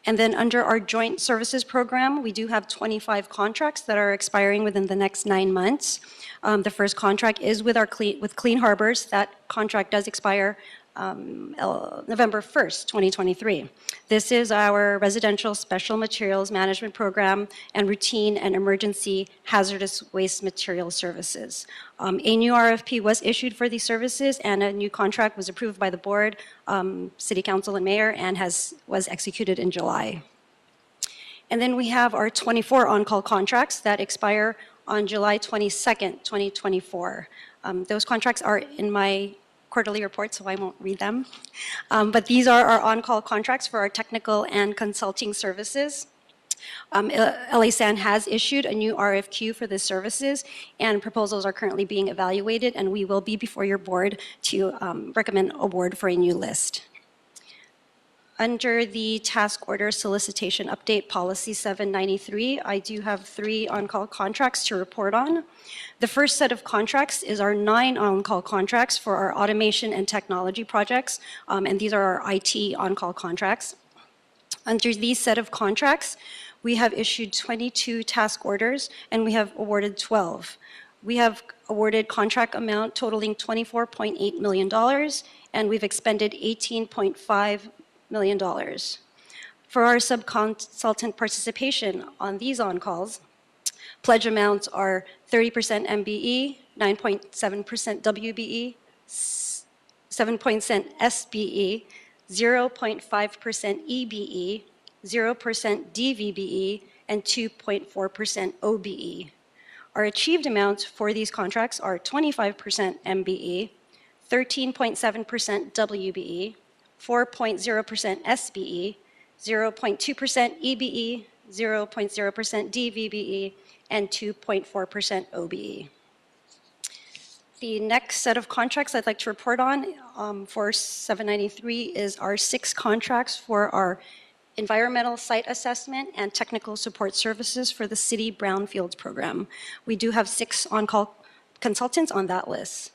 And then under our joint services program, we do have 25 contracts that are expiring within the next 9 months. The first contract is with Clean Harbors. That contract does expire November 1st, 2023. This is our residential special materials management program and routine and emergency hazardous waste material services. A new RFP was issued for these services, and a new contract was approved by the board, city council, and mayor, and was executed in July. And then we have our 24 on-call contracts that expire on July 22nd, 2024. Those contracts are in my quarterly report, so I won't read them. But these are our on-call contracts for our technical and consulting services. LA San has issued a new RFQ for the services, and proposals are currently being evaluated, and we will be before your board to recommend award for a new list. Under the task order solicitation update policy 793, I do have 3 on-call contracts to report on. The first set of contracts is our 9 on-call contracts for our automation and technology projects, and these are our IT on-call contracts. Under these set of contracts, we have issued 22 task orders, and we have awarded 12. We have awarded contract amount totaling $24.8 million, and we've expended $18.5 million. For our subconsultant participation on these on-calls, pledge amounts are 30% MBE, 9.7% WBE, 7% SBE, 0.5% EBE, 0% DVBE, and 2.4% OBE. Our achieved amounts for these contracts are 25% MBE, 13.7% WBE, 4.0% SBE, 0.2% EBE, 0.0% DVBE, and 2.4% OBE. The next set of contracts I'd like to report on for 793 is our 6 contracts for our environmental site assessment, and technical support services for the city brownfields program. We do have 6 on-call consultants on that list.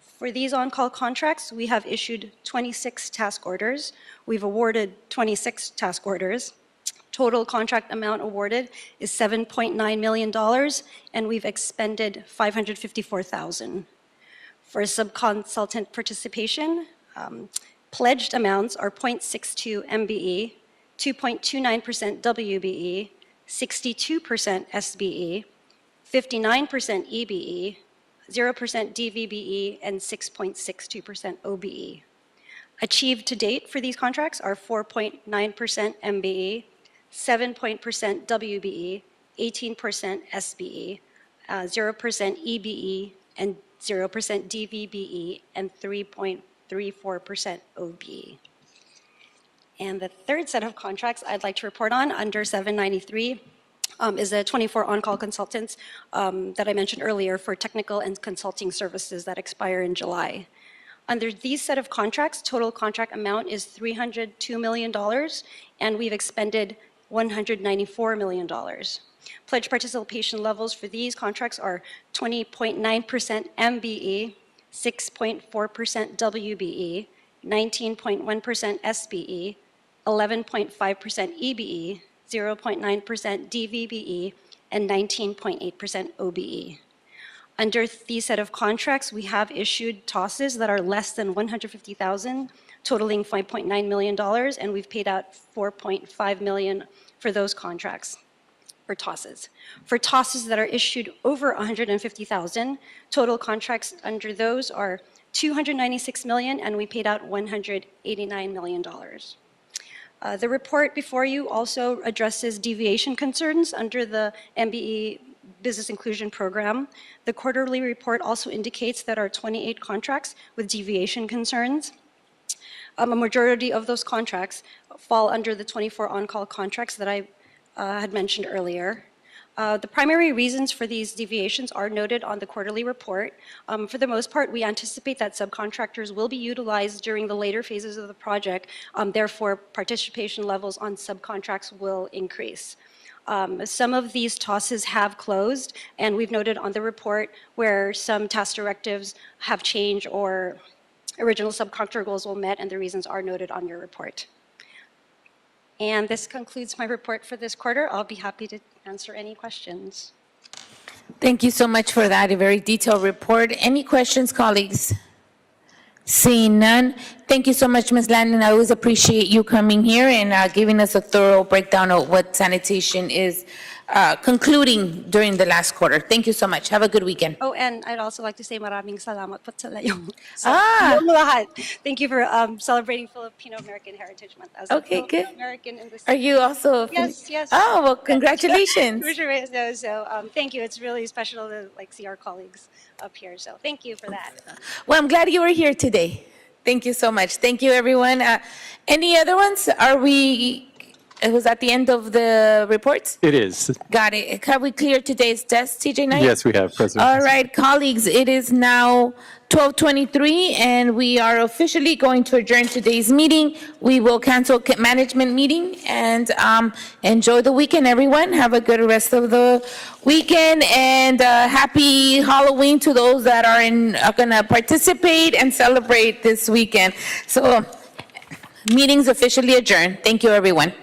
For these on-call contracts, we have issued 26 task orders. We've awarded 26 task orders. Total contract amount awarded is $7.9 million, and we've expended $554,000. For subconsultant participation, pledged amounts are 0.62 MBE, 2.29% WBE, 62% SBE, 59% EBE, 0% DVBE, and 6.62% OBE. Achieved to date for these contracts are 4.9% MBE, 7% WBE, 18% SBE, 0% EBE, and 0% DVBE, and 3.34% OBE. And the third set of contracts I'd like to report on under 793 is the 24 on-call consultants that I mentioned earlier for technical and consulting services that expire in July. Under these set of contracts, total contract amount is $302 million, and we've expended $194 million. Pledge participation levels for these contracts are 20.9% MBE, 6.4% WBE, 19.1% SBE, 11.5% EBE, 0.9% DVBE, and 19.8% OBE. Under these set of contracts, we have issued TOSs that are less than $150,000, totaling $5.9 million, and we've paid out $4.5 million for those contracts, for TOSs. For TOSs that are issued over $150,000, total contracts under those are $296 million, and we paid out $189 million. The report before you also addresses deviation concerns under the MBE Business Inclusion Program. The quarterly report also indicates that our 28 contracts with deviation concerns, a majority of those contracts fall under the 24 on-call contracts that I had mentioned earlier. The primary reasons for these deviations are noted on the quarterly report. For the most part, we anticipate that subcontractors will be utilized during the later phases of the project. Therefore, participation levels on subcontracts will increase. Some of these TOSs have closed, and we've noted on the report where some task directives have changed or original subcontractor goals were met, and the reasons are noted on your report. And this concludes my report for this quarter. I'll be happy to answer any questions. Thank you so much for that, a very detailed report. Any questions, colleagues? Seeing none, thank you so much, Ms. Landon. I always appreciate you coming here and giving us a thorough breakdown of what sanitation is concluding during the last quarter. Thank you so much. Have a good weekend. Oh, and I'd also like to say maraming salamat po sa yung lahat. Thank you for celebrating Filipino-American Heritage Month as Okay, a good. American in the Are you also? Yes, yes. Oh, well, congratulations. Commissioner Reyes knows, so thank you. It's really special to see our colleagues up here. So thank you for that. Well, I'm glad you were here today. Thank you so much. Thank you, everyone. Any other ones? It was at the end of the reports? It is. Got it. Have we cleared today's desk, TJ Knight? Yes, we have, President. All right, colleagues, it is now 12:23, and we are officially going to adjourn today's meeting. We will cancel management meeting, and enjoy the weekend, everyone. Have a good rest of the weekend, and happy Halloween to those that are going to participate and celebrate this weekend. So, meeting's officially adjourned. Thank you, everyone.